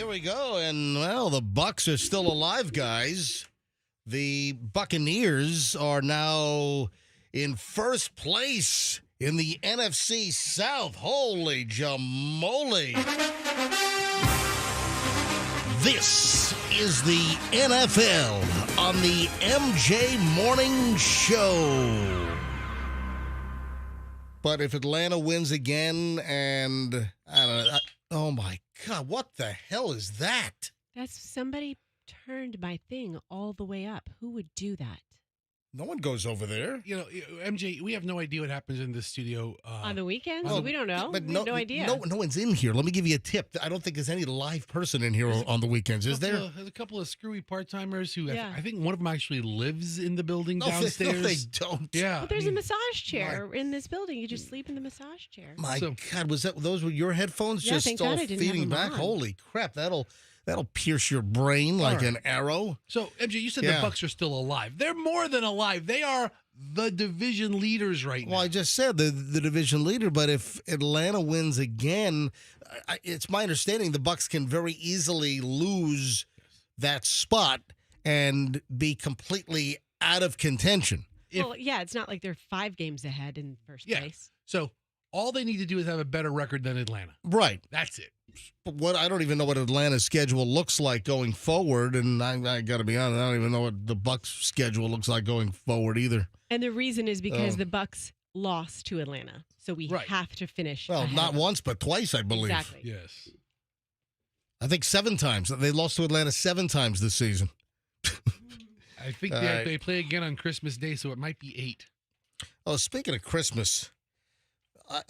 here we go. And, well, the Bucs are still alive, guys. The Buccaneers are now in first place in the NFC South. Holy jamoli. This is the NFL on the MJ Morning Show. But if Atlanta wins again and, I don't know, oh my God, what the hell is that? That's somebody turned my thing all the way up. Who would do that? No one goes over there. You know, MJ, we have no idea what happens in this studio. On the weekends? well, We don't know. But We have no idea. No one's in here. Let me give you a tip. I don't think there's any live person in here on the weekends. Is there? There's a couple of screwy part-timers who, Yeah. I think one of them actually lives in the building No, downstairs. they don't. Yeah. Well, there's a massage chair in this building. You just sleep in the massage chair. My God, those were your headphones Yeah, just thank all God I didn't have feeding them back? on. Holy crap, that'll pierce your brain like right. an arrow. So, MJ, you said Yeah. the Bucs are still alive. They're more than alive. They are the division leaders right now. Well, I just said the division leader, but if Atlanta wins again, it's my understanding the Bucs can very easily lose that spot and be completely out of contention. Well, yeah, it's not like they're 5 games ahead in first place. So all they need to do is have a better record than Atlanta. Right. That's it. But I don't even know what Atlanta's schedule looks like going forward, and I got to be honest, I don't even know what the Bucs' schedule looks like going forward either. And the reason is because the Bucs lost to Atlanta. So we have to finish. Well, ahead not of them. once, but twice, I believe. Exactly. Yes. I think 7 times. They lost to Atlanta 7 times this season. I think All they, right. they play again on Christmas Day, so it might be 8. Oh, speaking of Christmas,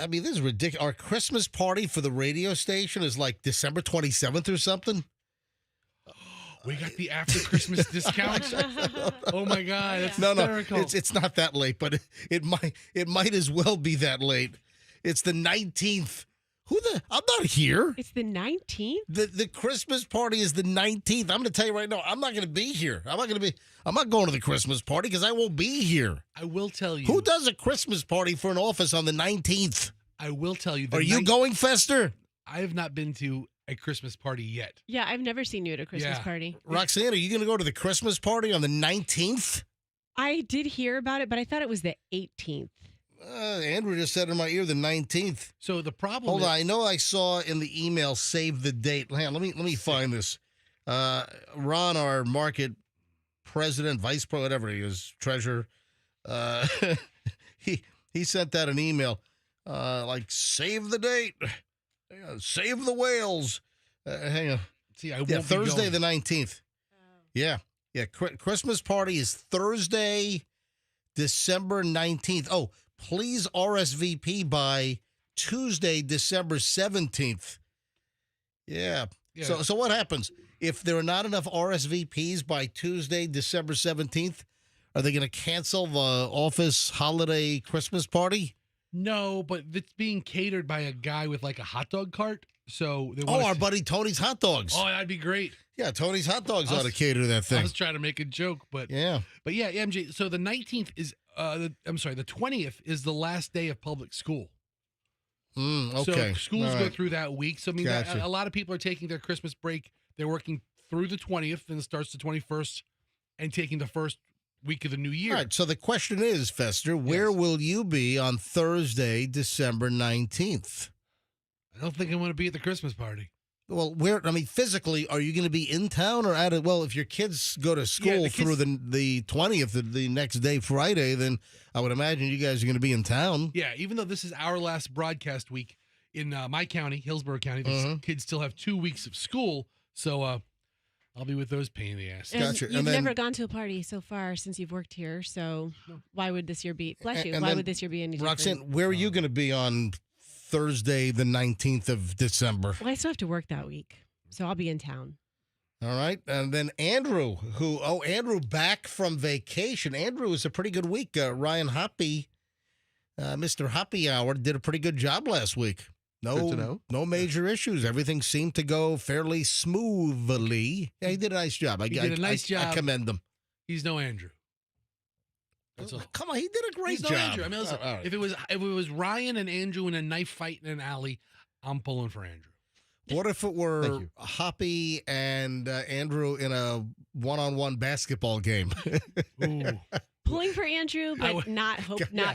I mean, this is ridiculous. Our Christmas party for the radio station is like December 27th or something. We got the after Christmas discount. Oh my God, that's No, hysterical. it's not that late, but it might as well be that late. It's the 19th. I'm not here. It's the 19th? The Christmas party is the 19th. I'm going to tell you right now, I'm not going to be here. I'm not going to the Christmas party because I won't be here. I will tell you. Who does a Christmas party for an office on the 19th? I will tell you. Are you going, Fester? I have not been to a Christmas party yet. Yeah, I've never seen you at a Christmas Yeah. party. Roxanne, are you going to go to the Christmas party on the 19th? I did hear about it, but I thought it was the 18th. Andrew just said in my ear the 19th. So the problem Hold is, on, I know I saw in the email save the date. Hang on, let me find this. Ron, our market president, vice president, whatever he is, treasurer, he sent that an email like save the date, save the whales. Hang on, see, I won't yeah, be Thursday going. the 19th. Yeah. Christmas party is Thursday, December 19th. Oh, please RSVP by Tuesday, December 17th. Yeah. Yeah. So what happens? If there are not enough RSVPs by Tuesday, December 17th, are they going to cancel the office holiday Christmas party? No, but it's being catered by a guy with like a hot dog cart. So they Oh, our buddy Tony's Hot Dogs. Oh, that'd be great. Yeah, Tony's Hot Dogs I ought was- to cater that I thing. was trying to make a joke, but Yeah. MJ. So the 19th is the 20th is the last day of public school. Okay. So schools All go right. through that week. So I mean, Gotcha. a lot of people are taking their Christmas break. They're working through the 20th, and it starts the 21st, and taking the first week of the new year. All right, so the question is, Fester, where will you be on Thursday, December 19th? I don't think I want to be at the Christmas party. Well, physically, are you going to be in town or out of, well, if your kids go to school the through kids- the 20th, the next day, Friday, then I would imagine you guys are going to be in town. Yeah, even though this is our last broadcast week in my county, Hillsborough County, the kids still have 2 weeks of school. So I'll be with those pain in the ass. And Gotcha. you've And then- never gone to a party so far since you've worked here, so why would this year be? Bless you. And Why then, would this year be any different? Roxanne, where are you going to be on Thursday, the 19th of December? Well, I still have to work that week, so I'll be in town. All right. And then Andrew, Andrew back from vacation. Andrew was a pretty good week. Ryan Hoppy, Mr. Hoppy Hour, did a pretty good job last week. Good to know. No major issues. Everything seemed to go fairly smoothly. Yeah, he did a nice job. He did a nice job. I commend him. He's no Andrew. That's all. Come on, he did a great He's no job. Andrew. I mean, listen, All right. if it was Ryan and Andrew in a knife fight in an alley, I'm pulling for Andrew. What if it were Hoppy and Andrew in a one-on-one basketball game? Ooh. Pulling for Andrew, but not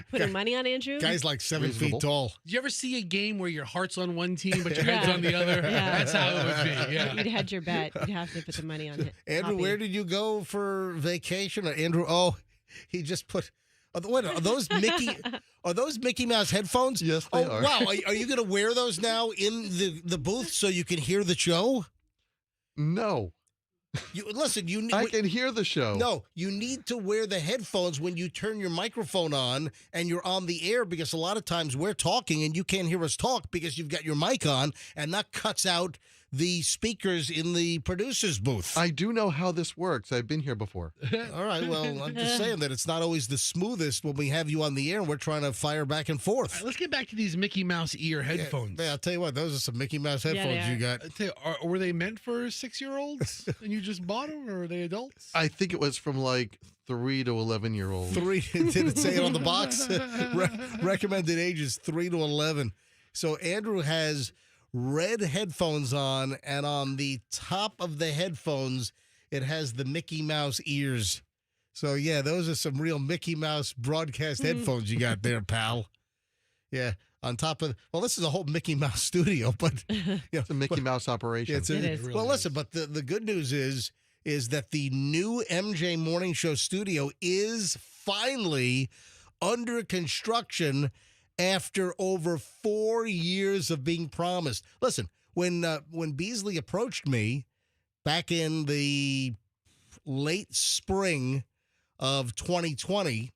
putting money on Andrew. Guy's like 7 feet tall. Did you ever see a game where your heart's on one team but your head's on the other? Yeah. That's how it would be. Yeah. You'd hedge your bet. You'd have to put the money on it. Andrew, where did you go for vacation? Andrew, he just put. Wait, are those Mickey Mouse headphones? Yes, they are. Wow, are you going to wear those now in the booth so you can hear the show? No. I can hear the show. No, you need to wear the headphones when you turn your microphone on and you're on the air, because a lot of times we're talking and you can't hear us talk because you've got your mic on, and that cuts out the speakers in the producer's booth. I do know how this works. I've been here before. All right, well, I'm just saying that it's not always the smoothest when we have you on the air and we're trying to fire back and forth. All right, let's get back to these Mickey Mouse ear headphones. Yeah, I'll tell you what, those are some Mickey Mouse headphones you got. I'll tell you, were they meant for 6-year-olds and you just bought them, or are they adults? I think it was from like 3 to 11-year-olds. 3, did it say it on the box? Recommended ages 3 to 11. So Andrew has red headphones on, and on the top of the headphones, it has the Mickey Mouse ears. So, yeah, those are some real Mickey Mouse broadcast headphones you got there, pal. Yeah, on top of, well, this is a whole Mickey Mouse studio, but it's a Mickey Mouse operation. It is. Well, listen, but the good news is that the new MJ Morning Show studio is finally under construction after over 4 years of being promised. Listen, when Beasley approached me back in the late spring of 2020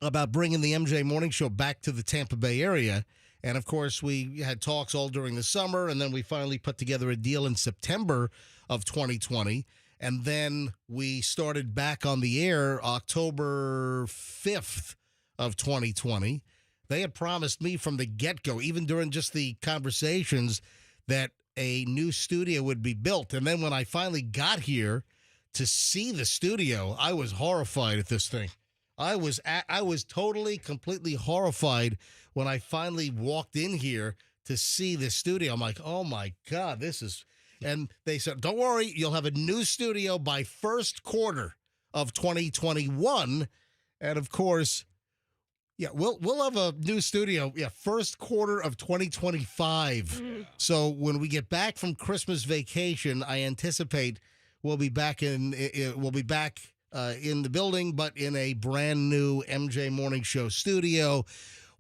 about bringing the MJ Morning Show back to the Tampa Bay area, and of course we had talks all during the summer, and then we finally put together a deal in September of 2020, and then we started back on the air October 5th of 2020. They had promised me from the get-go, even during just the conversations, that a new studio would be built. And then when I finally got here to see the studio, I was horrified at this thing. I was totally, completely horrified when I finally walked in here to see the studio. I'm like, oh, my God, this is... And they said, don't worry, you'll have a new studio by first quarter of 2021. And, of course... Yeah, we'll have a new studio. Yeah, first quarter of 2025. So when we get back from Christmas vacation, I anticipate we'll be back in the building, but in a brand new MJ Morning Show studio.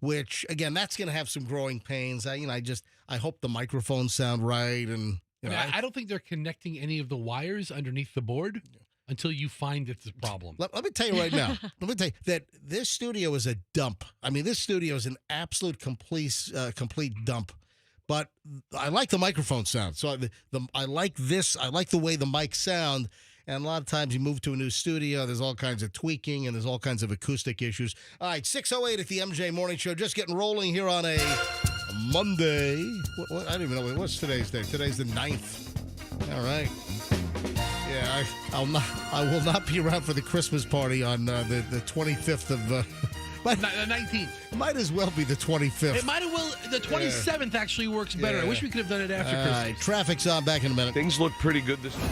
Which again, that's going to have some growing pains. I hope the microphones sound right, and I don't think they're connecting any of the wires underneath the board. Until you find it's a problem. Let me tell you right now. Let me tell you that this studio is a dump. I mean, this studio is an absolute complete dump. But I like the microphone sound. So I like this. I like the way the mics sound. And a lot of times you move to a new studio, there's all kinds of tweaking and there's all kinds of acoustic issues. All right, 6:08 at the MJ Morning Show. Just getting rolling here on a Monday. I don't even know. What's today's date? Today's the 9th. All right. Yeah, I will not be around for the Christmas party on the 25th of... the 19th. Might as well be the 25th. It might as well... The 27th actually works better. I wish we could have done it after Christmas. Right, traffic's on. Back in a minute. Things look pretty good this time.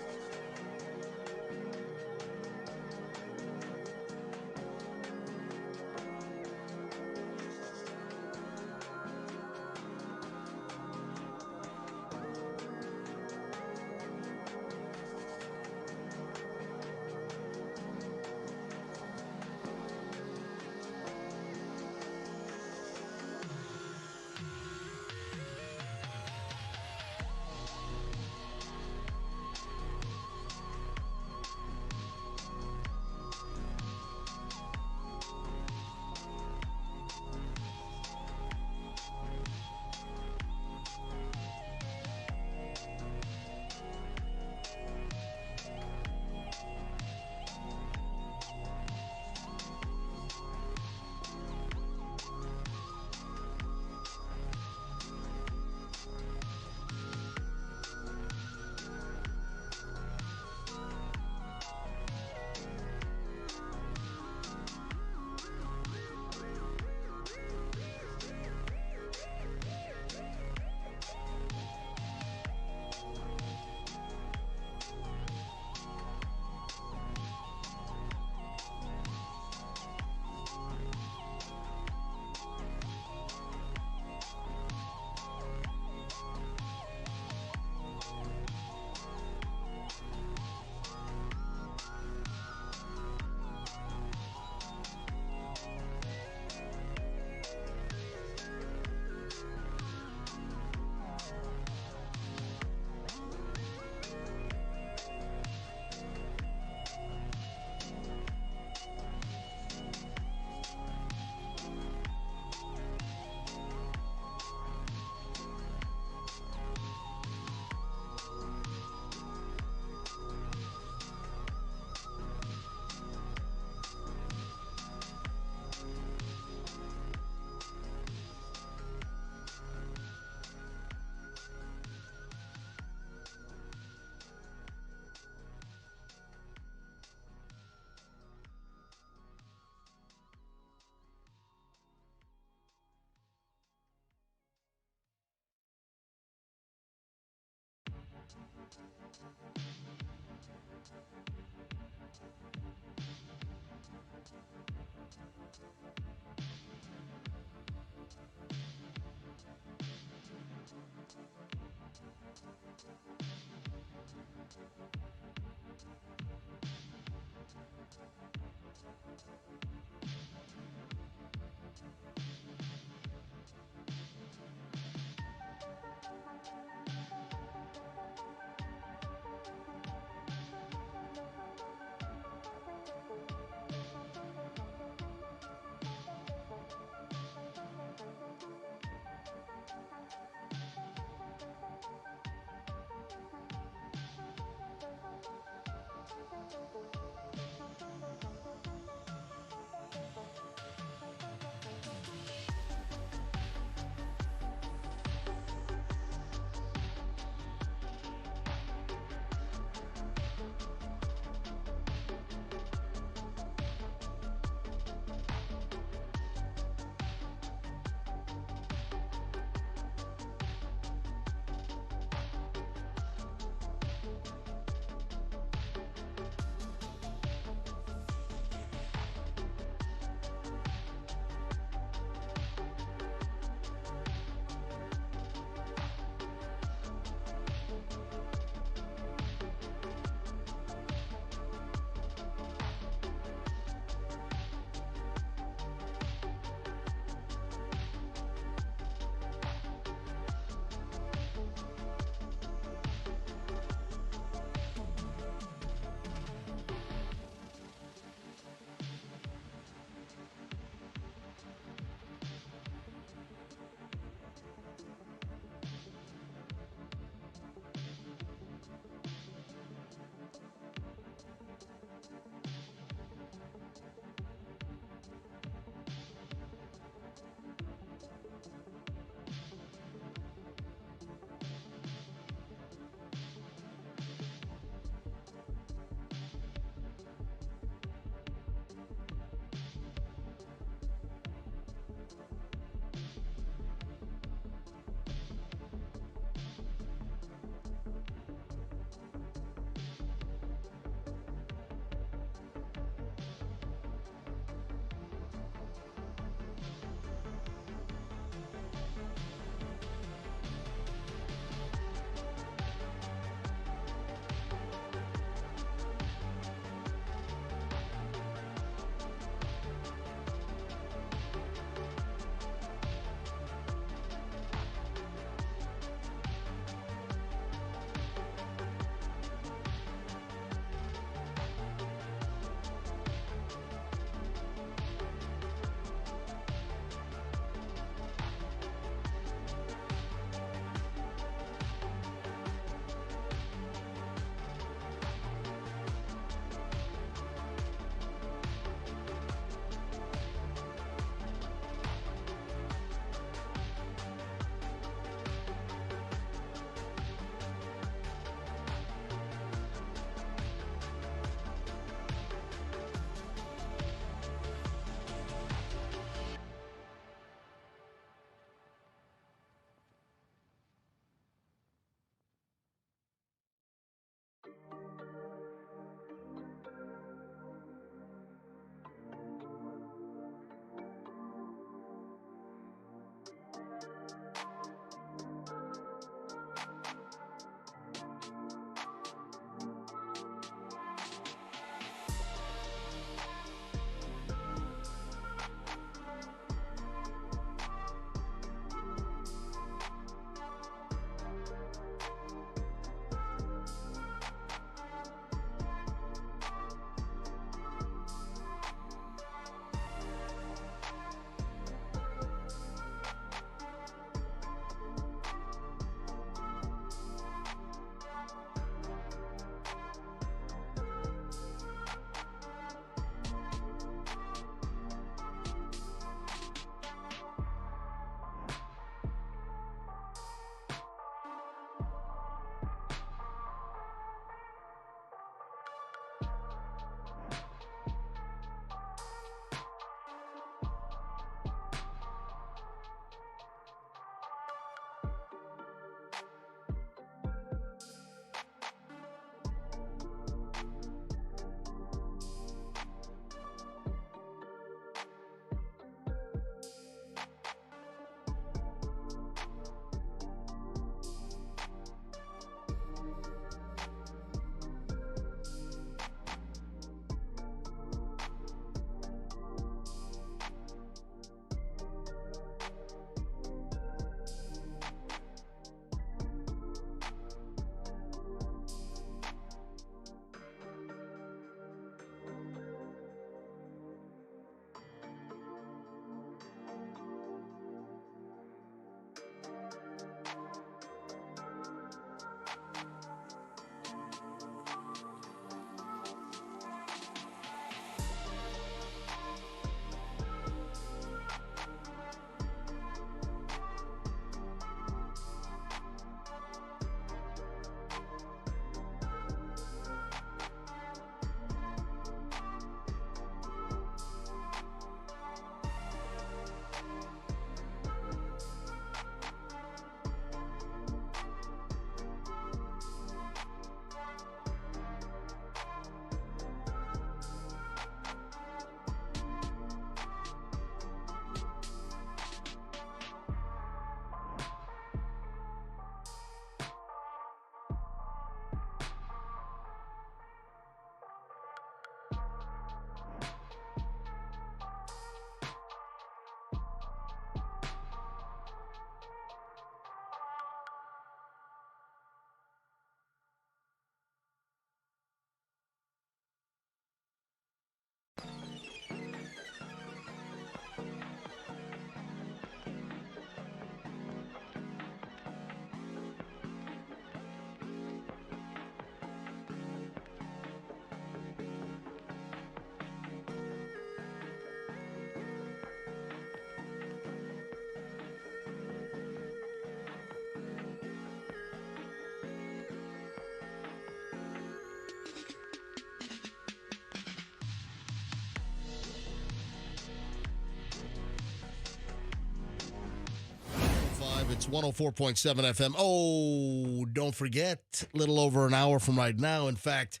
It's 104.7 FM. Oh, don't forget, a little over an hour from right now. In fact,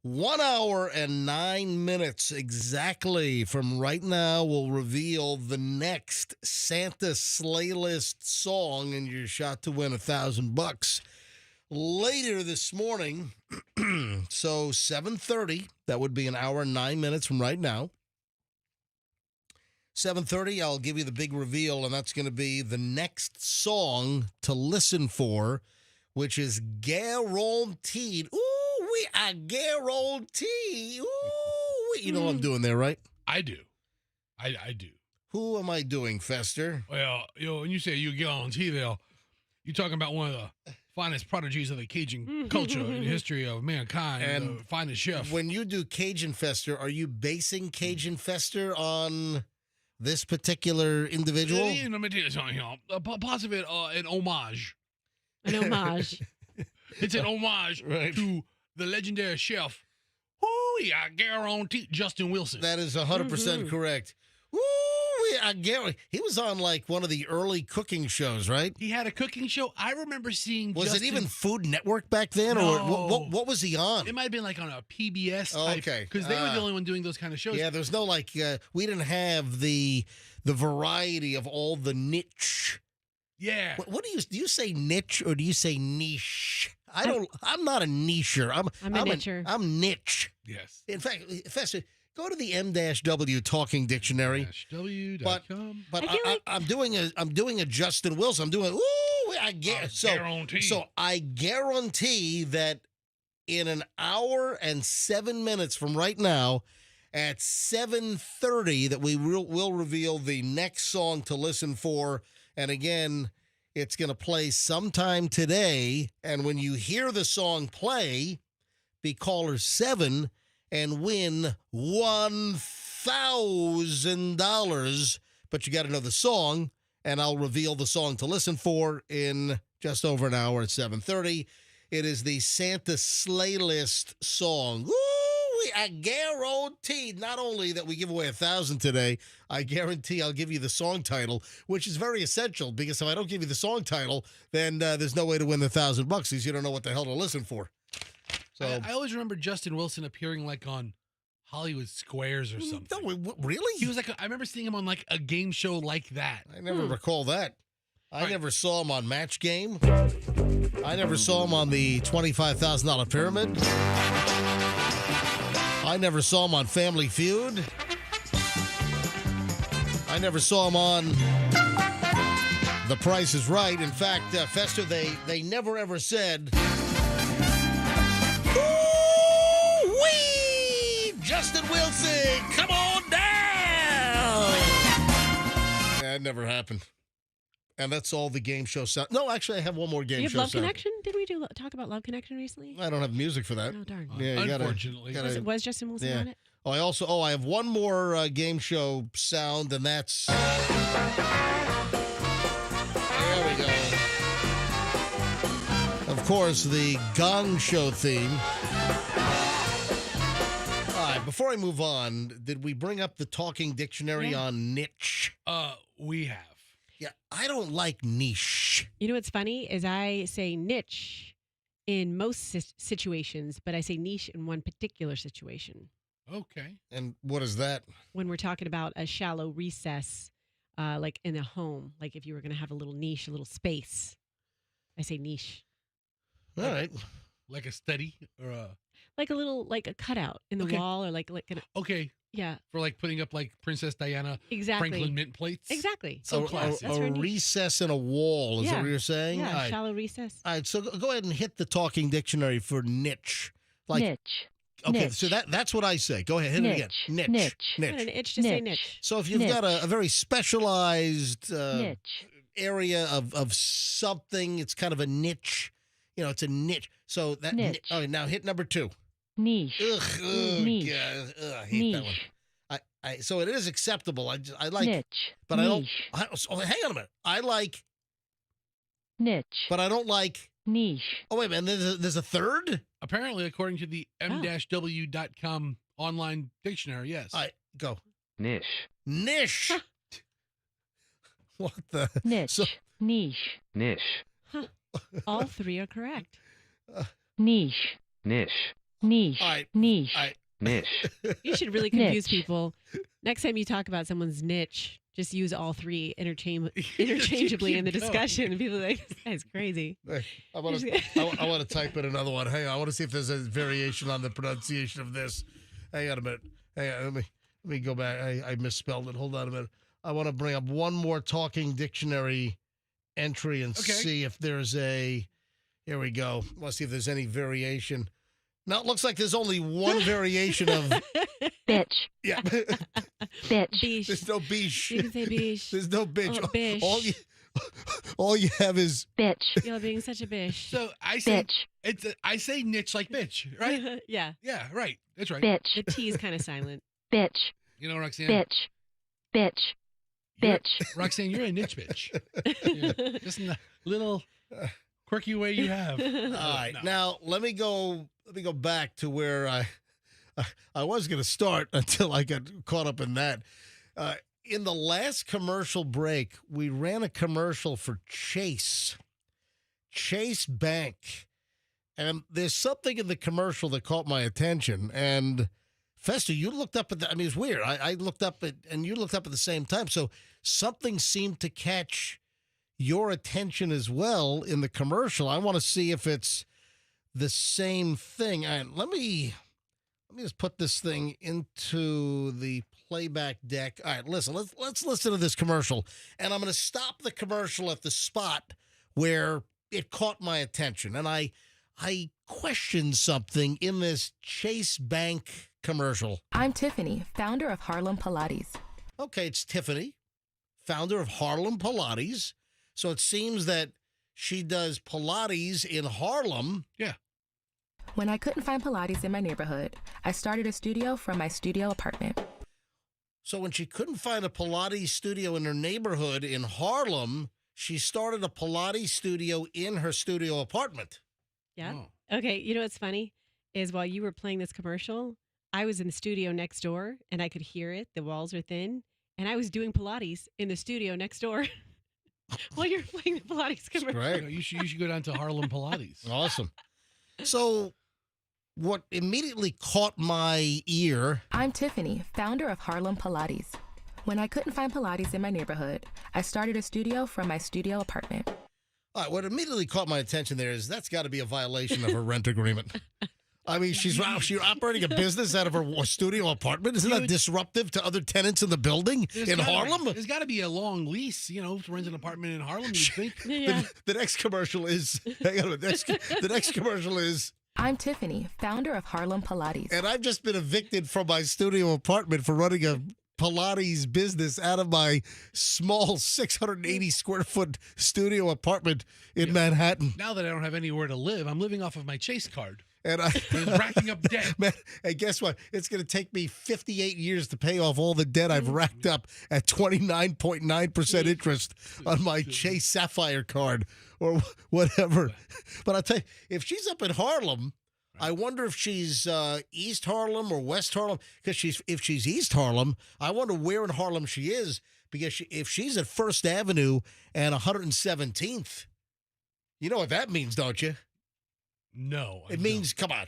1 hour and 9 minutes exactly from right now will reveal the next Santa Slayless song and your shot to win $1,000 later this morning. So 7:30, that would be an hour and 9 minutes from right now. 7:30, I'll give you the big reveal, and that's going to be the next song to listen for, which is guaranteed. Ooh, we are guaranteed. Ooh, you know what I'm doing there, right? I do. I do. Who am I doing, Fester? Well, when you say you guarantee, you're talking about one of the finest prodigies of the Cajun culture in the history of mankind, and the finest chef. When you do Cajun Fester, are you basing Cajun Fester on this particular individual? Let me tell you something here. Possibly an homage. An homage. It's an homage to the legendary chef, I guarantee, Justin Wilson. That is 100% correct. I guarantee. He was on like one of the early cooking shows, right? He had a cooking show. I remember seeing. Was it even Food Network back then, No. or what was he on? It might have been like on a PBS type. Okay, because they were the only one doing those kind of shows. Yeah, there's no like we didn't have the variety of all the niche. Yeah. What do you say niche or do you say niche? I'm not a nicher. I'm a nicher. I'm niche. Yes. In fact, Fester, go to the M-W Talking Dictionary. -w.com. But I'm doing a Justin Wilson. I'm doing I guarantee. So I guarantee that in an hour and 7 minutes from right now, at 7:30, that we will reveal the next song to listen for. And again, it's going to play sometime today. And when you hear the song play, be caller 7 and win $1,000. But you got to know the song, and I'll reveal the song to listen for in just over an hour at 7:30. It is the Santa Slayless song. I guarantee not only that we give away $1,000 today, I guarantee I'll give you the song title, which is very essential, because if I don't give you the song title, then there's no way to win the $1,000 because you don't know what the hell to listen for. So I always remember Justin Wilson appearing like on Hollywood Squares or something. No, really? He was like, I remember seeing him on like a game show like that. I never recall that. I never saw him on Match Game. I never saw him on the $25,000 Pyramid. I never saw him on Family Feud. I never saw him on The Price is Right. In fact, Fester, they never ever said, "Ooh-wee! Justin Wilson, come on down!" That never happened. And that's all the game show sound. No, actually, I have one more game show. You have Love sound. Connection? Did we talk about Love Connection recently? I don't have music for that. Oh, darn. Yeah, Unfortunately. Was Justin Wilson on it? Oh, I have one more game show sound, and that's. There we go. Of course, the Gong Show theme. All right, before I move on, did we bring up the Talking Dictionary on niche? We have. Yeah, I don't like niche. You know what's funny is I say niche in most situations, but I say niche in one particular situation. Okay. And what is that? When we're talking about a shallow recess, like in a home, like if you were going to have a little niche, a little space, I say niche. All right. Like a study or a... Like a cutout in the wall or like an... Okay. Yeah. For like putting up like Princess Diana Franklin mint plates. Exactly. So classy. A recess in a wall, is that what you're saying? Yeah, right. Shallow recess. All right, so go ahead and hit the Talking Dictionary for niche. Like, niche. Okay, niche. so that's what I say. Go ahead, hit niche. it again. Niche. An itch to say niche. So if you've got a very specialized niche. area of something, it's kind of a niche. It's a niche. So that. Niche. All right, now hit number 2. Niche. Ugh, niche. God, I hate that one. So it is acceptable. I like, niche. but niche. I don't. Hang on a minute. I like niche. but I don't like niche. Oh wait a minute. There's a third. Apparently, according to the m-w.com online dictionary, yes. All right, go. Niche. Niche. What the? niche, So, niche, niche, All three are correct. niche, niche, niche, all right. niche, All right. niche, You should really confuse Niche. people. Next time you talk about someone's niche, just use all three interchangeably in the Keep going. discussion. And people are like, this guy's crazy. Hey, I want to. I want to type in another one. Hang on. I want to see if there's a variation on the pronunciation of this. Hang on a minute. Hang on. Let me go back. I misspelled it. Hold on a minute. I want to bring up one more talking dictionary entry and Okay. see if there's a. Here we go. Let's see if there's any variation. Now it looks like there's only one variation of. bitch, Yeah. bitch, Bish. There's no bish. You can say bish. There's no bitch. Oh, bish. All you have is bitch, You're being such a bish. So I say bitch, I say niche like bitch, right? Yeah. Yeah, right. That's right. bitch, The T is kind of silent. bitch, You know, Roxanne. bitch, bitch, You're- bitch, Roxanne, you're a niche bitch. Yeah, just in the little quirky way you have. all right. No. Now let me go back to where I was going to start until I got caught up in that. In the last commercial break, we ran a commercial for Chase Bank, and there's something in the commercial that caught my attention. And Fester, you looked up at the. I mean, it's weird. I looked up at, and you looked up at the same time. So something seemed to catch your attention as well in the commercial. I want to see if it's the same thing. And let me just put this thing into the playback deck. All right, listen. Let's listen to this commercial, and I'm going to stop the commercial at the spot where it caught my attention, and I questioned something in this Chase Bank commercial. I'm Tiffany, founder of Harlem Pilates. Okay, it's Tiffany, founder of Harlem Pilates. So it seems that she does Pilates in Harlem. Yeah. When I couldn't find Pilates in my neighborhood, I started a studio from my studio apartment. So when she couldn't find a Pilates studio in her neighborhood in Harlem, she started a Pilates studio in her studio apartment. Yeah. Oh. Okay. You know what's funny is while you were playing this commercial, I was in the studio next door and I could hear it. The walls are thin. And I was doing Pilates in the studio next door while you're playing the Pilates commercial. Great. You should go down to Harlem Pilates. Awesome. So what immediately caught my ear, I'm Tiffany, founder of Harlem Pilates. When I couldn't find Pilates in my neighborhood, I started a studio from my studio apartment. all right, what immediately caught my attention there is that's got to be a violation of her rent agreement. I mean, she's operating a business out of her studio apartment. Isn't that disruptive to other tenants in the building in Harlem? There's got to be a long lease, to rent an apartment in Harlem, you'd think. Yeah. The next commercial is, hang on a minute, the next commercial is, I'm Tiffany, founder of Harlem Pilates. and I've just been evicted from my studio apartment for running a Pilates business out of my small 680 square foot studio apartment in Manhattan. Now that I don't have anywhere to live, I'm living off of my Chase card. And It's racking up debt. Man, and guess what? It's going to take me 58 years to pay off all the debt I've racked up at 29.9% interest on my Chase Sapphire card or whatever. But I'll tell you, if she's up in Harlem, I wonder if she's East Harlem or West Harlem. Because if she's East Harlem, I wonder where in Harlem she is. Because if she's at First Avenue and 117th, you know what that means, don't you? No. I It don't. means, come on.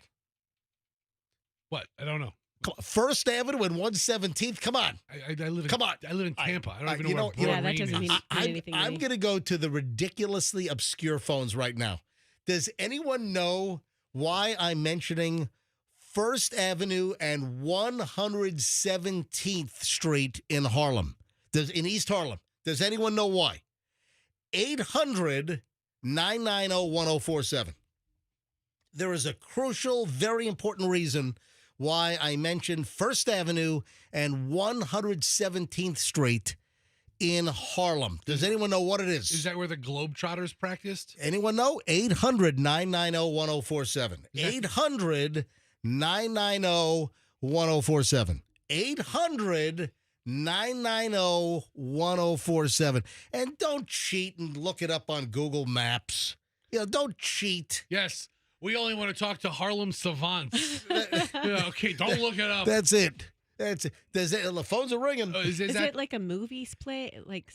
What? I don't know. Come on. First Avenue and 117th, come on. I live in, Come on. I live in Tampa. I don't even you know know- where you know- Yeah, that Broad doesn't Rain mean- is. anything to I'm me. going to go to the ridiculously obscure phones right now. Does anyone know why I'm mentioning First Avenue and 117th Street in Harlem? In East Harlem. Does anyone know why? 800-990-1047. There is a crucial, very important reason why I mentioned First Avenue and 117th Street in Harlem. Does anyone know what it is? Is that where the Globetrotters practiced? Anyone know? 800-990-1047. Is that- 800-990-1047. 800-990-1047. And don't cheat and look it up on Google Maps. Don't cheat. Yes. We only want to talk to Harlem savants. Yeah, okay, don't look it up. That's it. The phones are ringing. Is Is that it like a movie's play? Like,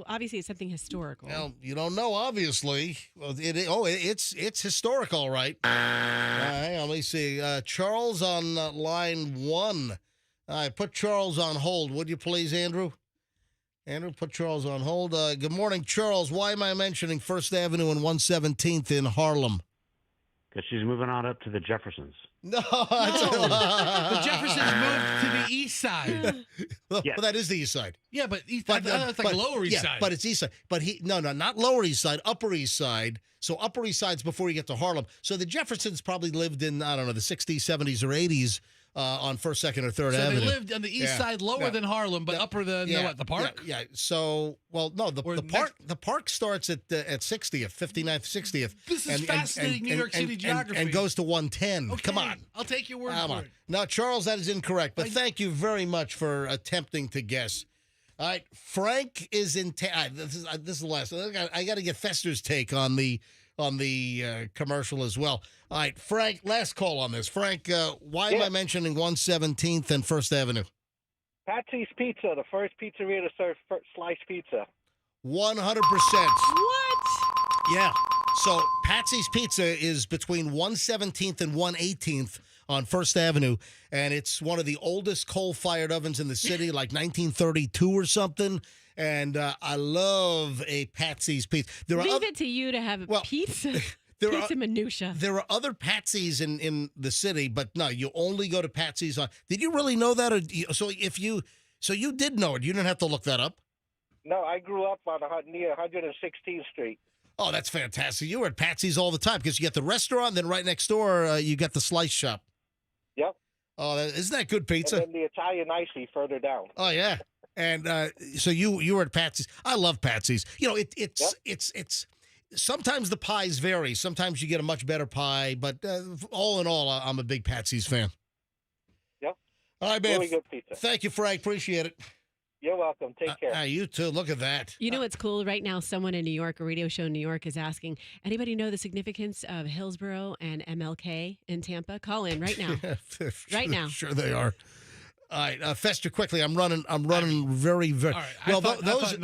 obviously, it's something historical. Well, you don't know, obviously. Well, it's historical, right? Hang on, let me see. Charles on line 1. All right, put Charles on hold, would you please, Andrew? Andrew, put Charles on hold. Good morning, Charles. Why am I mentioning First Avenue and 117th in Harlem? Because she's moving on up to the Jeffersons. No, the Jeffersons moved to the east side? well, Yes. that is the east side. Yeah, but that's like Lower East yeah, Side. but it's east side. But no, not Lower East Side, Upper East Side. So Upper East Side's before you get to Harlem. So the Jeffersons probably lived in, I don't know, the 60s, 70s, or 80s on 1st, 2nd, or 3rd Avenue. They lived on the east side, lower than Harlem, but upper than the park? Yeah. So, well, no, the park starts at 60th, 59th, 60th. This is fascinating New York City geography. And goes to 110. Okay, Come on. I'll take your word for it. Now, Charles, that is incorrect, but thank you very much for attempting to guess. All right, Frank is in. This is the last. I got to get Fester's take on the commercial as well. All right, Frank, last call on this. Frank, why am I mentioning 117th and 1st Avenue? Patsy's Pizza, the first pizzeria to serve sliced pizza. 100%. What? Yeah. So Patsy's Pizza is between 117th and 118th on 1st Avenue, and it's one of the oldest coal-fired ovens in the city, like 1932 or something. And I love a Patsy's Pizza. Leave it to you to have a pizza. Pizza minutia. There are other Patsy's in the city, but no, you only go to Patsy's on. Did you really know that? So you did know it. You didn't have to look that up. No, I grew up near 116th Street. Oh, that's fantastic. You were at Patsy's all the time because you get the restaurant, then right next door you got the slice shop. Yep. Oh, isn't that good pizza? And then the Italian Icy further down. Oh yeah. And so you were at Patsy's. I love Patsy's. You know, it's sometimes the pies vary. Sometimes you get a much better pie, but all in all, I'm a big Patsy's fan. Yep. All right, man. Really good pizza. Thank you, Frank. Appreciate it. You're welcome. Take care. You too. Look at that. You know what's cool? Right now, someone in New York, a radio show in New York, is asking, anybody know the significance of Hillsborough and MLK in Tampa? Call in right now. Right now. Sure they are. All right, Fester, quickly. I'm running very. All right, well. those.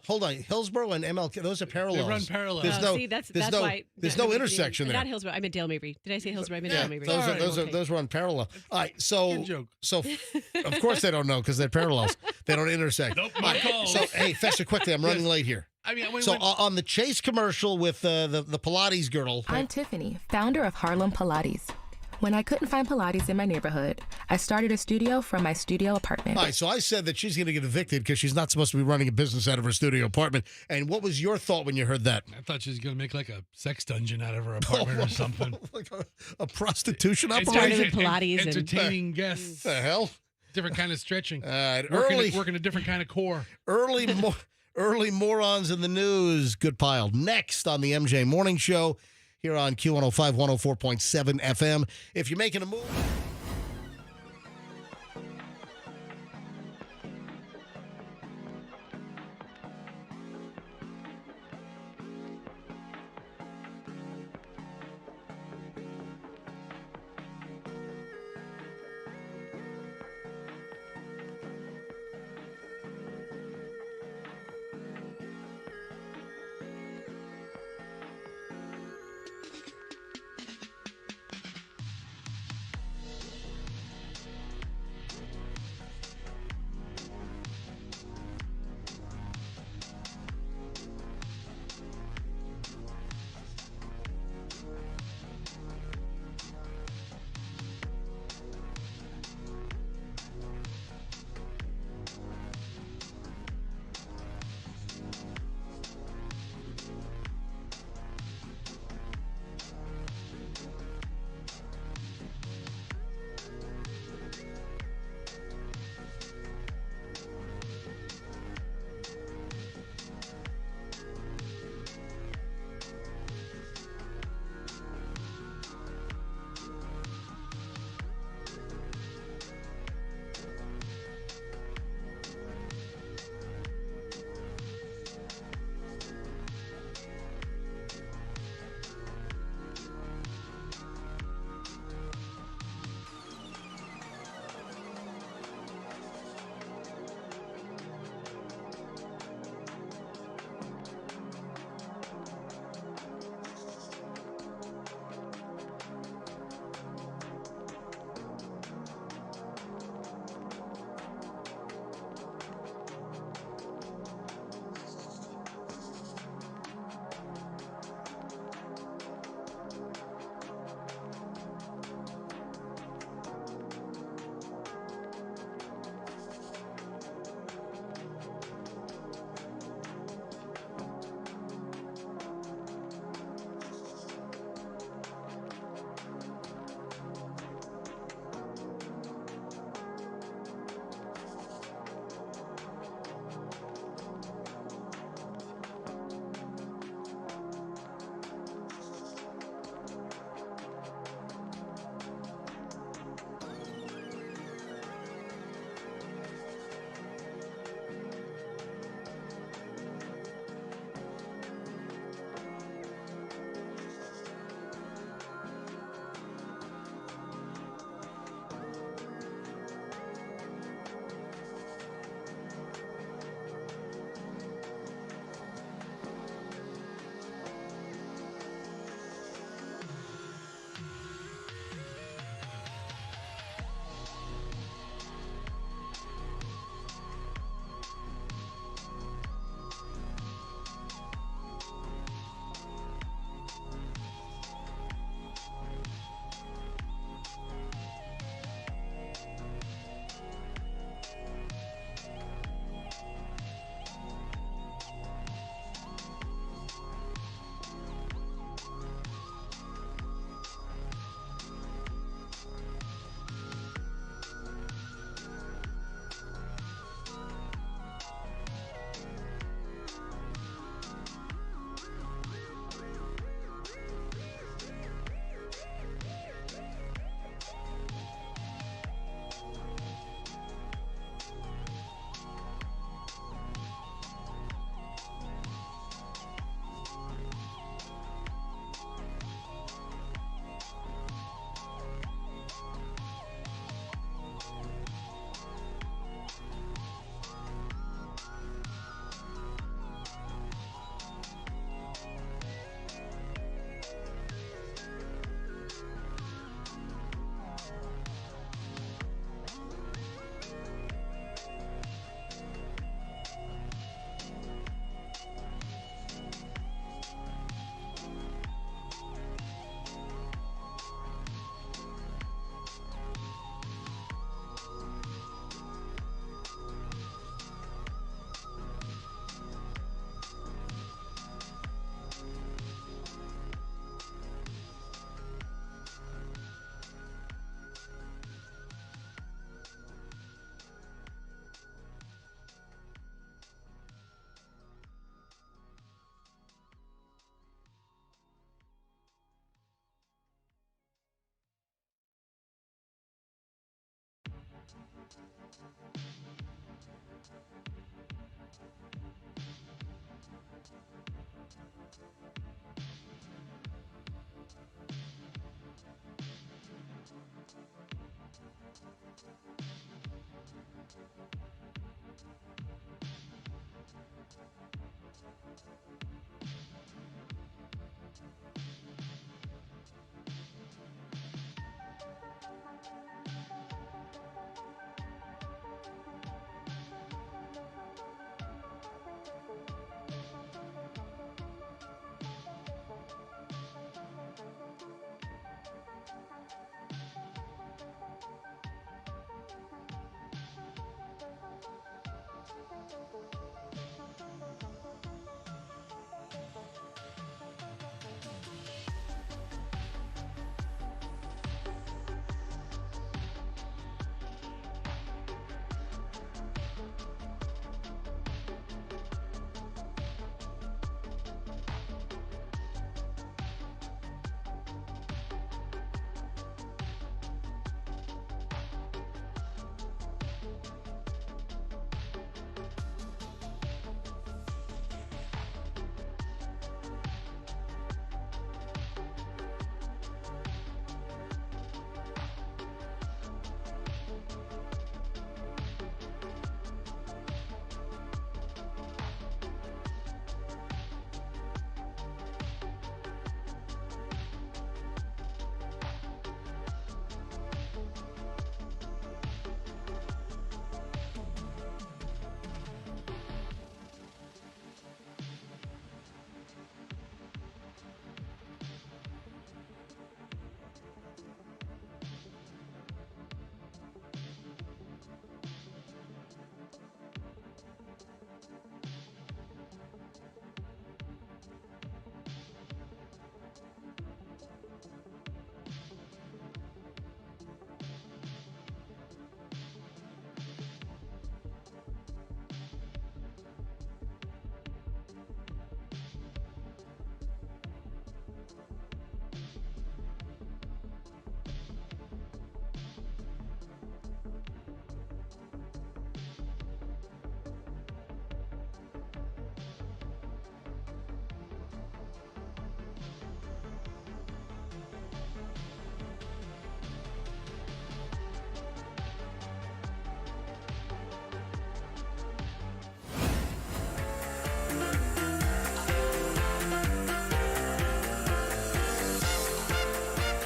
Hold on. Hillsborough and MLK, those are parallels. They run parallel. There's no intersection there. Not Hillsborough. I meant Dale Mabry. Did I say Hillsborough? I meant Dale Mabry. Those run parallel. All right, so Good joke. So of course they don't know because they're parallels. They don't intersect. Nope, All my right, calls. so hey, Fester, quickly. I'm running late here. I mean, on the Chase commercial with the Pilates girl. I'm Tiffany, founder of Harlem Pilates. When I couldn't find Pilates in my neighborhood, I started a studio from my studio apartment. All right, so I said that she's going to get evicted because she's not supposed to be running a business out of her studio apartment. And what was your thought when you heard that? I thought she was going to make like a sex dungeon out of her apartment or something. Like a prostitution operation? Started with Pilates and entertaining guests. The hell? Different kind of stretching. Working a different kind of core. Early morons in the news. Good pile. Next on the MJ Morning Show here on Q105, 104.7 FM. If you're making a move.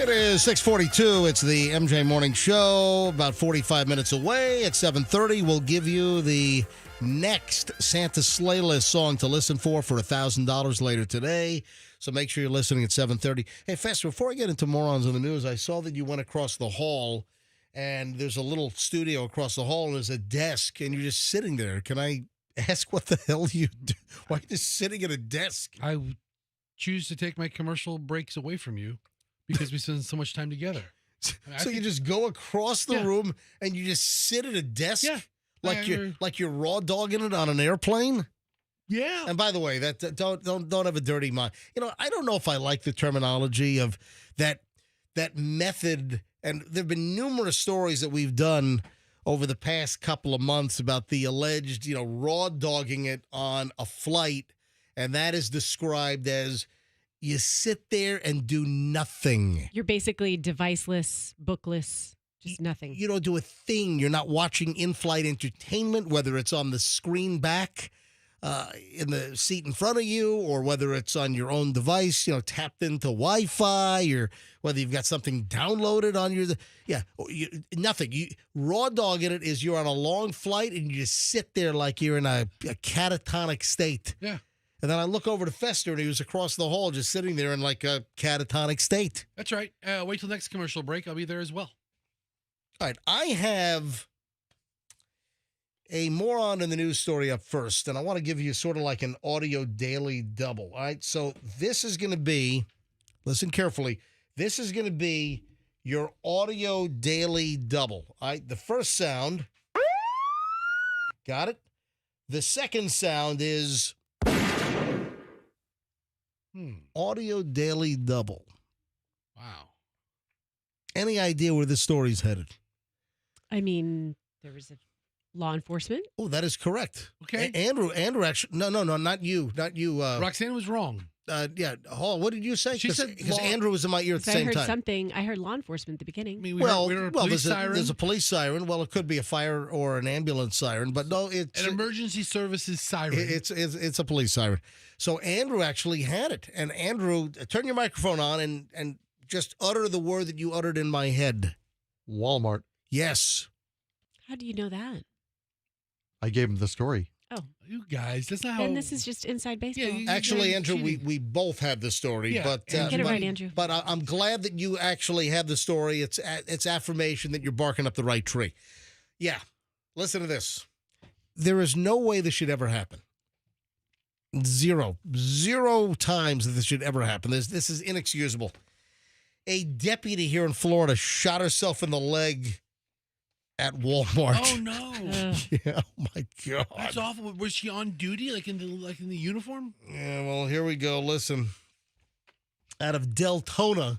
It is 6:42. It's the MJ Morning Show. About 45 minutes away at 7:30. We'll give you the next Santa Slayless song to listen for $1,000 later today. So make sure you're listening at 7:30. Hey, Fester, before I get into Morons in the News, I saw that you went across the hall, and there's a little studio across the hall, and there's a desk, and you're just sitting there. Can I ask what the hell you do? Why are you just sitting at a desk? I choose to take my commercial breaks away from you because we spend so much time together. So you just go across the room and you just sit at a desk, like you're raw dogging it on an airplane. Yeah. And by the way, that don't have a dirty mind. You know, I don't know if I like the terminology of that method. And there've been numerous stories that we've done over the past couple of months about the alleged, raw dogging it on a flight, and that is described as you sit there and do nothing. You're basically deviceless, bookless, just nothing. You don't do a thing. You're not watching in-flight entertainment, whether it's on the screen back in the seat in front of you, or whether it's on your own device, tapped into Wi-Fi, or whether you've got something downloaded on your... nothing. Raw dogging it is you're on a long flight and you just sit there like you're in a catatonic state. Yeah. And then I look over to Fester, and he was across the hall just sitting there in like a catatonic state. That's right. Wait till next commercial break. I'll be there as well. All right. I have a moron in the news story up first, and I want to give you sort of like an audio daily double. All right. So this is going to be, listen carefully, this is going to be your audio daily double. All right. The first sound, got it? The second sound is... audio daily double. Wow. Any idea where this story's headed? I mean, there was a law enforcement. Oh, that is correct. Okay. Andrew actually, no, not you. Roxanne was wrong. Yeah. Hall, what did you say? She said because law- Andrew was in my ear at the So I same heard time. something. I heard law enforcement at the beginning. I mean, we heard a there's police siren. there's a police siren. Well, it could be a fire or an ambulance siren, but no, it's an emergency services siren. it's a police siren. So Andrew actually had it, and Andrew, turn your microphone on and just utter the word that you uttered in my head. Walmart. Yes. How do you know that? I gave him the story. Oh, You guys, that's not how. then this is just inside baseball. you Actually, guys Andrew, cheating. we both had the story, Yeah, but and Get it but- right, Andrew. But I'm glad that you actually have the story. It's affirmation that you're barking up the right tree. Yeah. Listen to this. There is no way this should ever happen. Zero times that this should ever happen. This is inexcusable. A deputy here in Florida shot herself in the leg at Walmart. Oh no, Yeah, oh my God. that's awful. Was she on duty, like in the uniform? Yeah, well, here we go. Listen. Out of Deltona,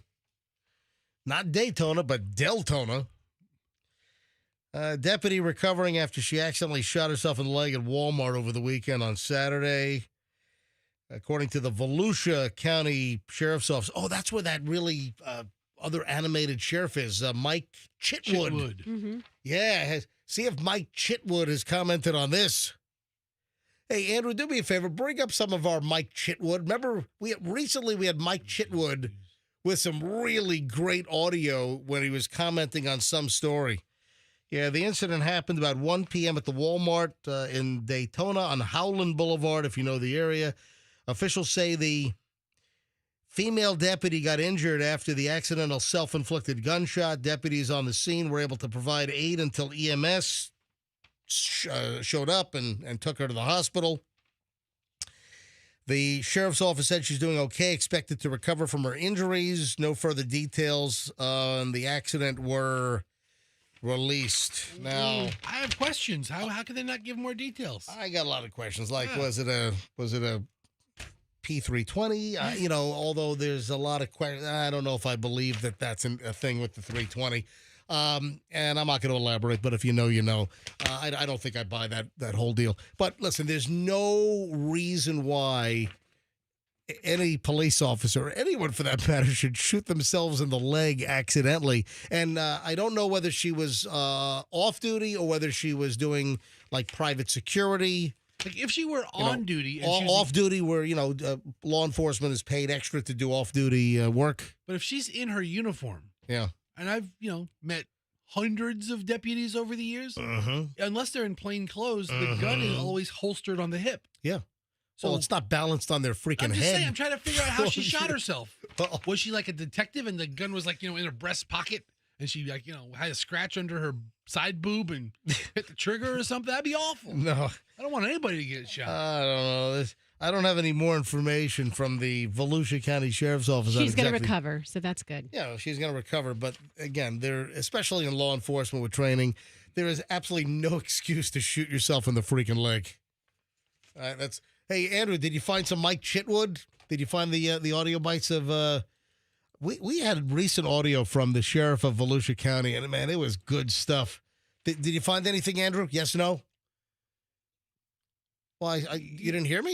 not Daytona, but Deltona, deputy recovering after she accidentally shot herself in the leg at Walmart over the weekend on Saturday. According to the Volusia County Sheriff's Office. Oh, that's where that really other animated sheriff is, Mike Chitwood. Mm-hmm. Yeah, see if Mike Chitwood has commented on this. Hey, Andrew, do me a favor. Bring up some of our Mike Chitwood. Remember, we had Mike Chitwood with some really great audio when he was commenting on some story. Yeah, the incident happened about 1 p.m. at the Walmart in Daytona on Howland Boulevard, if you know the area. Officials say the female deputy got injured after the accidental self-inflicted gunshot. Deputies on the scene were able to provide aid until EMS showed up and took her to the hospital. The sheriff's office said she's doing okay, expected to recover from her injuries. No further details on the accident were released. Now, I have questions. How can they not give more details? I got a lot of questions. Like, Yeah. was it a P320? Although there's a lot of questions, I don't know if I believe that that's a thing with the 320. And I'm not going to elaborate, but if you know, you know. I don't think I buy that whole deal. But listen, there's no reason why any police officer, or anyone for that matter, should shoot themselves in the leg accidentally. And I don't know whether she was off duty or whether she was doing like private security. Like if she were on duty, and she was Off duty where, law enforcement is paid extra to do off duty work. but if she's in her uniform, Yeah. and I've met hundreds of deputies over the years, unless they're in plain clothes, the gun is always holstered on the hip. Yeah. So Well, it's not balanced on their freaking I'm just head. saying, I'm trying to figure out how she shot herself. Oh. Was she like a detective and the gun was like, in her breast pocket and she had a scratch under her side boob and hit the trigger or something? That'd be awful. No, I don't want anybody to get shot. I don't know. I don't have any more information from the Volusia County Sheriff's Office. She's going to exactly. recover, so that's good. Yeah, she's going to recover. But again, especially in law enforcement with training, there is absolutely no excuse to shoot yourself in the freaking leg. Hey, Andrew, did you find some Mike Chitwood? Did you find the audio bites of? We had recent audio from the sheriff of Volusia County, and man, it was good stuff. Did you find anything, Andrew? Yes, no. Well, you didn't hear me.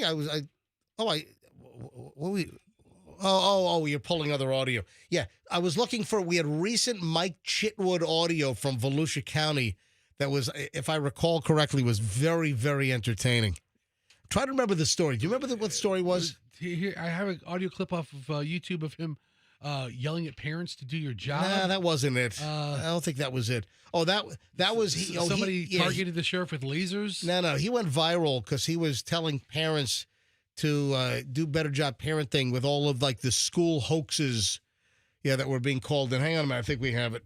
You're pulling other audio. Yeah, I was looking for. We had recent Mike Chitwood audio from Volusia County that was, if I recall correctly, was very, very entertaining. Try to remember the story. Do you remember what the story was? Here, I have an audio clip off of YouTube of him yelling at parents to do your job. Nah, that wasn't it. I don't think that was it. Oh, that was he. Somebody targeted the sheriff with lasers. No, he went viral because he was telling parents to do better job parenting with all of like the school hoaxes, that were being called in. Hang on a minute, I think we have it.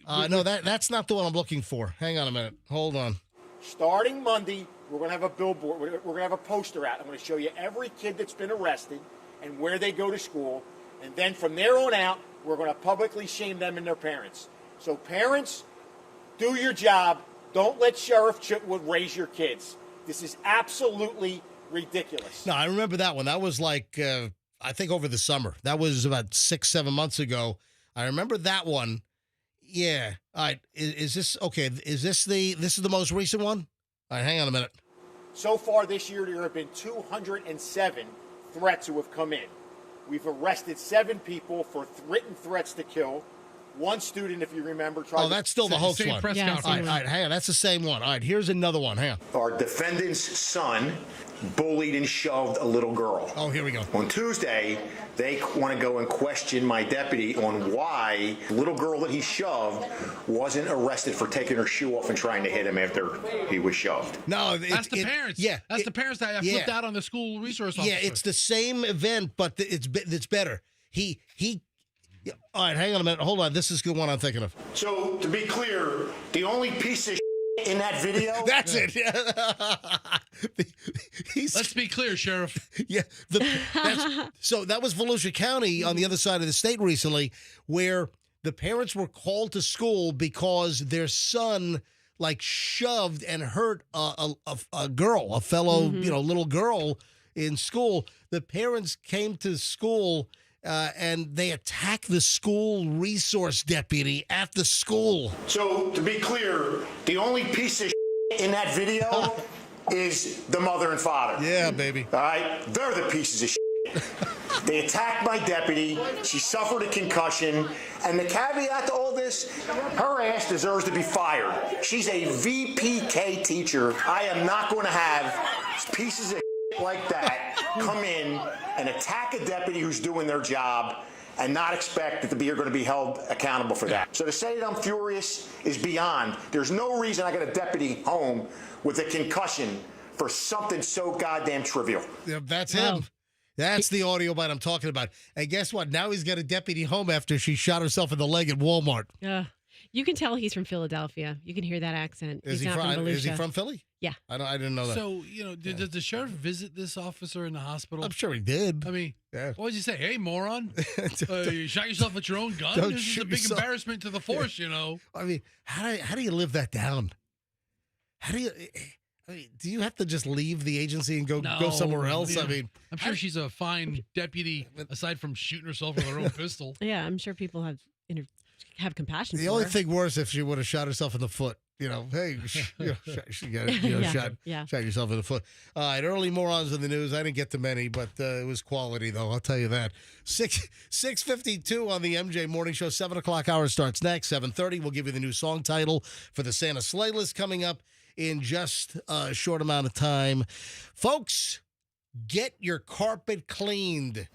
No, that's not the one I'm looking for. Hang on a minute, hold on. Starting Monday, we're going to have a billboard. We're going to have a poster out. I'm going to show you every kid that's been arrested and where they go to school. And then from there on out, we're going to publicly shame them and their parents. So parents, do your job. Don't let Sheriff Chitwood raise your kids. This is absolutely ridiculous. No, I remember that one. That was like, I think over the summer. That was about 6-7 months ago. I remember that one. Yeah. All right. Is this okay? This is the most recent one? All right, hang on a minute. So far this year, there have been 207 threats who have come in. We've arrested 7 people for written threats to kill. One student, if you remember, tried. Oh, that's still the hoax Same one. press Yeah, conference. All right, hang on. That's the same one. All right, here's another one. Hang on. Our defendant's son bullied and shoved a little girl. Oh, here we go. On Tuesday, they want to go and question my deputy on why the little girl that he shoved wasn't arrested for taking her shoe off and trying to hit him after he was shoved. No, That's the parents. Yeah, That's the parents that I flipped out on the school resource officer. Yeah, it's the same event, but it's better. He. All right, hang on a minute. Hold on. This is the one I'm thinking of. So, to be clear, the only piece of in that video. That's it. Let's be clear, Sheriff. Yeah. So that was Volusia County on the other side of the state recently, where the parents were called to school because their son shoved and hurt a girl, a fellow little girl in school. The parents came to school. And they attacked the school resource deputy at the school. So, to be clear, the only piece of in that video is the mother and father. Yeah, baby. All right? They're the pieces of They attacked my deputy. She suffered a concussion. And the caveat to all this, her ass deserves to be fired. She's a VPK teacher. I am not going to have pieces of like that come in and attack a deputy who's doing their job and not expect that you're going to be held accountable for that. So to say that I'm furious is beyond. There's no reason I got a deputy home with a concussion for something so goddamn trivial. Yeah, that's him. That's the audio bite I'm talking about. And guess what? Now he's got a deputy home after she shot herself in the leg at Walmart. You can tell he's from Philadelphia. You can hear that accent. Is he from Philly? Yeah. I didn't know that. So, does the sheriff visit this officer in the hospital? I'm sure he did. I mean, yeah. What did you say? Hey, moron, you shot yourself with your own gun? Don't This is shoot a big yourself. embarrassment to the force, I mean, how do you live that down? Do you have to just leave the agency and go somewhere else? Yeah. I mean, I'm sure she's a fine deputy, aside from shooting herself with her own pistol. Yeah, I'm sure people have compassion. The for only her. thing worse if she would have shot herself in the foot. Hey, shot yourself in the foot. All right, early morons in the news. I didn't get to many, but it was quality, though. I'll tell you that. 6:52 on the MJ Morning Show. 7 o'clock hour starts next. 7:30, we'll give you the new song title for the Santa Slayless coming up in just a short amount of time. Folks, get your carpet cleaned.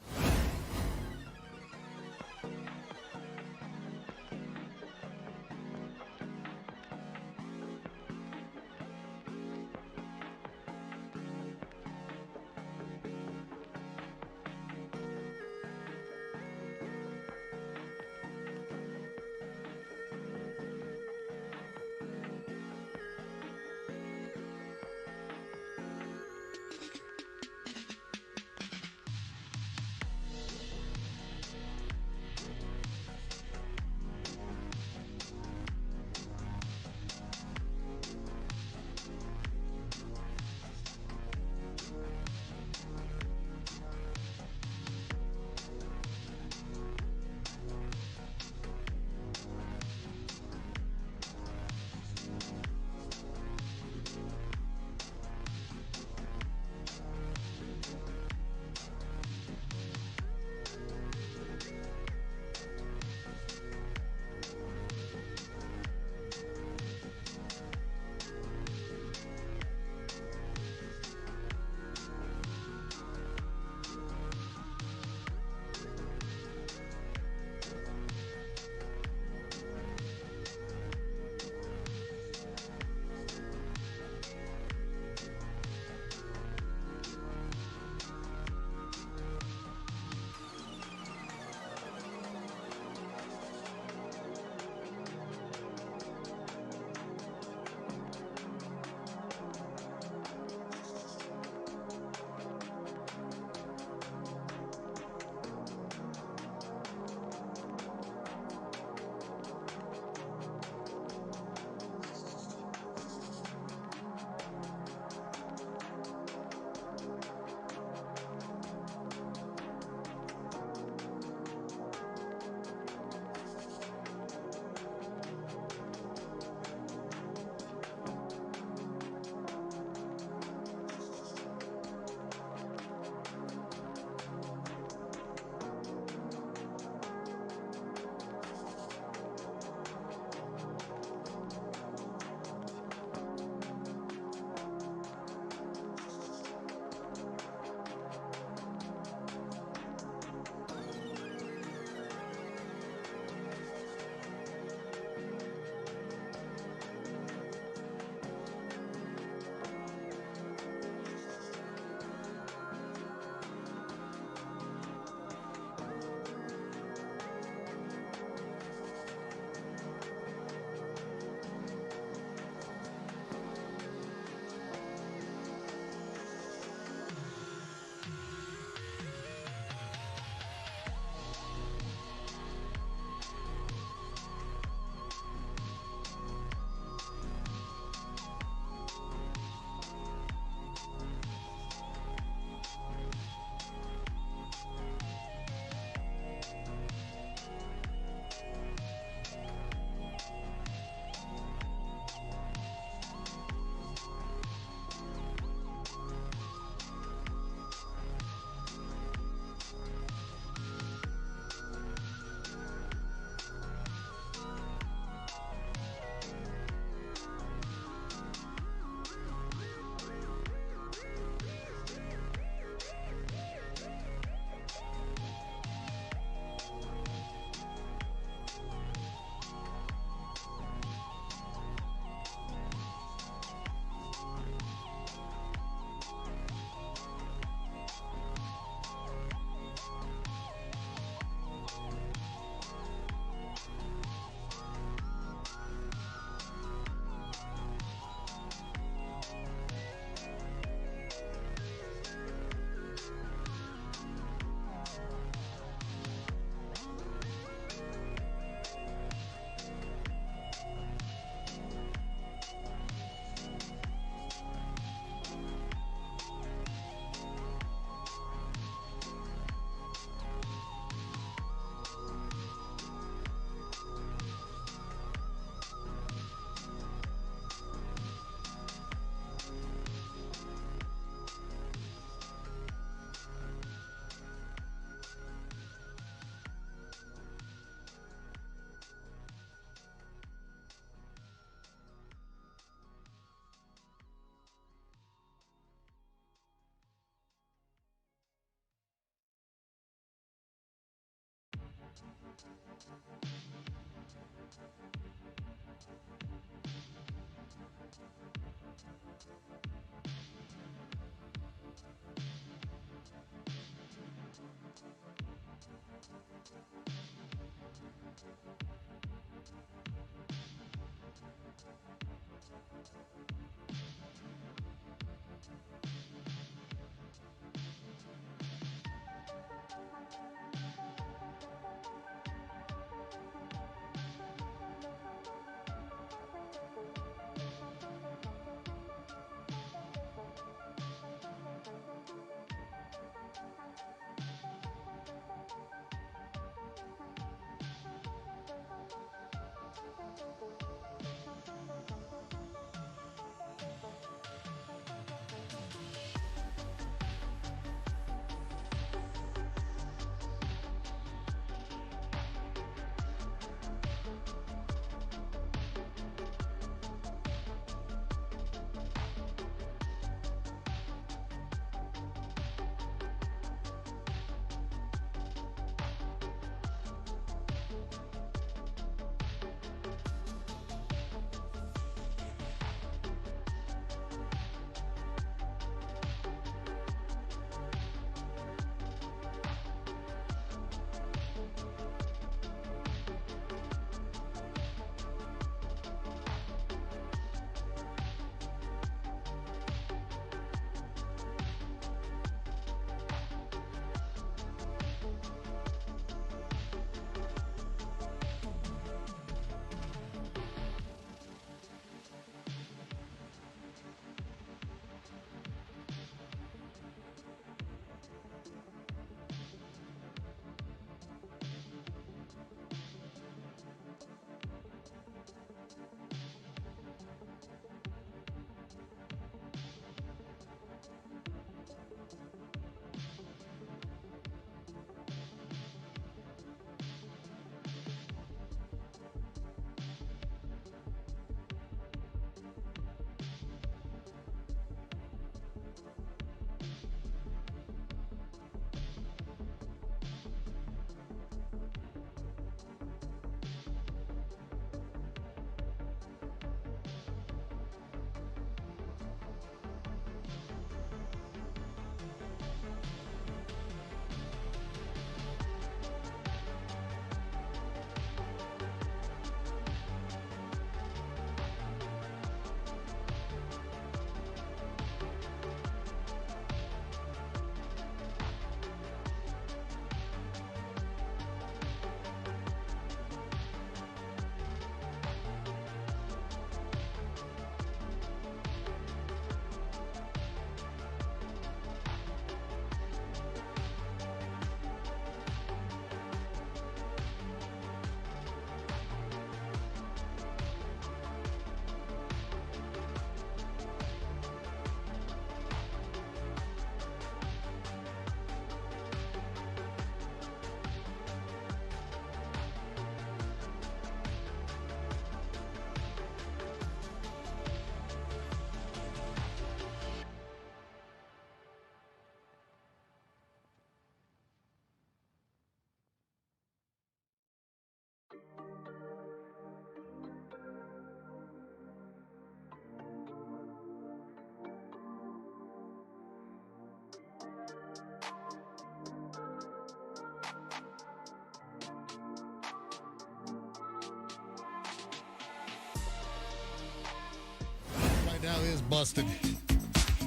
Right now is busted.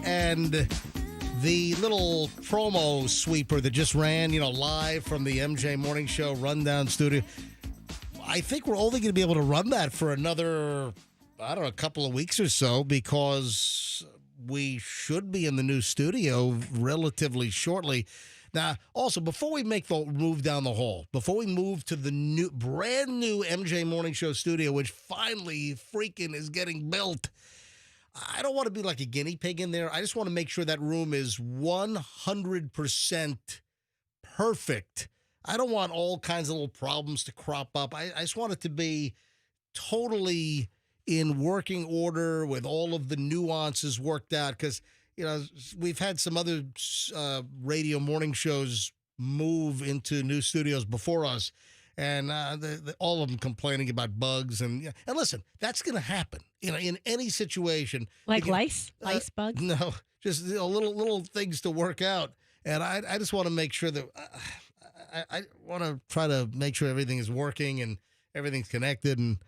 And the little promo sweeper that just ran, live from the MJ Morning Show Rundown Studio, I think we're only going to be able to run that for another, a couple of weeks or so, because we should be in the new studio relatively shortly. Now, also, before we make the move down the hall, before we move to the brand new MJ Morning Show studio, which finally freaking is getting built, I don't want to be like a guinea pig in there. I just want to make sure that room is 100% perfect. I don't want all kinds of little problems to crop up. I just want it to be totally in working order with all of the nuances worked out, because we've had some other radio morning shows move into new studios before us, and all of them complaining about bugs. And listen, that's going to happen. In any situation. Like lice bugs? No, just little things to work out. And I just want to make sure that I want to try to make sure everything is working and everything's connected and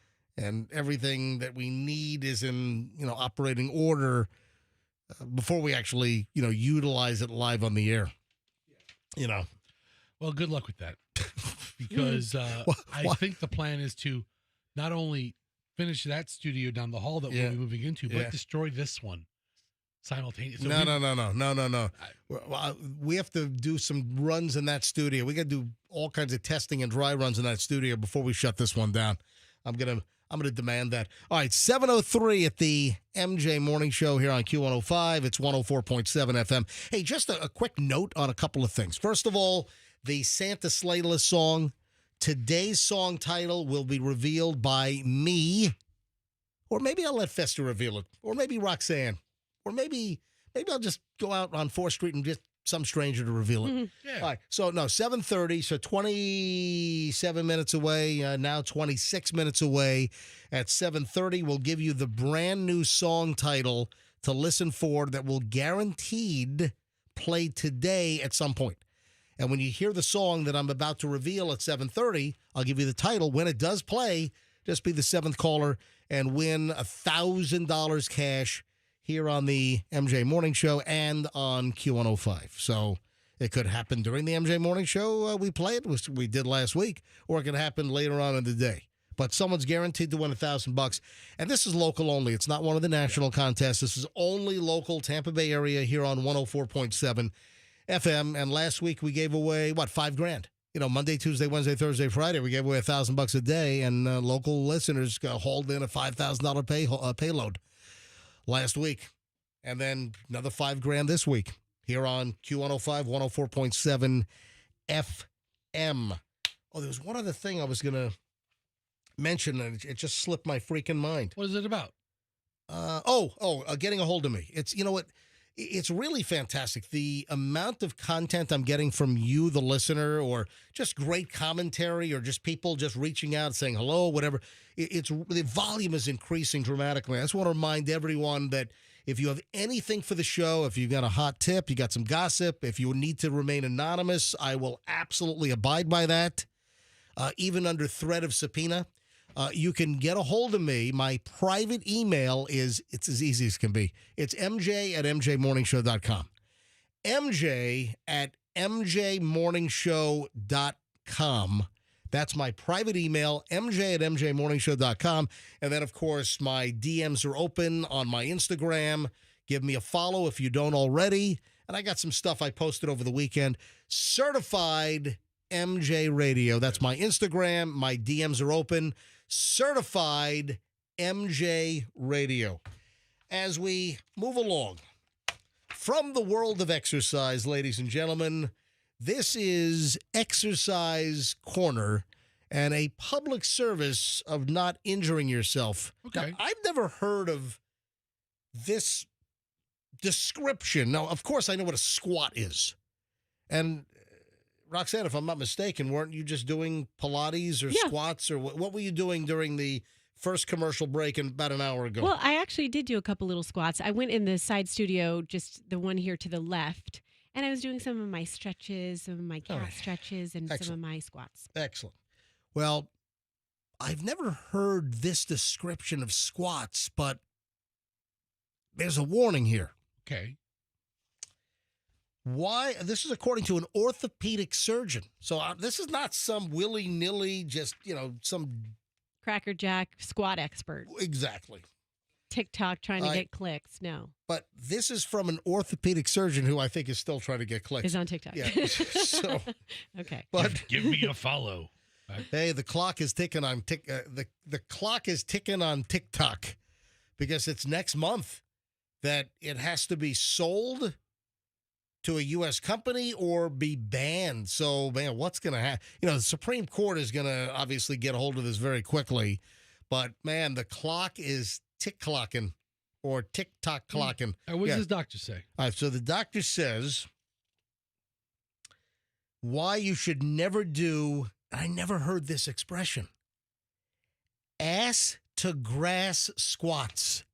everything that we need is in, operating order before we actually, utilize it live on the air. Well, good luck with that. Because I think the plan is to not only finish that studio down the hall that we'll be moving into, but destroy this one simultaneously. No. We have to do some runs in that studio. We got to do all kinds of testing and dry runs in that studio before we shut this one down. I'm gonna demand that. All right, 7:03 at the MJ Morning Show here on Q105. It's 104.7 FM. Hey, just a quick note on a couple of things. First of all, the Santa Slayless song. Today's song title will be revealed by me, or maybe I'll let Fester reveal it, or maybe Roxanne, or maybe I'll just go out on 4th Street and get some stranger to reveal it. Mm-hmm. Yeah. All right, so no, 7:30, so 27 minutes away, now 26 minutes away. At 7:30, we'll give you the brand new song title to listen for that will guaranteed play today at some point. And when you hear the song that I'm about to reveal at 7:30, I'll give you the title. When it does play, just be the 7th caller and win $1,000 cash here on the MJ Morning Show and on Q105. So it could happen during the MJ Morning Show. We play it, which we did last week, or it could happen later on in the day. But someone's guaranteed to win $1,000. And this is local only. It's not one of the national contests. This is only local Tampa Bay area here on 104.7 FM. And last week we gave away, $5,000? Monday, Tuesday, Wednesday, Thursday, Friday, we gave away $1,000 a day, and local listeners hauled in a $5,000 payload last week. And then another $5,000 this week here on Q105, 104.7 FM. Oh, there was one other thing I was going to mention, and it just slipped my freaking mind. What is it about? Getting a hold of me. It's, it's really fantastic. The amount of content I'm getting from you, the listener, or just great commentary, or just people just reaching out saying hello, whatever. The volume is increasing dramatically. I just want to remind everyone that if you have anything for the show, if you've got a hot tip, you got some gossip, if you need to remain anonymous, I will absolutely abide by that, even under threat of subpoena. You can get a hold of me. My private email it's as easy as can be. It's mj@mjmorningshow.com. mj@mjmorningshow.com. That's my private email, mj@mjmorningshow.com. And then, of course, my DMs are open on my Instagram. Give me a follow if you don't already. And I got some stuff I posted over the weekend. Certified MJ Radio. That's my Instagram. My DMs are open. Certified MJ Radio. As we move along from the world of exercise, ladies and gentlemen, this is Exercise Corner and a public service of not injuring yourself. Okay. Now, I've never heard of this description. Now, of course, I know what a squat is. And Roxanne, if I'm not mistaken, weren't you just doing Pilates or squats, or what were you doing during the first commercial break about an hour ago? Well, I actually did do a couple little squats. I went in the side studio, just the one here to the left, and I was doing some of my stretches, some of my cat stretches, and some of my squats. Excellent. Well, I've never heard this description of squats, but there's a warning here. Okay. Why? This is according to an orthopedic surgeon. So this is not some willy-nilly, just, some crackerjack squat expert. Exactly. TikTok trying to get clicks. No. But this is from an orthopedic surgeon who I think is still trying to get clicks. Is on TikTok. Yeah. So, okay. But give me a follow. Hey, the clock is ticking on the clock is ticking on TikTok, because it's next month that it has to be sold to a U.S. company or be banned. So, man, what's going to happen? The Supreme Court is going to obviously get a hold of this very quickly. But, man, the clock is tick-clocking or tick-tock clocking. What does his doctor say? All right, so the doctor says why you should never do, I never heard this expression, ass-to-grass squats.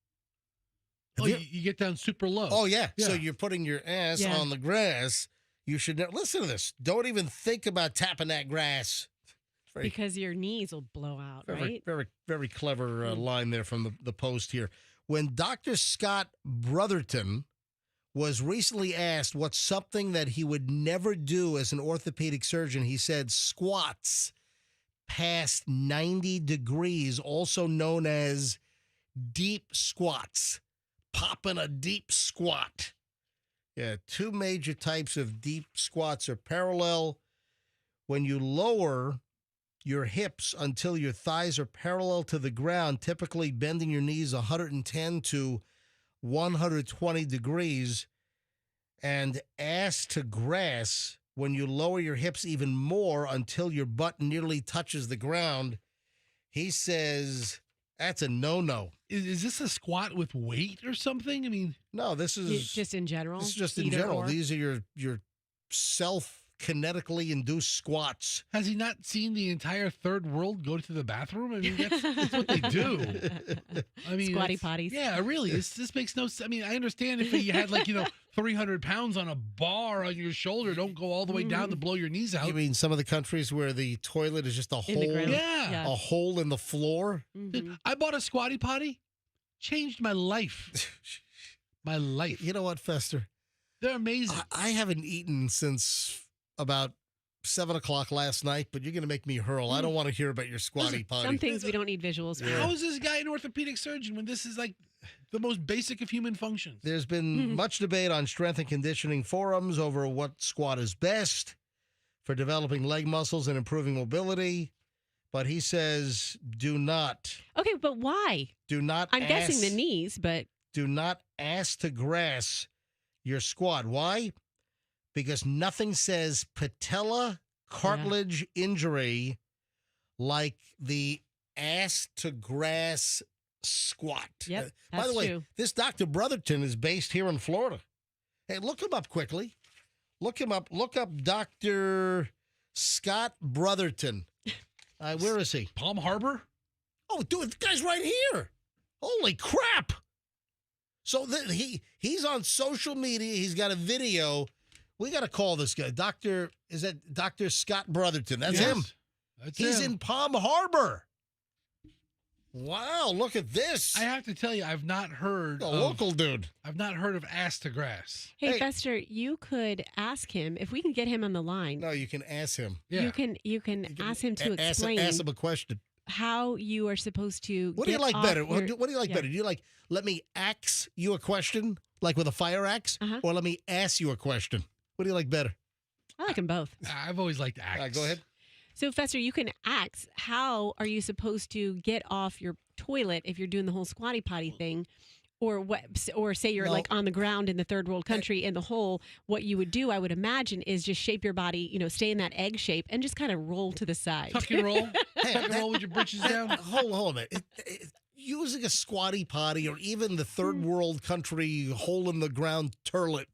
You get down super low. Oh, yeah. So you're putting your ass on the grass. You should never listen to this. Don't even think about tapping that grass. Because your knees will blow out, right? Very, very clever line there from the Post here. When Dr. Scott Brotherton was recently asked what's something that he would never do as an orthopedic surgeon, he said squats past 90 degrees, also known as deep squats. Popping a deep squat. Yeah, two major types of deep squats are parallel. When you lower your hips until your thighs are parallel to the ground, typically bending your knees 110 to 120 degrees, and ass to grass when you lower your hips even more until your butt nearly touches the ground. He says that's a no-no. Is this a squat with weight or something? I mean, no, this is just in general. This is just in Either general. or. These are your self-kinetically induced squats. Has he not seen the entire third world go to the bathroom? I mean, that's what they do. I mean, Squatty potties. Yeah, really. This makes no sense. I mean, I understand if you had 300 pounds on a bar on your shoulder, don't go all the way down to blow your knees out. You mean some of the countries where the toilet is just a In the hole? ground. Yeah. A hole in the floor? Mhm. I bought a squatty potty, changed my life. My life. You know what, Fester? They're amazing. I haven't eaten since about 7 o'clock last night, but you're going to make me hurl. I don't want to hear about your squatty potty. Some things we don't need visuals for. How is this guy an orthopedic surgeon when this is like the most basic of human functions? There's been much debate on strength and conditioning forums over what squat is best for developing leg muscles and improving mobility. But he says, do not. Okay, but why? Do not. I'm guessing the knees, but do not ass to grass your squat. Why? Because nothing says patella cartilage injury like the ass to grass squat. Yep, by the that's way, true. this Dr. Brotherton is based here in Florida. Hey, look him up quickly. Look him up. Look up Dr. Scott Brotherton. Where is he? Palm Harbor? Oh, dude, the guy's right here. Holy crap. So he's on social media. He's got a video. We got to call this guy. Is that Dr. Scott Brotherton? That's him. He's in Palm Harbor. Wow, look at this. I have to tell you, I've not heard local dude. I've not heard of ass to grass. Hey, Fester, you could ask him if we can get him on the line. No, you can ask him. Yeah. You can ask him to explain ask him a question. how you are supposed to. What do you get like off better? your- What do you like better? Do you like let me axe you a question like with a fire axe, or let me ask you a question? What do you like better? I like them both. I've always liked axe. Go ahead. So, Fester, you can ask, how are you supposed to get off your toilet if you're doing the whole squatty potty thing? Or what? Or say you're like on the ground in the third world country in the hole. What you would do, I would imagine, is just shape your body, stay in that egg shape and just kind of roll to the side. Tuck and roll. Tuck and roll with your britches down. Hold on a minute. Using a squatty potty or even the third world country hole in the ground toilet,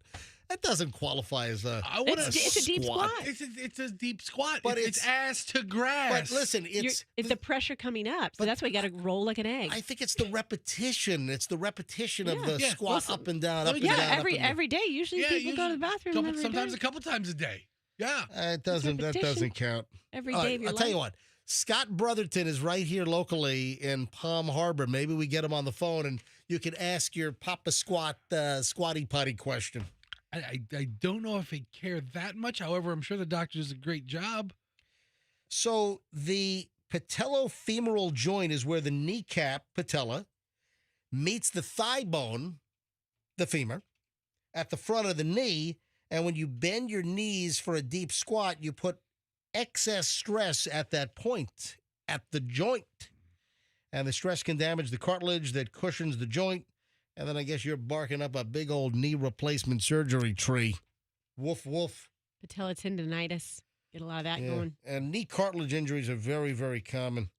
that doesn't qualify as a It's a deep squat. It's a deep squat. But it's ass to grass. But listen, It's the pressure coming up. So that's why you got to roll like an egg. I think it's the repetition. It's the repetition of the squat Listen, up and down, up and yeah, down. every day. Usually people go to the bathroom every sometimes day. a couple times a day. Yeah. It doesn't. That doesn't count. Every All day right, of your I'll tell you life. what. Scott Brotherton is right here locally in Palm Harbor. Maybe we get him on the phone and you can ask your Papa Squat squatty potty question. I don't know if I care that much. However, I'm sure the doctor does a great job. So the patellofemoral joint is where the kneecap patella meets the thigh bone, the femur, at the front of the knee. And when you bend your knees for a deep squat, you put excess stress at that point, at the joint. And the stress can damage the cartilage that cushions the joint. And then I guess you're barking up a big old knee replacement surgery tree. Woof, woof. Patella tendonitis. Get a lot of that Yeah. going. And knee cartilage injuries are very, very common.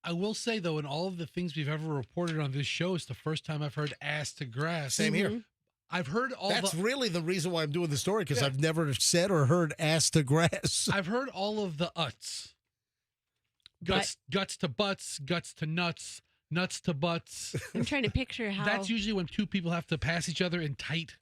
I will say, though, in all of the things we've ever reported on this show, it's the first time I've heard ass to grass. Same here. I've heard all That's the... really the reason why I'm doing the story, because I've never said or heard ass to grass. I've heard all of the uts. Guts to butts, guts to nuts, nuts to butts. I'm trying to picture how. That's usually when two people have to pass each other in tight.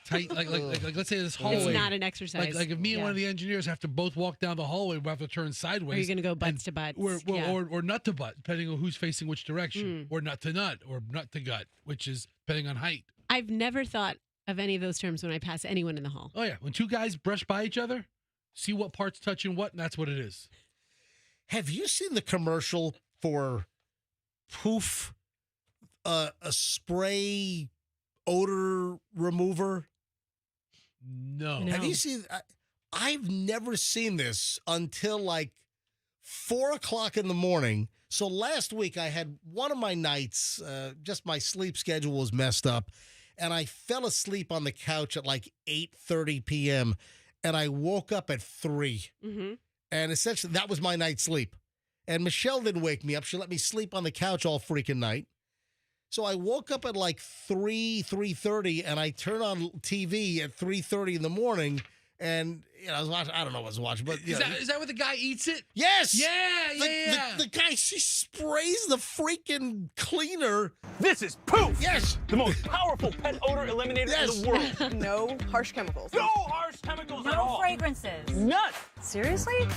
tight, like let's say this hallway. It's not an exercise. Like if me and one of the engineers have to both walk down the hallway, we have to turn sideways. Or you're going to go butts to butts. Or nut to butt, depending on who's facing which direction. Or nut to nut, or nut to gut, which is depending on height. I've never thought of any of those terms when I pass anyone in the hall. Oh, yeah. When two guys brush by each other, see what parts touching what, and that's what it is. Have you seen the commercial for Poof, a spray odor remover? No. Have you seen? I've never seen this until like 4 o'clock in the morning. So last week I had one of my nights, just my sleep schedule was messed up, and I fell asleep on the couch at like 8:30 p.m. and I woke up at 3. Mm-hmm. And essentially that was my night's sleep. And Michelle didn't wake me up. She let me sleep on the couch all freaking night. So I woke up at like 3:30, and I turned on TV at 3:30 in the morning. And I was watching. I don't know what I was watching, but is that where the guy eats it? Yes. Yeah. The guy, she sprays the freaking cleaner. This is Poof. Yes. The most powerful pet odor eliminator in the world. No harsh chemicals. No harsh chemicals at all. No fragrances. None. Seriously?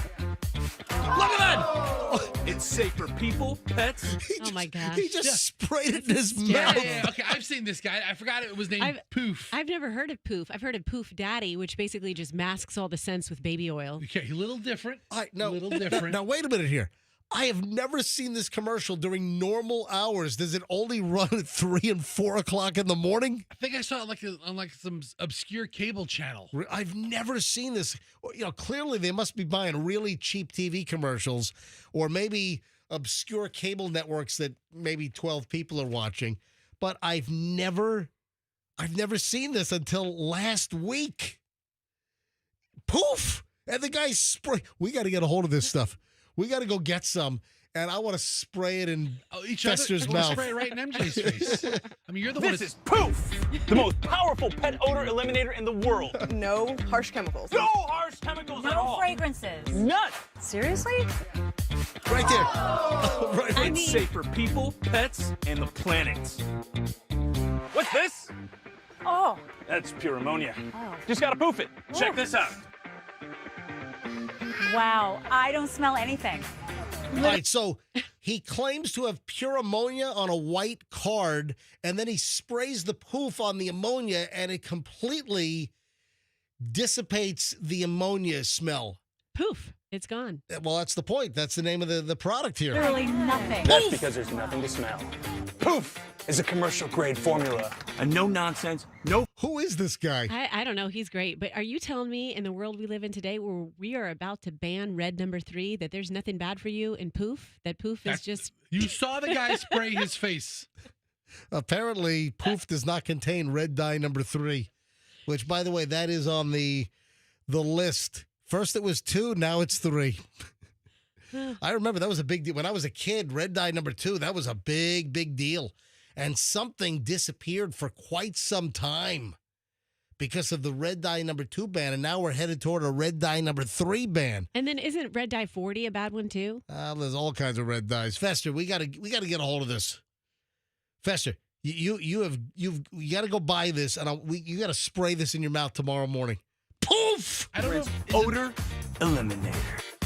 Look at that! It's safe for people, pets. My gosh. He just sprayed it in his mouth. Yeah. Okay, I've seen this guy. I forgot it was named Poof. I've never heard of Poof. I've heard of Poof Daddy, which basically just masks all the scents with baby oil. Okay, a little different. A little different. Now, wait a minute here. I have never seen this commercial during normal hours. Does it only run at 3 and 4 o'clock in the morning? I think I saw it on some obscure cable channel. I've never seen this. Clearly they must be buying really cheap TV commercials, or maybe obscure cable networks that maybe 12 people are watching. But I've never seen this until last week. Poof! And the guy spray. We got to get a hold of this stuff. We got to go get some, and I want to spray it in Fester's mouth. Spray it right in MJ's face. I mean, you're the one. This is Poof, the most powerful pet odor eliminator in the world. No harsh chemicals. No harsh chemicals at all. No fragrances. None. Seriously? Right there. Right. It's safe for people, pets, and the planet. What's this? Oh. That's pure ammonia. Oh. Just gotta poof it. Check this out. Wow, I don't smell anything. All right, so he claims to have pure ammonia on a white card, and then he sprays the Poof on the ammonia, and it completely dissipates the ammonia smell. Poof, it's gone. Well, that's the point. That's the name of the product here. Literally nothing. That's because there's nothing to smell. Poof is a commercial-grade formula. A no-nonsense, no... Who is this guy? I don't know. He's great. But are you telling me in the world we live in today where we are about to ban red number 3 that there's nothing bad for you in Poof? That Poof is just... You saw the guy spray his face. Apparently, Poof does not contain red dye number 3, which, by the way, that is on the list. First it was 2, now it's 3. I remember that was a big deal. When I was a kid, red dye number 2, that was a big, big deal. And something disappeared for quite some time because of the red dye number 2 ban, and now we're headed toward a red dye number 3 ban. And then isn't red dye 40 a bad one too? There's all kinds of red dyes. Fester, we gotta get a hold of this. Fester, you got to go buy this, and you got to spray this in your mouth tomorrow morning. Poof! I don't know. Odor eliminator.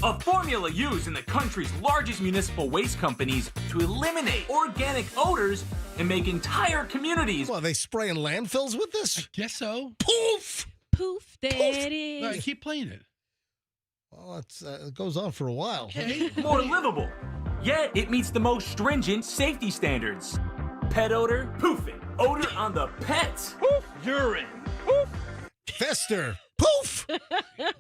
A formula used in the country's largest municipal waste companies to eliminate organic odors and make entire communities. Well, are they spraying landfills with this? I guess so. Poof! Poof, there it is. No, keep playing it. Well, it goes on for a while. Okay. More livable. Yet it meets the most stringent safety standards. Pet odor, poofing. Odor on the pets. Poof. Urine. Poof. Fester. Poof!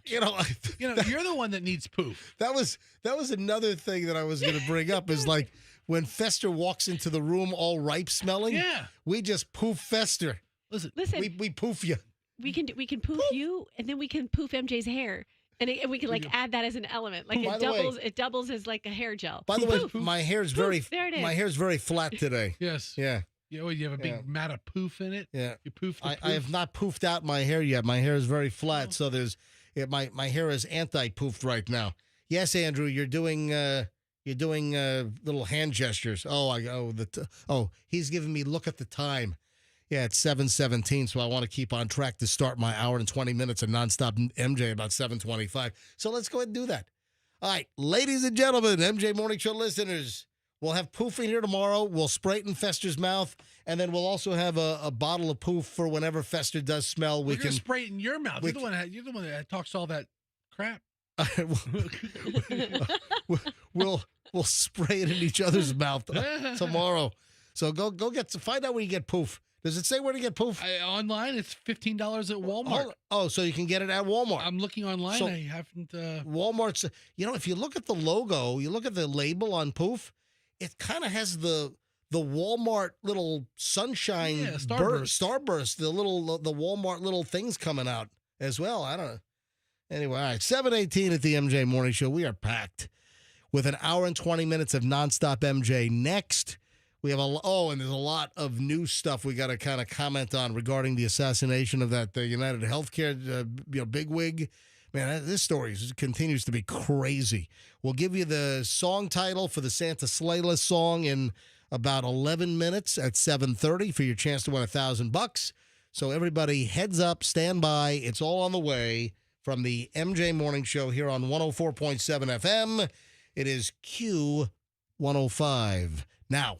You're the one that needs poof. That was another thing that I was going to bring up is like when Fester walks into the room all ripe smelling. Yeah, we just poof Fester. Listen, we poof you. We can poof you, and then we can poof MJ's hair, and we can add that as an element. Like it doubles as like a hair gel. By the way, my hair's very My hair's very flat today. Yes. Yeah. You have a big mat of poof in it. Yeah. You poof the poof. I have not poofed out my hair yet. My hair is very flat, so my hair is anti-poofed right now. Yes, Andrew, you're doing little hand gestures. He's giving me look at the time. Yeah, it's 7:17, so I want to keep on track to start my hour and 20 minutes of nonstop MJ about 7:25. So let's go ahead and do that. All right, ladies and gentlemen, MJ Morning Show listeners, we'll have Poof in here tomorrow. We'll spray it in Fester's mouth, and then we'll also have a bottle of Poof for whenever Fester does smell. We're going to spray it in your mouth. You're the one that talks all that crap. We'll spray it in each other's mouth tomorrow. So go find out where you get Poof. Does it say where to get Poof? Online, it's $15 at Walmart. Oh, so you can get it at Walmart. I'm looking online. So I haven't. Walmart's. If you look at the logo, you look at the label on Poof, it kind of has the Walmart little sunshine starburst, the Walmart little things coming out as well. I don't know. Anyway, all right, 7:18 at the MJ Morning Show. We are packed with an hour and 20 minutes of nonstop MJ. Next, we have and there's a lot of new stuff we got to kind of comment on regarding the assassination of that United Healthcare bigwig. Man, this story continues to be crazy. We'll give you the song title for the Santa Slayless song in about 11 minutes at 7:30 for your chance to win $1,000. So everybody, heads up, stand by. It's all on the way from the MJ Morning Show here on 104.7 FM. It is Q105. Now,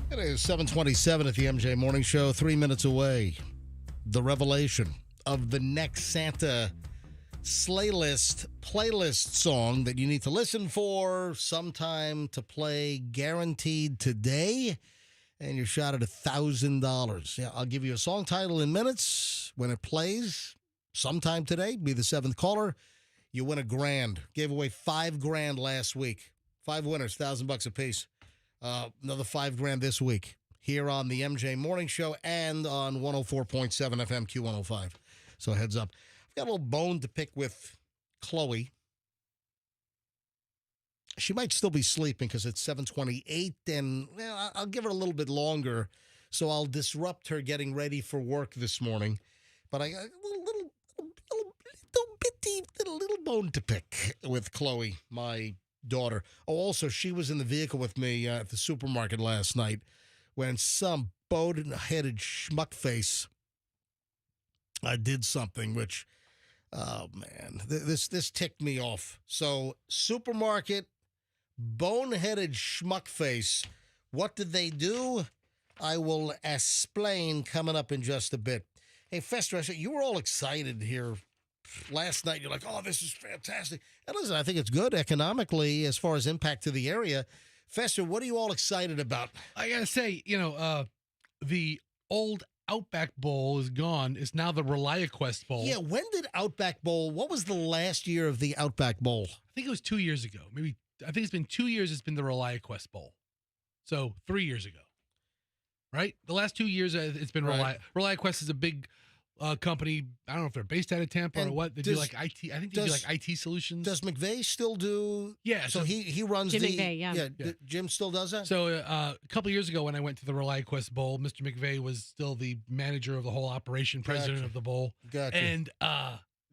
It is 7:27 at the MJ Morning Show, 3 minutes away. The revelation of the next Santa Slayless playlist song that you need to listen for, sometime to play, guaranteed today, and you're shot at $1,000. Yeah, I'll give you a song title in minutes. When it plays, sometime today, be the seventh caller. You win $1,000. Gave away $5,000 last week. 5 winners, $1,000 apiece. Another $5,000 this week here on the MJ Morning Show and on 104.7 FM Q105. So heads up. I've got a little bone to pick with Chloe. She might still be sleeping because it's 7:28, and I'll give her a little bit longer, so I'll disrupt her getting ready for work this morning. But I got a little bone to pick with Chloe, my daughter. Oh, also, she was in the vehicle with me at the supermarket last night when some boneheaded schmuckface did something which, oh man, this ticked me off. So, supermarket, boneheaded schmuckface. What did they do? I will explain coming up in just a bit. Hey, Fester, you were all excited here last night. You're like, oh, this is fantastic. And listen, I think it's good economically as far as impact to the area. Fester, what are you all excited about? I got to say, the old Outback Bowl is gone. It's now the ReliaQuest Bowl. Yeah, when did Outback Bowl, what was the last year of the Outback Bowl? I think it was 2 years ago. I think it's been 2 years it's been the ReliaQuest Bowl. So 3 years ago. Right? The last 2 years it's been right. ReliaQuest is a big company. I don't know if they're based out of Tampa And or what. They do like IT. I think they do like IT solutions. Does McVeigh still do? Yeah. So he runs Jim the. McVeigh, yeah. Jim still does that. So a couple of years ago when I went to the ReliaQuest Bowl, Mr. McVeigh was still the manager of the whole operation, president of the bowl. Gotcha. And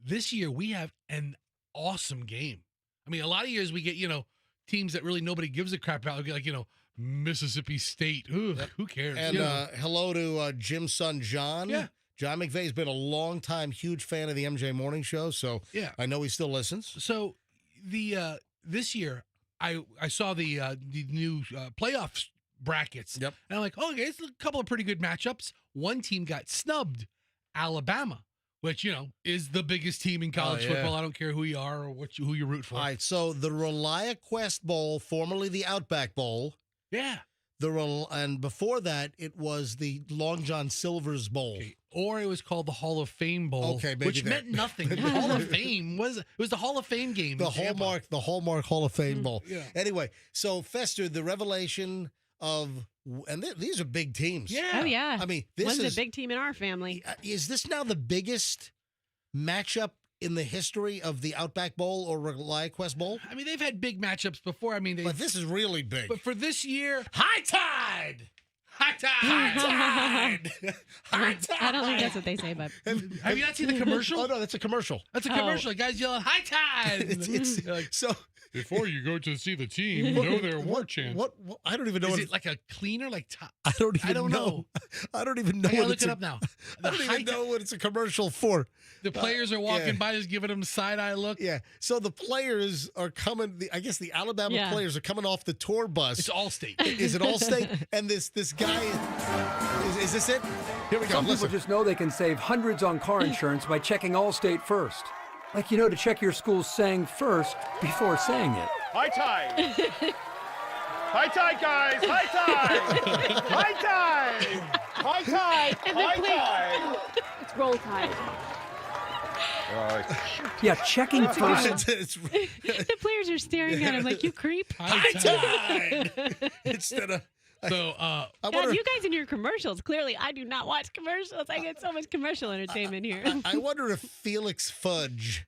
this year we have an awesome game. I mean, a lot of years we get, teams that really nobody gives a crap about. Like, Mississippi State. Ooh, who cares? And hello to Jim's son, John. Yeah. John McVeigh's been a long time huge fan of the MJ Morning Show, so yeah, I know he still listens. So the this year I saw the new playoff brackets. Yep. And I'm like, oh, okay, it's a couple of pretty good matchups. One team got snubbed, Alabama, which is the biggest team in college football. I don't care who you are or who you root for. All right, so the ReliaQuest Bowl, formerly the Outback Bowl. Yeah. And before that, it was the Long John Silver's Bowl. Okay. Or it was called the Hall of Fame Bowl, okay, maybe which meant nothing. The Hall of Fame was the Hall of Fame game. The Hallmark Hall of Fame Bowl. Yeah. Anyway, so Fester, the revelation of, and these are big teams. Yeah. Oh yeah. I mean, this One's is a big team in our family. Is this now the biggest matchup in the history of the Outback Bowl or ReliaQuest Bowl? I mean, they've had big matchups before. I mean, but this is really big. But for this year, High Tide! High Tide! High Tide! High Tide! I don't think that's what they say, but have you not seen the commercial? Oh no, that's a commercial. That's a commercial. The guys yelling High Tide! it's like, so before you go to see the team, know their war chant. What? I don't even know. Is it like a cleaner? Like I don't even know. I don't even know. I gotta look it up now. I don't even know what it's a commercial for. The players are walking by, just giving them a side-eye look. Yeah. So the players are coming. I guess the Alabama players are coming off the tour bus. It's Allstate. Is it Allstate? And this guy is this it? Here we go. Some people just know they can save hundreds on car insurance by checking Allstate first. Like, to check your school's saying first before saying it. High tide. High tide, guys. High tide. High tide. High tide. High tide. It's roll tide. Yeah, checking first. the players are staring at him like, you creep. High tide. Instead of. So, God, you guys in your commercials. Clearly, I do not watch commercials. I get so much commercial entertainment here. I wonder if Felix Fudge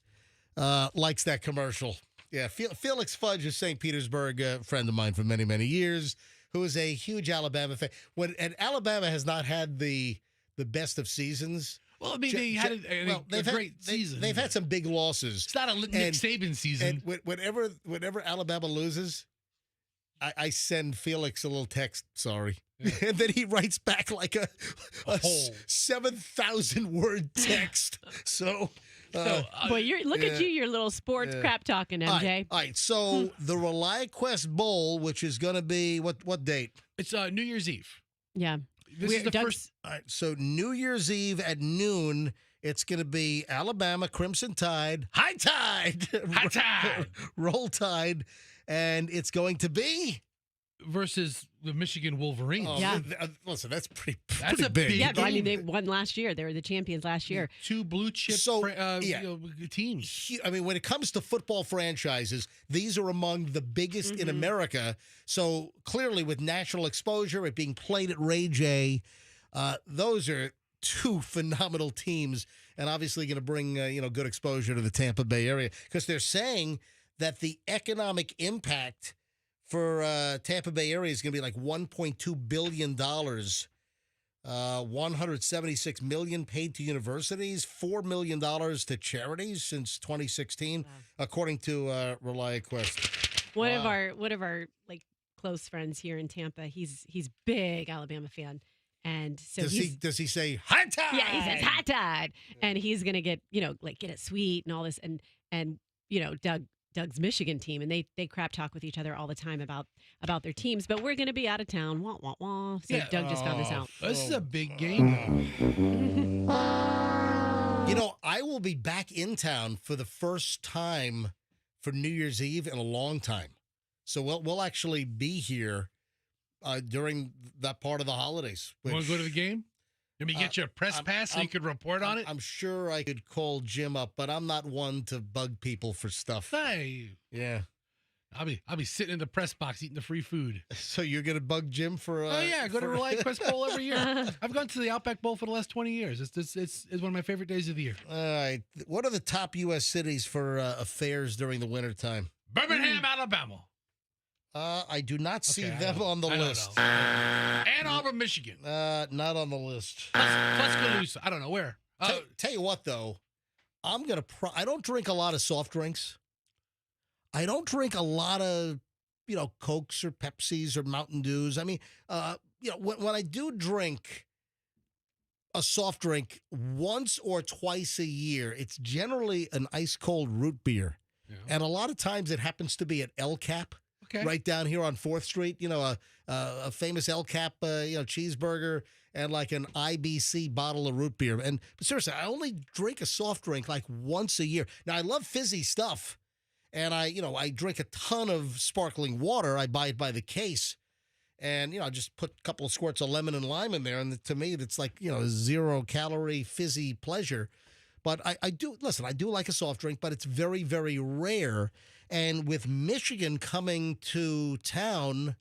likes that commercial. Yeah, Felix Fudge is St. Petersburg, a friend of mine for many, many years, who is a huge Alabama fan. And Alabama has not had the best of seasons. Well, I mean, they had a great season. They've had some big losses. It's not a Nick Saban season. And whenever Alabama loses, I send Felix a little text, sorry. Yeah. And then he writes back like a 7,000-word text. So boy, look at you, your little sports crap talking, MJ. All right. So the ReliaQuest Bowl, which is going to be what date? It's New Year's Eve. Yeah. This is the first. All right. So New Year's Eve at noon, it's going to be Alabama Crimson Tide, High Tide, High Tide, Roll Tide, and it's going to be versus the Michigan Wolverines. Oh, yeah. Listen, that's pretty a big. Yeah, I mean, they won last year. They were the champions last year. Two blue chip teams. I mean, when it comes to football franchises, these are among the biggest in America. So clearly, with national exposure, it being played at Ray J, those are two phenomenal teams, and obviously going to bring good exposure to the Tampa Bay area, because they're saying that the economic impact for Tampa Bay area is going to be like $1.2 billion, $176 million paid to universities, $4 million to charities since 2016, according to ReliaQuest. One of our like close friends here in Tampa, he's big Alabama fan. And so does he say High Tide? Yeah, he says High Tide, and he's gonna get get it sweet and all this, and Doug's Michigan team, and they crap talk with each other all the time about their teams. But we're gonna be out of town, wah wah wah. So Doug just found this out. This is a big game. I will be back in town for the first time for New Year's Eve in a long time, so we'll actually be here during that part of the holidays. You want to go to the game? Let me get you a press pass so you could report on it? I'm sure I could call Jim up, but I'm not one to bug people for stuff. Hey. Yeah. I'll be sitting in the press box eating the free food. So you're gonna bug Jim for? Oh yeah, I go to Reliant Quest Bowl every year. I've gone to the Outback Bowl for the last 20 years. It's one of my favorite days of the year. All right. What are the top U.S. cities for affairs during the wintertime? Birmingham, Alabama. I do not see them on the list. Ann Arbor, Michigan. Not on the list. Tuscaloosa. I don't know where. Tell you what, though, I don't drink a lot of soft drinks. I don't drink a lot of, Cokes or Pepsis or Mountain Dews. I mean, when I do drink a soft drink once or twice a year, it's generally an ice cold root beer. Yeah. And a lot of times it happens to be at El Cap. Okay. Right down here on 4th Street, a famous El Cap, cheeseburger and like an IBC bottle of root beer. But seriously, I only drink a soft drink like once a year. Now, I love fizzy stuff, and I drink a ton of sparkling water. I buy it by the case, and, I just put a couple of squirts of lemon and lime in there, and to me, it's like, 0-calorie fizzy pleasure. But I do like a soft drink, but it's very, very rare. And with Michigan coming to town,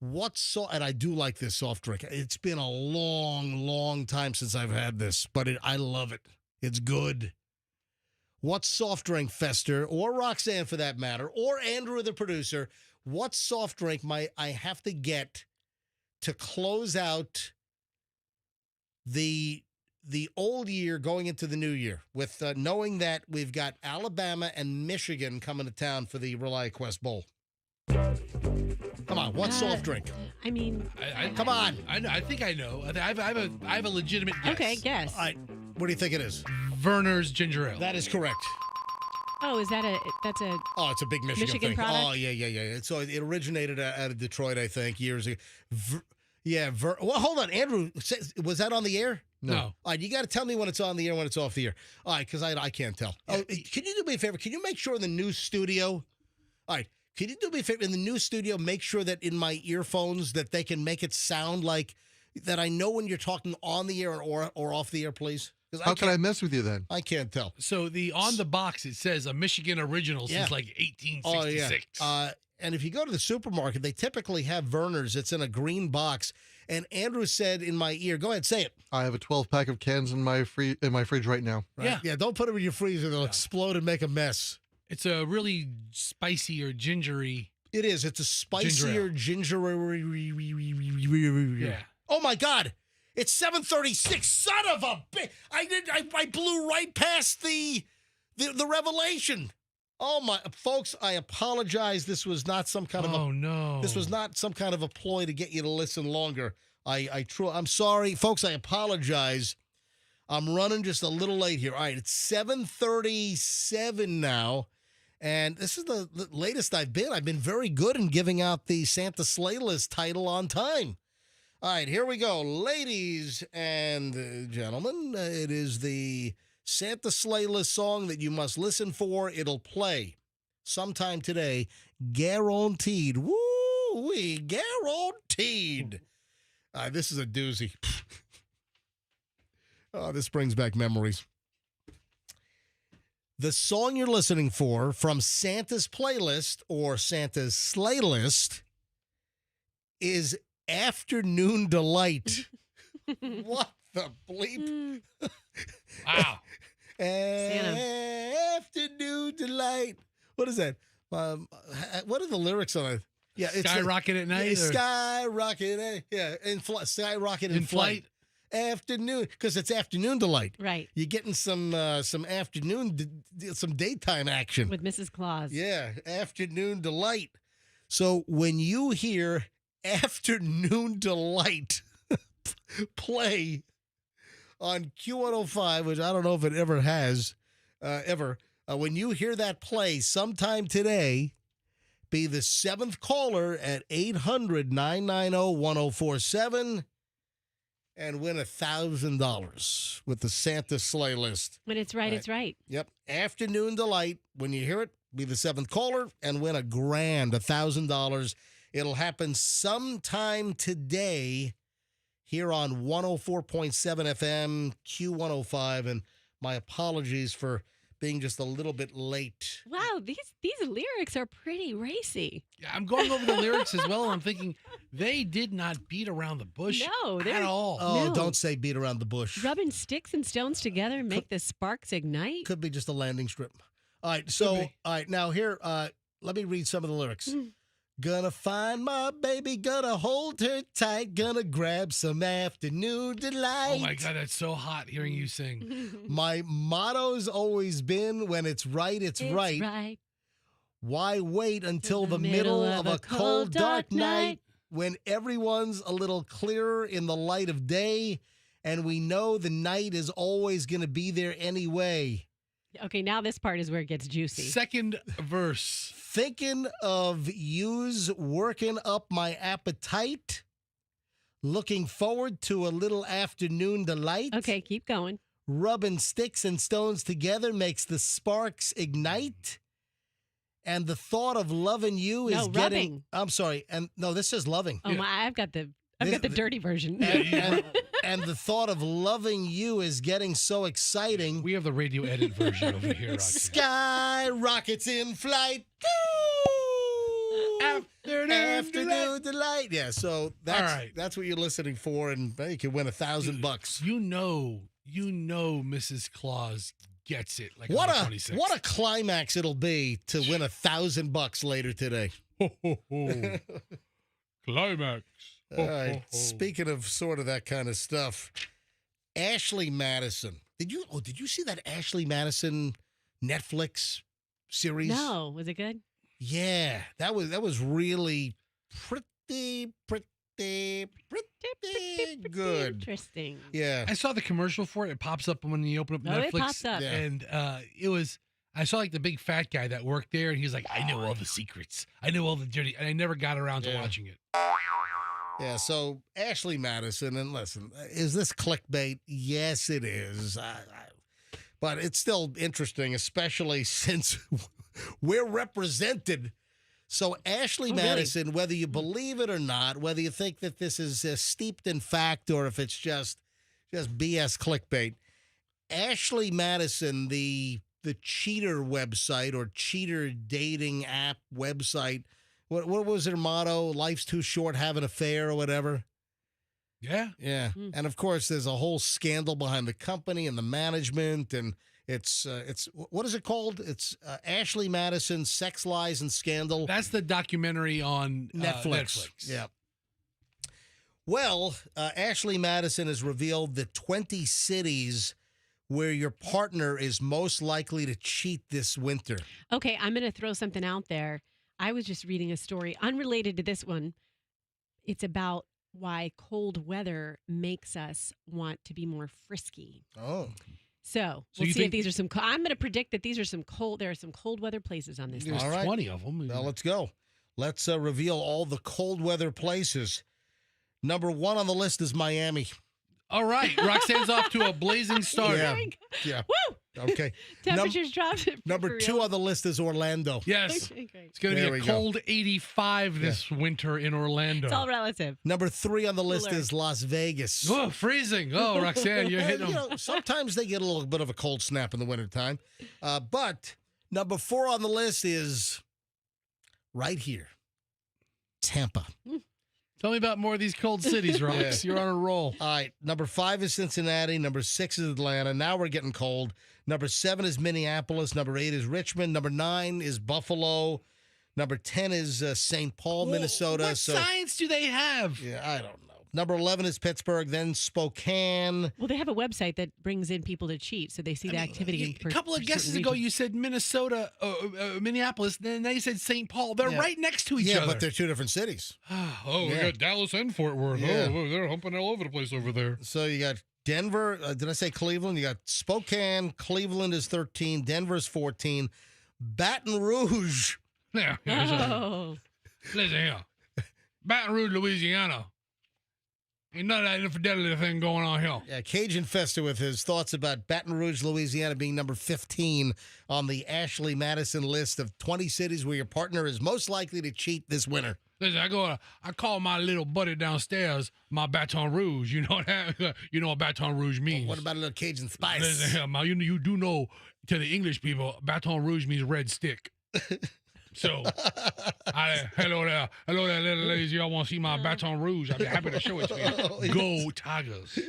and I do like this soft drink. It's been a long, long time since I've had this, but I love it. It's good. What soft drink, Fester, or Roxanne for that matter, or Andrew, the producer, what soft drink might I have to get to close out the old year going into the new year with knowing that we've got Alabama and Michigan coming to town for the Reliant Quest Bowl? Come on, what soft drink? I mean, come on. I think I know. I have a legitimate guess. Okay, guess. All right, what do you think it is? Verner's Ginger Ale. That is correct. Oh, it's a big Michigan thing. product? Oh, yeah. So it originated out of Detroit, I think, years ago. Well, hold on, Andrew, was that on the air? No. All right, you got to tell me when it's on the air, when it's off the air. All right, because I can't tell. Oh, can you do me a favor? Can you make sure in the new studio? All right, can you do me a favor in the new studio? Make sure that in my earphones that they can make it sound like that. I know when you're talking on the air or off the air, please. How can I mess with you then? I can't tell. So on the box it says a Michigan original since like 1866. Oh, yeah. And if you go to the supermarket, they typically have Verner's. It's in a green box. And Andrew said in my ear, go ahead, say it. I have a 12-pack of cans in my fridge right now. Right? Yeah, don't put them in your freezer. They'll explode and make a mess. It's a really spicy or gingery. It is. It's a spicier gingery. Yeah. Oh, my God. It's 7:36. Son of a bitch. I blew right past the revelation. Oh my, folks, I apologize. This was not some kind of no. This was not some kind of a ploy to get you to listen longer. I'm sorry, folks, I apologize. I'm running just a little late here. All right, it's 7:37 now, and this is the latest I've been. I've been very good in giving out the Santa Slayless title on time. All right, here we go. Ladies and gentlemen, it is the Santa Slayless song that you must listen for. It'll play sometime today. Guaranteed. Woo-wee. Guaranteed. This is a doozy. Oh, this brings back memories. The song you're listening for from Santa's playlist or Santa's Slaylist is Afternoon Delight. What the bleep? Wow. Afternoon Delight. What is that? What are the lyrics on it? Yeah, it's Skyrocket at night. Skyrocket. Yeah, skyrocket in flight. Afternoon, because it's Afternoon Delight. Right. You're getting some afternoon, some daytime action with Mrs. Claus. Yeah, Afternoon Delight. So when you hear Afternoon Delight play on Q105, which I don't know if it ever has, when you hear that play sometime today, be the 7th caller at 800-990-1047 and win $1,000 with the Santa Slaylist. When it's right, it's right. Yep. Afternoon Delight. When you hear it, be the 7th caller and win $1,000. It'll happen sometime today here on 104.7 FM, Q105. And my apologies for being just a little bit late. Wow, these lyrics are pretty racy. Yeah, I'm going over the lyrics as well, and I'm thinking they did not beat around the bush at all. Oh, No. don't say beat around the bush. Rubbing sticks and stones together make the sparks ignite. Could be just a landing strip. All right, so now here, let me read some of the lyrics. Gonna find my baby, gonna hold her tight, gonna grab some afternoon delight. Oh my God, that's so hot hearing you sing. My motto's always been, when it's right, it's right. Why wait until the middle of a cold, dark night when everyone's a little clearer in the light of day, and we know the night is always going to be there anyway? Okay, now this part is where it gets juicy. Second verse. Thinking of yous working up my appetite, looking forward to a little afternoon delight. Okay, keep going. Rubbing sticks and stones together makes the sparks ignite. And the thought of loving you is getting. Rubbing. I'm sorry. And no, this says loving. Oh my! I've got the dirty version. And the thought of loving you is getting so exciting. We have the radio edit version over here, Roxanne. Sky rockets in flight. Afternoon delight. Yeah, so that's what you're listening for, and you can win $1,000. You know, Mrs. Claus gets it. Like What on the a 26th. what a climax it'll be to win $1,000 later today. Climax. All right. Speaking of sort of that kind of stuff, Ashley Madison. Did you see that Ashley Madison Netflix series? No, was it good? Yeah, that was really pretty good. Interesting. Yeah. I saw the commercial for it. It pops up when you open up Netflix. It pops up. Yeah. And I saw like the big fat guy that worked there, and he's like, I know all the secrets. I know all the dirty, and I never got around to watching it. Yeah, so Ashley Madison, and listen, is this clickbait? Yes, it is. But it's still interesting, especially since we're represented. So Ashley Madison, really? Whether you believe it or not, whether you think that this is steeped in fact or if it's just BS clickbait, Ashley Madison, the cheater website or cheater dating app website, what was their motto? Life's too short, have an affair or whatever. Yeah. Yeah. And of course, there's a whole scandal behind the company and the management. And it's what is it called? It's Ashley Madison, Sex, Lies, and Scandal. That's the documentary on Netflix. Yeah. Well, Ashley Madison has revealed the 20 cities where your partner is most likely to cheat this winter. Okay, I'm going to throw something out there. I was just reading a story unrelated to this one. It's about why cold weather makes us want to be more frisky. Oh. So we'll see if these are some. I'm going to predict that these are some cold. There are some cold weather places on this list. All right. 20 of them. Well, let's go. Let's reveal all the cold weather places. Number 1 on the list is Miami. All right. Roxanne's off to a blazing start. Yeah. Woo! Okay. Temperatures dropped. Number 2 on the list is Orlando. Yes. Okay, great. It's going to There be we a go. cold 85 this winter in Orlando. It's all relative. Number 3 on the list Cooler. is Las Vegas. Oh, freezing. Oh, Roxanne, you're hitting them. Sometimes they get a little bit of a cold snap in the wintertime. But number 4 on the list is right here, Tampa. Tell me about more of these cold cities, Rox. You're on a roll. All right. Number 5 is Cincinnati. Number 6 is Atlanta. Now we're getting cold. Number 7 is Minneapolis. Number 8 is Richmond. Number 9 is Buffalo. Number 10 is St. Paul, Minnesota. What science do they have? Yeah, I don't know. Number 11 is Pittsburgh, then Spokane. Well, they have a website that brings in people to cheat, so they see the activity. A couple of guesses ago, you said Minnesota, Minneapolis, then now you said St. Paul. They're right next to each other. Yeah, but they're 2 different cities. We got Dallas and Fort Worth. Yeah. Oh, they're humping all over the place over there. So you got Denver. Did I say Cleveland? You got Spokane. Cleveland is 13. Denver's 14. Baton Rouge. Yeah. Oh. Listen here. Baton Rouge, Louisiana. Ain't none of that infidelity thing going on here. Yeah, Cajun Fester with his thoughts about Baton Rouge, Louisiana being number 15 on the Ashley Madison list of 20 cities where your partner is most likely to cheat this winter. Listen, I call my little buddy downstairs my Baton Rouge. You know what you know what Baton Rouge means. What about a little Cajun spice? Listen, you do know, to the English people, Baton Rouge means red stick. So, hello there, little ladies. Y'all want to see my Baton Rouge? I'd be happy to show it to you. Go Tigers!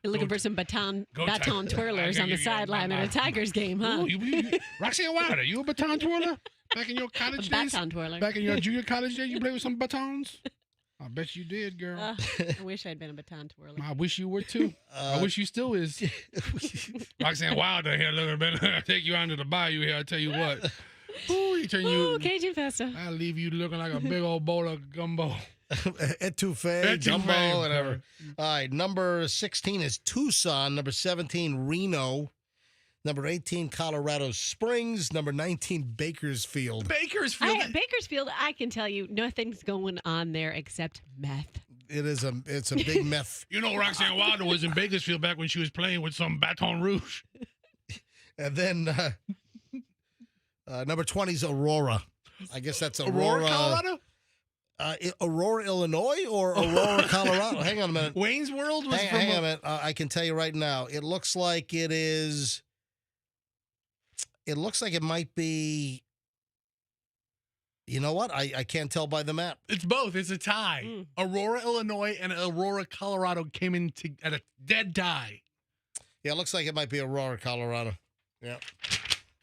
You're looking for some baton twirlers on the sideline at a Tigers game, huh? You, Roxanne Wilder, you a baton twirler? Back in your college days? Baton twirler. Back in your junior college days, you played with some batons? I bet you did, girl. I wish I'd been a baton twirler. I wish you were too. I wish you still is. Roxanne Wilder here, look, I'll take you out to the bayou here. I tell you what. Ooh, Cajun Festa. I'll leave you looking like a big old bowl of gumbo. Etouffee, jumbo, whatever. All right, number 16 is Tucson. Number 17, Reno. Number 18, Colorado Springs. Number 19, Bakersfield. Bakersfield, I can tell you, nothing's going on there except meth. It's a big meth. You know, Roxanne Wilder was in Bakersfield back when she was playing with some Baton Rouge. And then number 20 is Aurora. I guess that's Aurora, Colorado? Aurora, Illinois, or Aurora, Colorado? Hang on a minute. Wayne's World was hang on a minute. I can tell you right now. It looks like it is. It looks like it might be. You know what? I can't tell by the map. It's both. It's a tie. Aurora, Illinois, and Aurora, Colorado came in at a dead tie. Yeah, it looks like it might be Aurora, Colorado. Yeah.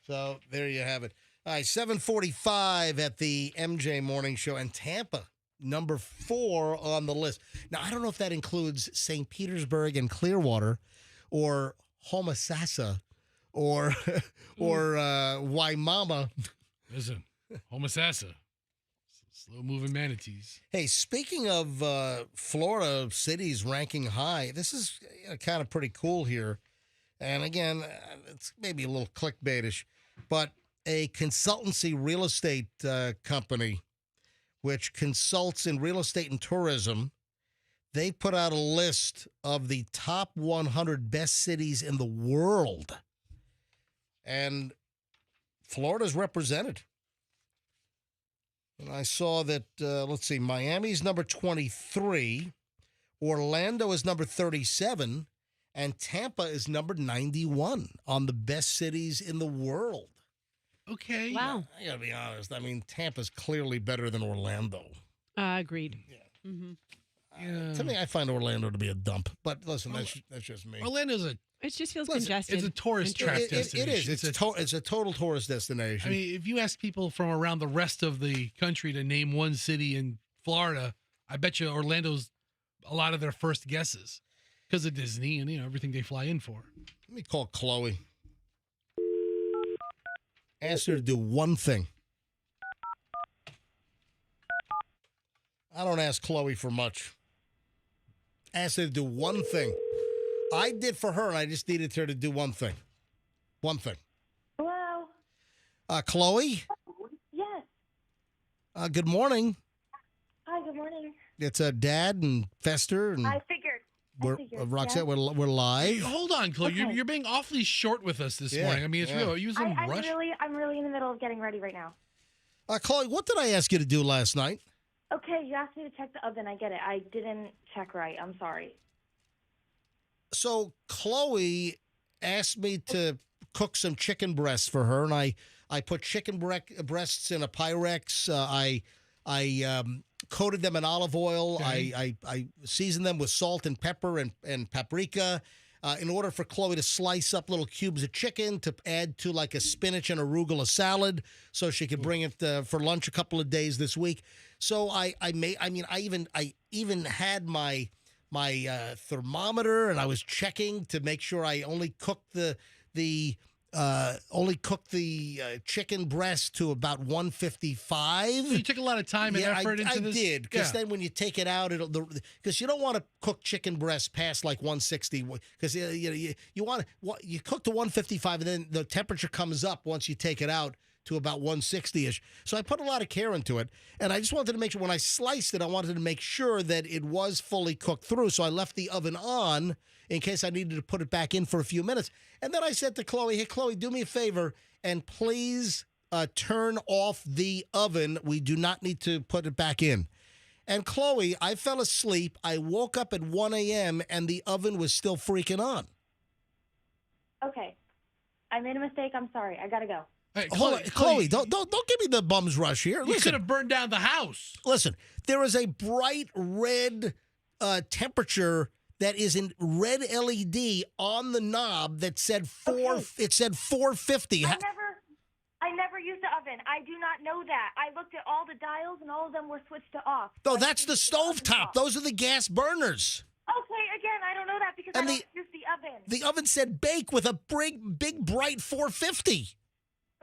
So there you have it. All right, 7:45 at the MJ Morning Show, and Tampa, number 4 on the list. Now, I don't know if that includes St. Petersburg and Clearwater, or Homosassa, or Waimama. Listen, Homosassa, slow-moving manatees. Hey, speaking of Florida cities ranking high, this is kind of pretty cool here. And again, it's maybe a little clickbaitish, but a consultancy real estate company, which consults in real estate and tourism, they put out a list of the top 100 best cities in the world. And Florida's represented. And I saw that, let's see, Miami's number 23, Orlando is number 37, and Tampa is number 91 on the best cities in the world. Okay. Wow. I gotta be honest. I mean, Tampa's clearly better than Orlando. Agreed. Yeah. Mm-hmm. To me, I find Orlando to be a dump. But listen, that's just me. Orlando's it just feels congested. It's a tourist trap destination. It is. It's a total tourist destination. I mean, if you ask people from around the rest of the country to name one city in Florida, I bet you Orlando's a lot of their first guesses because of Disney and everything they fly in for. Let me call Chloe. Ask her to do one thing. I don't ask Chloe for much. Ask her to do one thing. I did for her, and I just needed her to do one thing. One thing. Hello? Chloe? Yes. Good morning. Hi, good morning. It's Dad and Fester. And I figured. Roxanne, we're live. Hey, hold on, Chloe. Okay. You're being awfully short with us this morning. I mean, it's real. Are you in some rush? I'm really in the middle of getting ready right now. Chloe, what did I ask you to do last night? Okay, you asked me to check the oven. I get it. I didn't check right. I'm sorry. So Chloe asked me to cook some chicken breasts for her, and I put chicken breasts in a Pyrex. I coated them in olive oil. Okay. I seasoned them with salt and pepper and paprika in order for Chloe to slice up little cubes of chicken to add to like a spinach and arugula salad so she could bring it for lunch a couple of days this week. So I even had my thermometer, and I was checking to make sure I only cooked the chicken breast to about 155. So you took a lot of time and effort into this? I did, because then when you take it out, because you don't want to cook chicken breast past like 160, because you cook to 155, and then the temperature comes up once you take it out to about 160-ish. So I put a lot of care into it, and I just wanted to make sure when I sliced it, I wanted to make sure that it was fully cooked through. So I left the oven on in case I needed to put it back in for a few minutes. And then I said to Chloe, hey, Chloe, do me a favor and please turn off the oven. We do not need to put it back in. And Chloe, I fell asleep. I woke up at 1 a.m. and the oven was still freaking on. Okay. I made a mistake. I'm sorry. I gotta go. Hey, Hold on, Chloe, don't give me the bum's rush here. You Listen, could have burned down the house. listen, there is a bright red temperature that is in red LED on the knob that said it said 450. I never used the oven. I do not know that. I looked at all the dials and all of them were switched to off. No, that's the stovetop. Those are the gas burners. Okay, again, I don't know that because And I don't use the oven. The oven said bake with a big bright 450.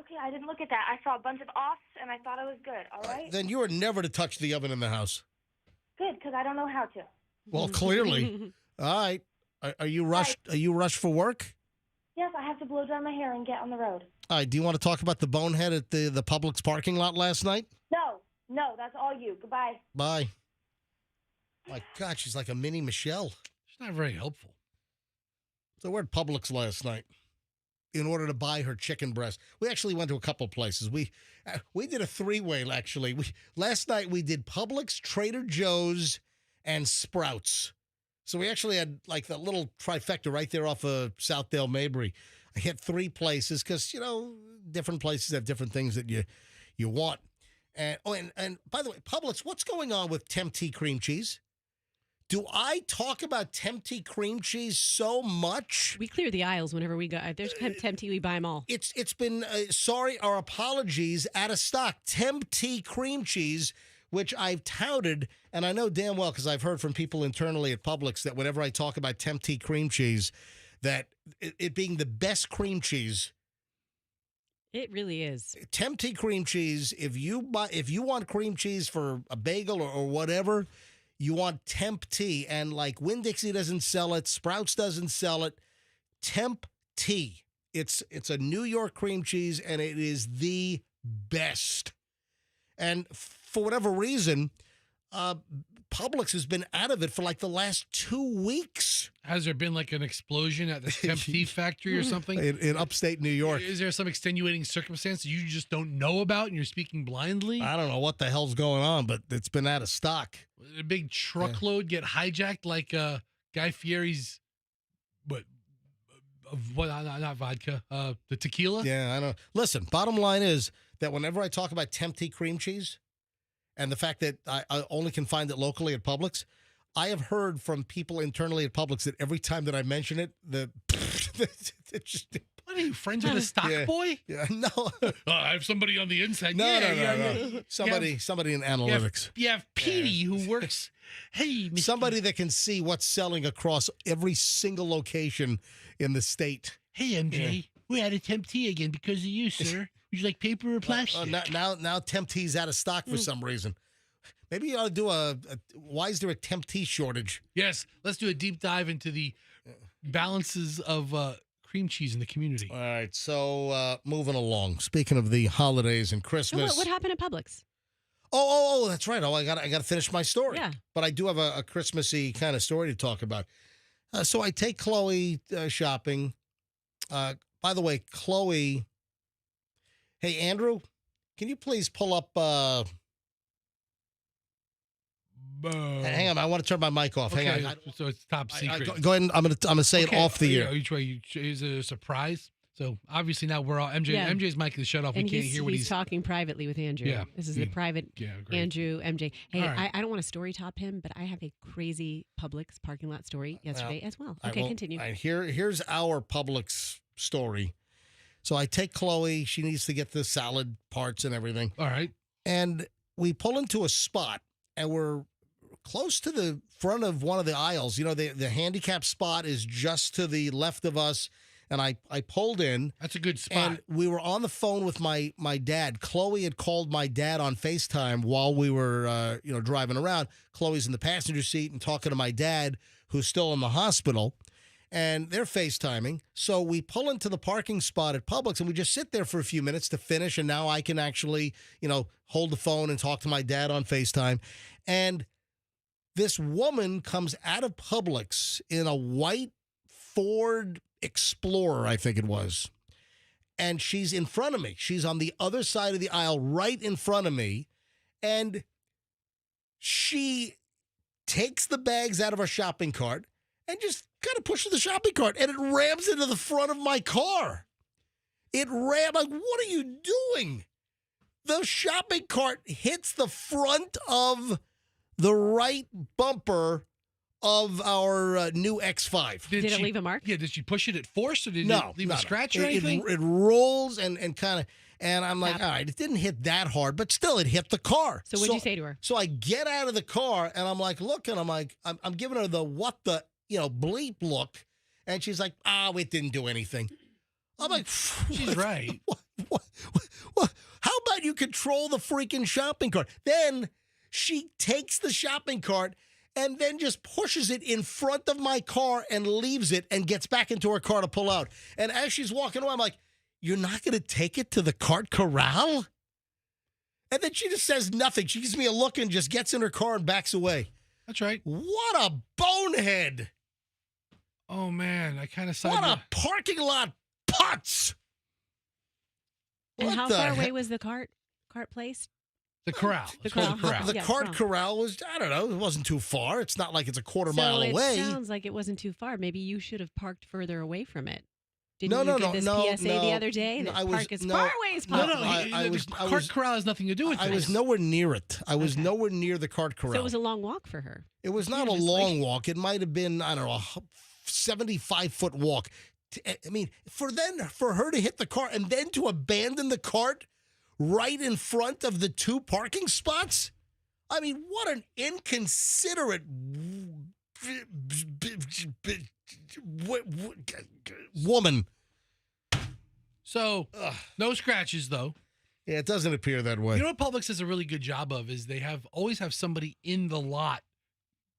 Okay, I didn't look at that. I saw a bunch of offs and I thought I was good. All right? Then you are never to touch the oven in the house. Good, because I don't know how to. Well, clearly. All right. Are you rushed? Are you rushed for work? Yes, I have to blow dry my hair and get on the road. All right. Do you want to talk about the bonehead at the Publix parking lot last night? No, that's all you. Goodbye. Bye. My God, she's like a mini Michelle. She's not very helpful. So we're at Publix last night in order to buy her chicken breast. We actually went to a couple places. We did a three-way, actually. Last night we did Publix, Trader Joe's, and Sprouts. So we actually had like the little trifecta right there off of Southdale Mabry. I hit three places because, different places have different things that you want. And by the way, Publix, what's going on with Temptee cream cheese? Do I talk about Temptee cream cheese so much? We clear the aisles whenever we go. There's Temptee, we buy them all. It's been, our apologies, out of stock. Temptee cream cheese, which I've touted, and I know damn well because I've heard from people internally at Publix that whenever I talk about Temptee cream cheese, that it being the best cream cheese. It really is. Temptee cream cheese, if you want cream cheese for a bagel or whatever, you want Temptee. And like Winn-Dixie doesn't sell it, Sprouts doesn't sell it. Temptee. It's a New York cream cheese, and it is the best. And for whatever reason, Publix has been out of it for like the last 2 weeks. Has there been like an explosion at the Temptee factory or something? In upstate New York. Is there some extenuating circumstance that you just don't know about and you're speaking blindly? I don't know what the hell's going on, but it's been out of stock. Did a big truckload get hijacked like Guy Fieri's, not vodka, the tequila? Yeah, I know. Listen, bottom line is that whenever I talk about Temptee cream cheese, and the fact that I only can find it locally at Publix, I have heard from people internally at Publix that every time that I mention it, what are you, friends with a stock boy? Yeah, no. I have somebody on the inside. No. Somebody in analytics. You have Petey who works. Hey, Mr. Somebody that can see what's selling across every single location in the state. Hey, MJ, we're out of Temptee again because of you, sir. Would you like paper or plastic? Now Temptee's out of stock for some reason. Maybe you ought to do why is there a Temptee shortage? Yes, let's do a deep dive into the balances of cream cheese in the community. All right, so moving along. Speaking of the holidays and Christmas. What happened at Publix? Oh, that's right. Oh, I got to finish my story. Yeah. But I do have a Christmassy kind of story to talk about. So I take Chloe shopping. By the way, Chloe. Hey, Andrew, can you please pull up? Hang on, I want to turn my mic off. Okay, Hang on. So it's top secret. Go ahead. I'm gonna say it off the air. Each way is a surprise. So obviously now we're all MJ. Yeah. MJ's mic is shut off. And we can't hear what he's talking privately with Andrew. Yeah. This is a private great. Andrew, MJ. Hey, All right. I don't want to story top him, but I have a crazy Publix parking lot story yesterday as well. Okay, continue. All right, here's our Publix story. So I take Chloe. She needs to get the salad parts and everything. All right. And we pull into a spot, and we're close to the front of one of the aisles. You know, the handicap spot is just to the left of us. And I pulled in. That's a good spot. And we were on the phone with my dad. Chloe had called my dad on FaceTime while we were, driving around. Chloe's in the passenger seat and talking to my dad, who's still in the hospital. And they're FaceTiming. So we pull into the parking spot at Publix, and we just sit there for a few minutes to finish. And now I can actually, hold the phone and talk to my dad on FaceTime. And this woman comes out of Publix in a white Ford Explorer, I think it was. And she's in front of me. She's on the other side of the aisle, right in front of me. And she takes the bags out of her shopping cart and just kind of pushes the shopping cart, and it rams into the front of my car. It rammed. Like, what are you doing? The shopping cart hits the front of the right bumper of our new X5. Did it leave a mark? Yeah, did she push it at force, or did No, it leave no, a scratch no. or anything? It rolls and kind of, and I'm like, all right, it didn't hit that hard, but still, it hit the car. So what'd you say to her? So I get out of the car, and I'm like, look, and I'm like, I'm giving her the what the, bleep look, and she's like, it didn't do anything. I'm like, she's right. What? How about you control the freaking shopping cart? Then she takes the shopping cart and then just pushes it in front of my car and leaves it and gets back into her car to pull out. And as she's walking away, I'm like, you're not going to take it to the cart corral? And then she just says nothing. She gives me a look and just gets in her car and backs away. That's right. What a bonehead. Oh, man. I kind of What a parking lot putz. And What how the far heck? away was the cart placed? The corral. The It's called corral. the corral. The Yeah, cart corral. corral was, I don't know, it wasn't too far. It's not like it's a quarter mile So away. it sounds like it wasn't too far. Maybe you should have parked further away from it. Didn't No, you no, get no, this no, PSA no. the other day? No, That I was- park as no. far away as No, possible. no. I the was- cart corral has nothing to do with I this. was nowhere near it. I was Okay. nowhere near the cart corral. So it was a long walk for her. It was not You a were just like- long walk. It might have been, I don't know, a 75-foot walk. I mean, for her to hit the car and then to abandon the cart right in front of the two parking spots? I mean, what an inconsiderate woman. So, no scratches, though. Yeah, it doesn't appear that way. You know what Publix does a really good job of is they always have somebody in the lot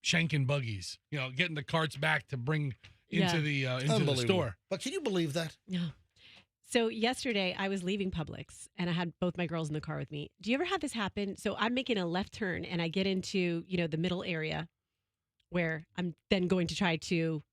shanking buggies, getting the carts back to bring into the Unbelievable. store. But can you believe that? Yeah. So yesterday I was leaving Publix and I had both my girls in the car with me. Do you ever have this happen? So I'm making a left turn and I get into, the middle area where I'm then going to try to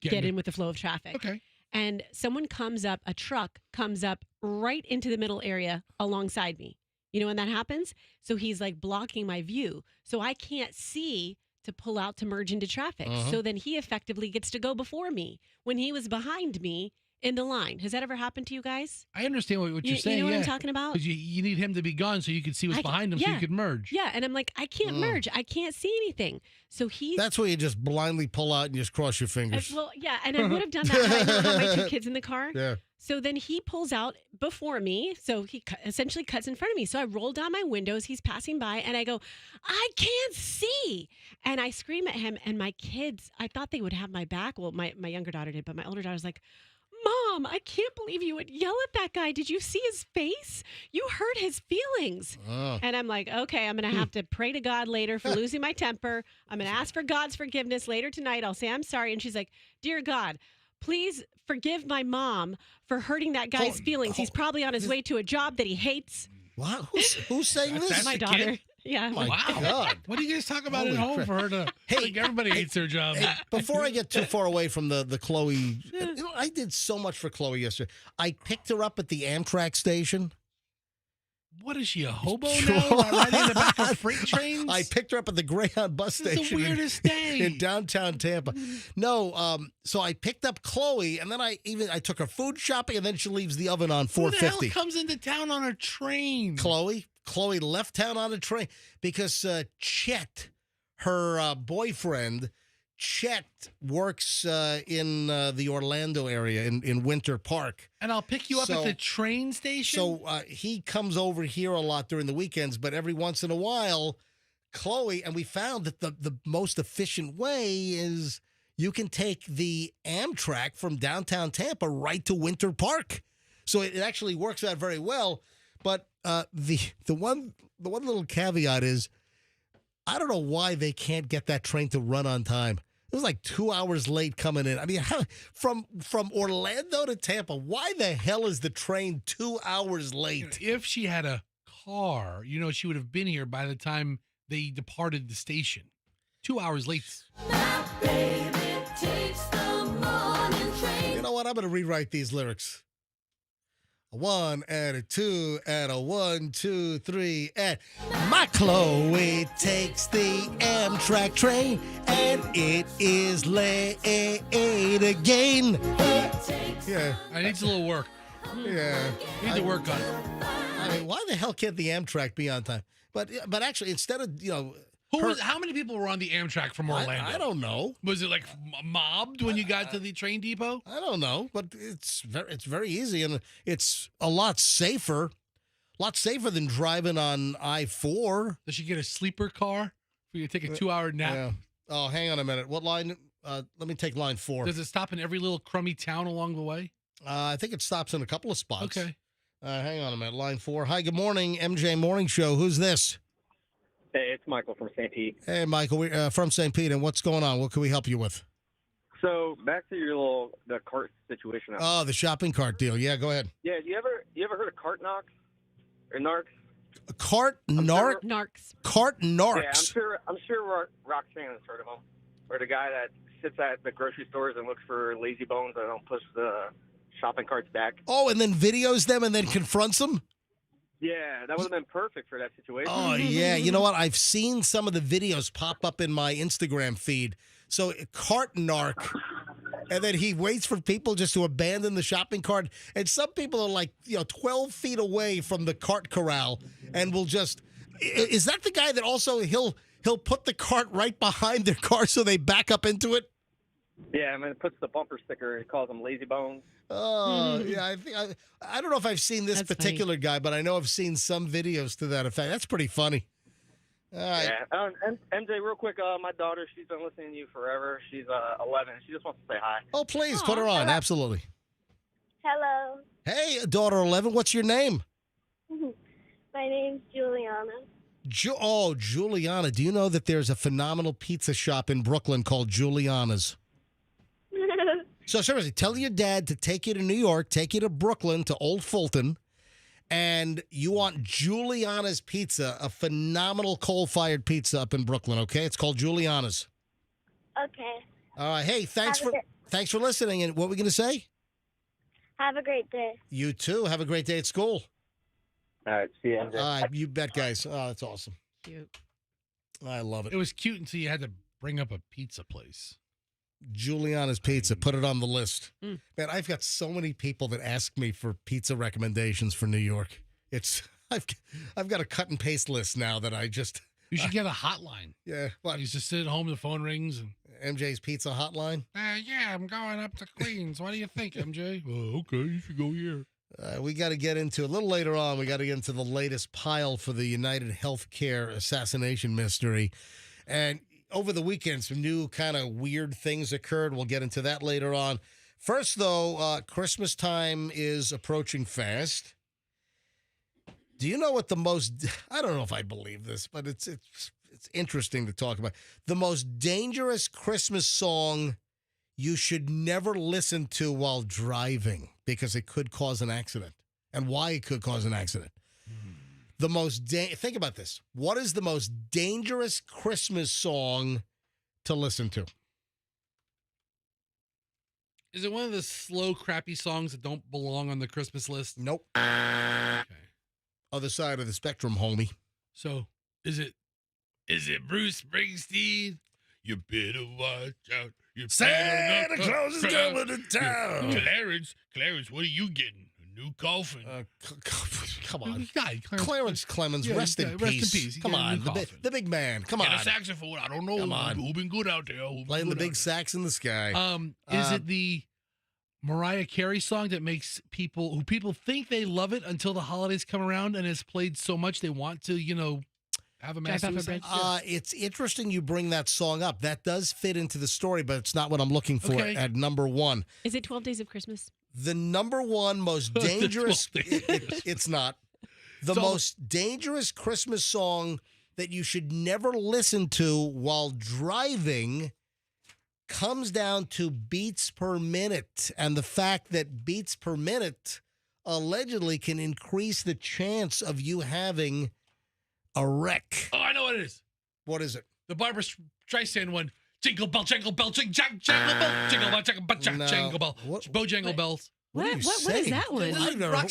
get in with the flow of traffic. Okay. And a truck comes up right into the middle area alongside me. You know when that happens? So he's like blocking my view. So I can't see to pull out to merge into traffic. Uh-huh. So then he effectively gets to go before me when he was behind me in the line. Has that ever happened to you guys? I understand what you're saying. You know what I'm talking about? Because you need him to be gone so you can see what's behind him so you could merge. Yeah, and I'm like, I can't merge. I can't see anything. So he's... That's where you just blindly pull out and just cross your fingers. Well, yeah, and I would have done that had I not had my two kids in the car. Yeah. So then he pulls out before me. So he essentially cuts in front of me. So I roll down my windows. He's passing by and I go, I can't see. And I scream at him. And my kids, I thought they would have my back. Well, my younger daughter did, but my older daughter's like, Mom, I can't believe you would yell at that guy. Did you see his face? You hurt his feelings. Oh. And I'm like, okay, I'm going to have to pray to God later for losing my temper. I'm going to ask for God's forgiveness later tonight. I'll say, I'm sorry. And she's like, Dear God, please forgive my mom for hurting that guy's feelings. He's probably on his way to a job that he hates. Wow. Who's saying this? That's my daughter. Yeah. My God. What do you guys talk about Holy at home crap. for her to... I think everybody hates their job. Hey, before I get too far away from the Chloe, I did so much for Chloe yesterday. I picked her up at the Amtrak station. What is she, a hobo now? Riding in the back of freight trains? I picked her up at the Greyhound bus This is the station. weirdest day. In downtown Tampa. No, so I picked up Chloe, and then I took her food shopping, and then she leaves the oven on Who the hell $4.50. comes into town on a train? Chloe left town on a train because Chet, her boyfriend, Chet works in the Orlando area in Winter Park. And I'll pick you up at the train station? So he comes over here a lot during the weekends, but every once in a while, Chloe, and we found that the most efficient way is you can take the Amtrak from downtown Tampa right to Winter Park. So it actually works out very well. But the one little caveat is, I don't know why they can't get that train to run on time. It was like 2 hours late coming in. I mean, from Orlando to Tampa, why the hell is the train 2 hours late? If she had a car, she would have been here by the time they departed the station. 2 hours late. You know what? I'm going to rewrite these lyrics. A 1 and a 2 and a 1, 2, 3 and My Chloe takes the Amtrak train, and it is late again. Yeah. I need a little work. Yeah. Need to work on it. I mean, why the hell can't the Amtrak be on time? But actually, instead of, How many people were on the Amtrak from Orlando? I don't know. Was it like mobbed when you got to the train depot? I don't know, but it's very easy, and it's a lot safer than driving on I-4. Does she get a sleeper car for you to take a 2-hour nap? Yeah. Oh, hang on a minute. What line? Let me take line 4. Does it stop in every little crummy town along the way? I think it stops in a couple of spots. Okay. Hang on a minute. Line 4. Hi, good morning, MJ Morning Show. Who's this? Hey, it's Michael from St. Pete. Hey, Michael, we're from St. Pete, and what's going on? What can we help you with? So back to your the cart situation. Oh, the shopping cart deal. Yeah, go ahead. Yeah, you ever heard of cart knocks or narcs? Cart narc? Narcs. Cart narcs. Yeah, I'm sure Roxanne has heard of them. Or the guy that sits at the grocery stores and looks for lazy bones that don't push the shopping carts back. Oh, and then videos them and then confronts them? Yeah, that would have been perfect for that situation. Oh, yeah. You know what? I've seen some of the videos pop up in my Instagram feed. So, cart narc. And then he waits for people just to abandon the shopping cart. And some people are like, 12 feet away from the cart corral and will just... Is that the guy that also he'll put the cart right behind their car so they back up into it? Yeah, and then it puts the bumper sticker. He calls them lazy bones. Oh, yeah. I don't know if I've seen this particular guy, but I know I've seen some videos to that effect. That's pretty funny. All right. Yeah. And MJ, real quick, my daughter, she's been listening to you forever. She's 11. She just wants to say hi. Oh, please, put her on. Absolutely. Hello. Hey, daughter 11, what's your name? My name's Juliana. Juliana. Do you know that there's a phenomenal pizza shop in Brooklyn called Juliana's? So seriously, tell your dad to take you to New York, take you to Brooklyn, to Old Fulton, and you want Juliana's Pizza, a phenomenal coal-fired pizza up in Brooklyn, okay? It's called Juliana's. Okay. All right. Hey, thanks for listening. And what were we going to say? Have a great day. You too. Have a great day at school. All right. See you, MJ. All right. You bet, guys. Oh, that's awesome. Cute. I love it. It was cute until you had to bring up a pizza place. Juliana's Pizza. Put it on the list. Man, I've got so many people that ask me for pizza recommendations for New York. I've got a cut and paste list now that I just... You should get a hotline. Yeah. What? You just sit at home, the phone rings. And MJ's Pizza Hotline? Yeah, I'm going up to Queens. What do you think, MJ? Okay, you should go here. We got to get into, a little later on, we got to get into the latest pile for the United Healthcare assassination mystery. And over the weekend, some new kind of weird things occurred. We'll get into that later on. First, though, Christmas time is approaching fast. Do you know what the most, I don't know if I believe this, but it's interesting to talk about. The most dangerous Christmas song you should never listen to while driving because it could cause an accident, and why it could cause an accident. The most, think about this. What is the most dangerous Christmas song to listen to? Is it one of the slow, crappy songs that don't belong on the Christmas list? Nope. Okay. Other side of the spectrum, homie. So, is it Bruce Springsteen? You better watch out. Santa Claus is coming to town. Clarence, what are you getting? A new coffin. Come on. Clarence Clemens, rest in peace. Come on. The big man. Come on. Get a saxophone. I don't know. Come on. Who been good out there? Playing the big sax in the sky. Is it the Mariah Carey song that makes people think they love it until the holidays come around and it's played so much they want to, have a mass suicide? It's interesting you bring that song up. That does fit into the story, but it's not what I'm looking for at number one. Is it 12 Days of Christmas? The number one most dangerous, it's not. The most dangerous Christmas song that you should never listen to while driving comes down to beats per minute, and the fact that beats per minute allegedly can increase the chance of you having a wreck. Oh, I know what it is. What is it? The Barbra Streisand one. Jingle bell, jingle bell, jingle bell, jingle bell, jingle bell, jingle bell. What? Bojangle bells. What is that one? I've never-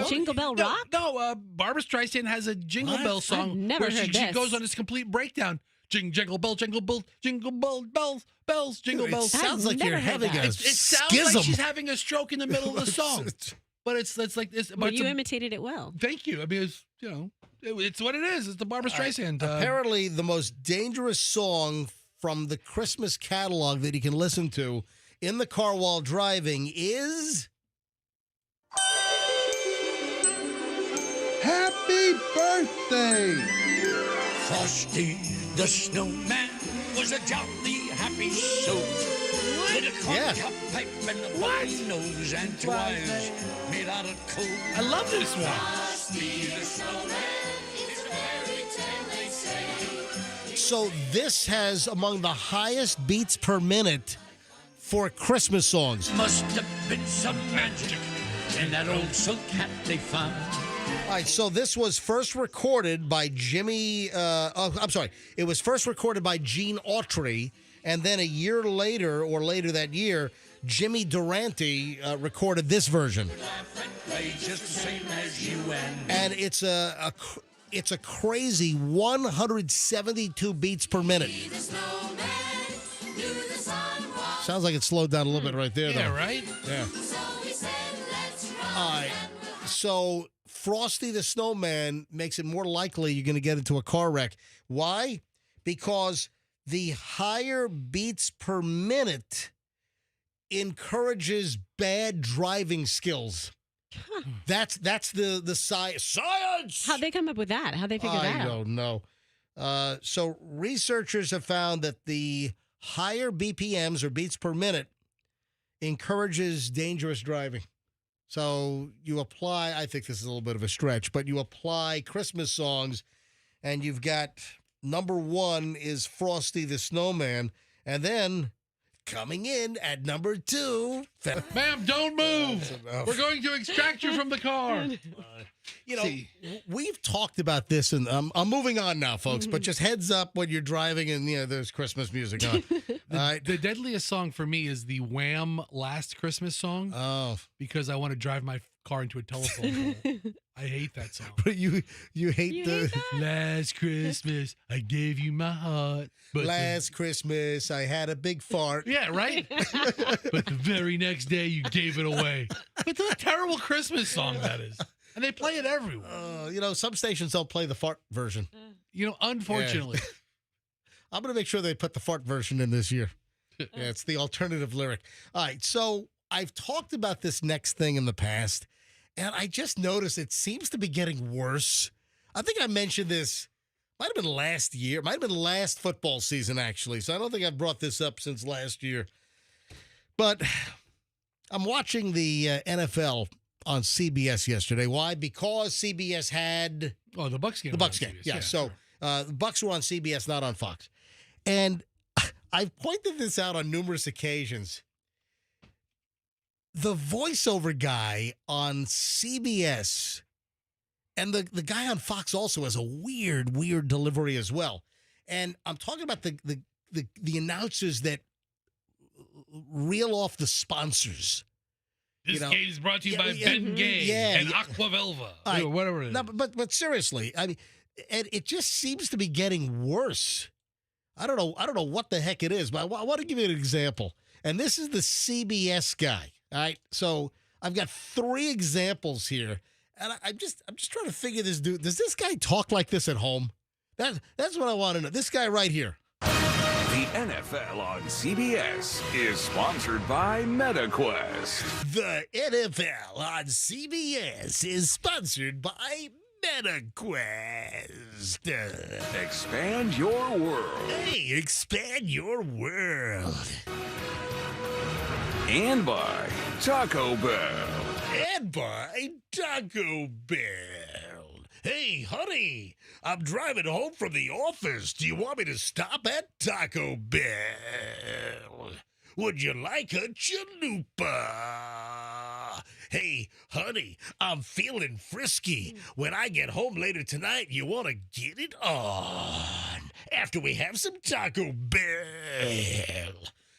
Jingle Bell Rock? No, Barbara Streisand has a Jingle Bell song I've never where heard she this. goes on this complete breakdown. Jingle bell, jingle bell, jingle bell, bells, jingle It bells. sounds like you're having a It sounds schism. like she's having a stroke in the middle of the song. But it's like this. Well, But you imitated it well. thank you. I mean, it's what it is. It's the Barbara Streisand. Apparently, the most dangerous song from the Christmas catalog that you can listen to in the car while driving is... Happy birthday! Frosty the Snowman was a jolly happy soul. With a corncob pipe and a bunny nose and 2 eyes made out of coal. I love this one. Frosty the Snowman, it's a fairy tale they say. So this has among the highest beats per minute for Christmas songs. Must have been some magic in that old silk hat they found. All right, so this was first recorded by Jimmy, it was first recorded by Gene Autry, and then a year later, or later that year, Jimmy Durante recorded this version. Just the same as you And it's a crazy 172 beats per minute. Sounds like it slowed down a little bit right there, though. Yeah, right? Yeah. All right, so Frosty the Snowman makes it more likely you're going to get into a car wreck. Why? Because the higher beats per minute encourages bad driving skills. That's the science. How'd they come up with that? How'd they figure that out? I don't know. So researchers have found that the higher BPMs or beats per minute encourages dangerous driving. So you apply, I think this is a little bit of a stretch, but you apply Christmas songs, and you've got number one is Frosty the Snowman, and then coming in at number two. Ma'am, don't move. We're going to extract you from the car. You know, we've talked about this, and I'm moving on now, folks, but just heads up when you're driving and, there's Christmas music on. The deadliest song for me is the Wham! Last Christmas song. Oh. Because I want to drive my car into a telephone pole. I hate that song. But you hate the... Last Christmas, I gave you my heart. But Last Christmas, I had a big fart. Yeah, right? But the very next day, you gave it away. It's a terrible Christmas song, that is. And they play it everywhere. Some stations don't play the fart version. Unfortunately. Yeah. I'm going to make sure they put the fart version in this year. Yeah, it's the alternative lyric. All right, so I've talked about this next thing in the past, and I just noticed it seems to be getting worse. I think I mentioned this, might have been last year, might have been last football season, actually, so I don't think I've brought this up since last year. But I'm watching the NFL on CBS yesterday. Why? Because CBS had... Oh, the Bucs game. The Bucs game, yeah. So the Bucs were on CBS, not on Fox. And I've pointed this out on numerous occasions. The voiceover guy on CBS and the guy on Fox also has a weird delivery as well. And I'm talking about the announcers that reel off the sponsors. This game is brought to you by Ben Gay and Aquavelva. Or whatever it is. No, but seriously, I mean, and it just seems to be getting worse. I don't know what the heck it is, but I want to give you an example. And this is the CBS guy. All right. So I've got 3 examples here. And I'm just trying to figure this dude. Does this guy talk like this at home? That's what I want to know. This guy right here. The NFL on CBS is sponsored by MetaQuest. The NFL on CBS is sponsored by MetaQuest. Expand your world. Hey, expand your world. And by Taco Bell. And by Taco Bell. Hey, honey, I'm driving home from the office. Do you want me to stop at Taco Bell? Would you like a chalupa? Hey, honey, I'm feeling frisky. When I get home later tonight, you want to get it on after we have some Taco Bell.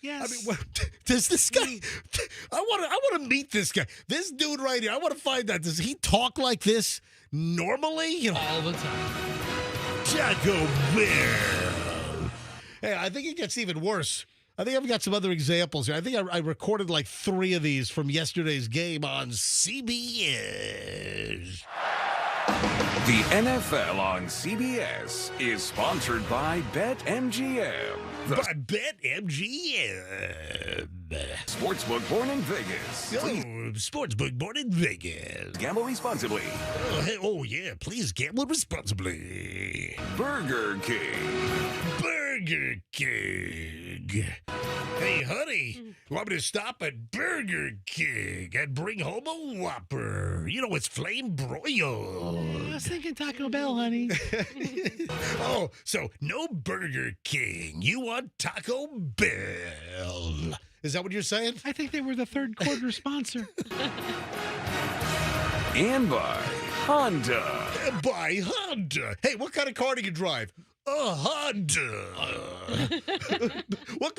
Yes. I mean, what, does this guy? I want to meet this guy. This dude right here. I want to find out. Does he talk like this normally? You know, all the time. Taco Bell. Hey, I think it gets even worse. I think I've got some other examples here. I think I recorded like 3 of these from yesterday's game on CBS. The NFL on CBS is sponsored by BetMGM. By BetMGM. Sportsbook born in Vegas. Sportsbook born in Vegas. Gamble responsibly. Oh, yeah. Please gamble responsibly. Burger King. Burger King. Hey, honey, you want me to stop at Burger King and bring home a Whopper? You know, it's flame broiled. I was thinking Taco Bell, honey. Oh, so no Burger King. You want Taco Bell. Is that what you're saying? I think they were the third quarter sponsor. And by Honda. By Honda. Hey, what kind of car do you drive? A Honda. What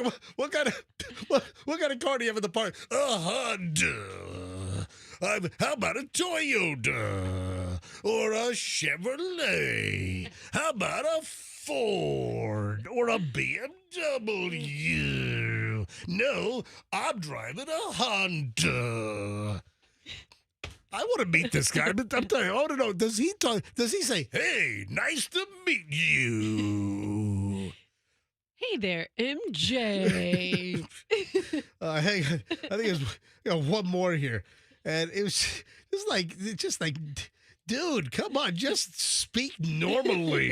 kind of car do you have in the park? A Honda. How about a Toyota or a Chevrolet? How about a Ford or a BMW? No, I'm driving a Honda. I want to meet this guy. I'm telling you, I want to know, does he say, hey, nice to meet you? Hey there, MJ. Hey, I think there's one more here. And it was just like, dude, come on, just speak normally.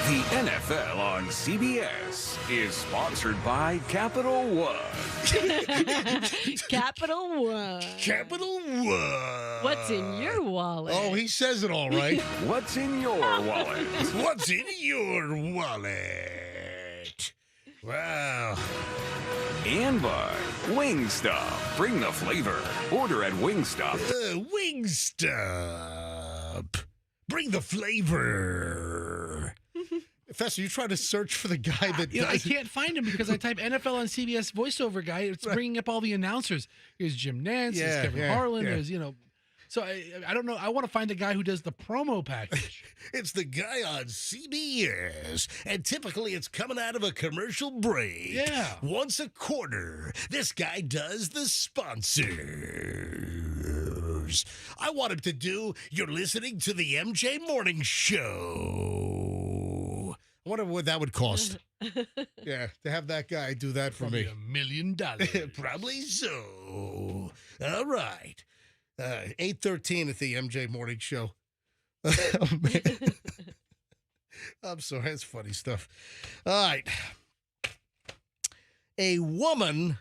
The NFL on CBS is sponsored by Capital One. Capital One. Capital One. What's in your wallet? Oh, he says it all right. What's in your wallet? What's in your wallet? Wow. And by Wingstop. Bring the flavor. Order at Wingstop. Wingstop. Bring the flavor. Fester, you trying to search for the guy that does I can't find him because I type NFL on CBS voiceover guy. It's bringing up all the announcers. Here's Jim Nance. There's Kevin Harlan. There's, So I don't know. I want to find the guy who does the promo package. It's the guy on CBS, and typically it's coming out of a commercial break. Yeah. Once a quarter, this guy does the sponsors. I want him to do, you're listening to the MJ Morning Show. I wonder what that would cost. Yeah, to have that guy do that for Probably me. $1 million. Probably so. All right. 8:13 at the MJ Morning Show. Oh, man. I'm sorry, that's funny stuff. All right. A woman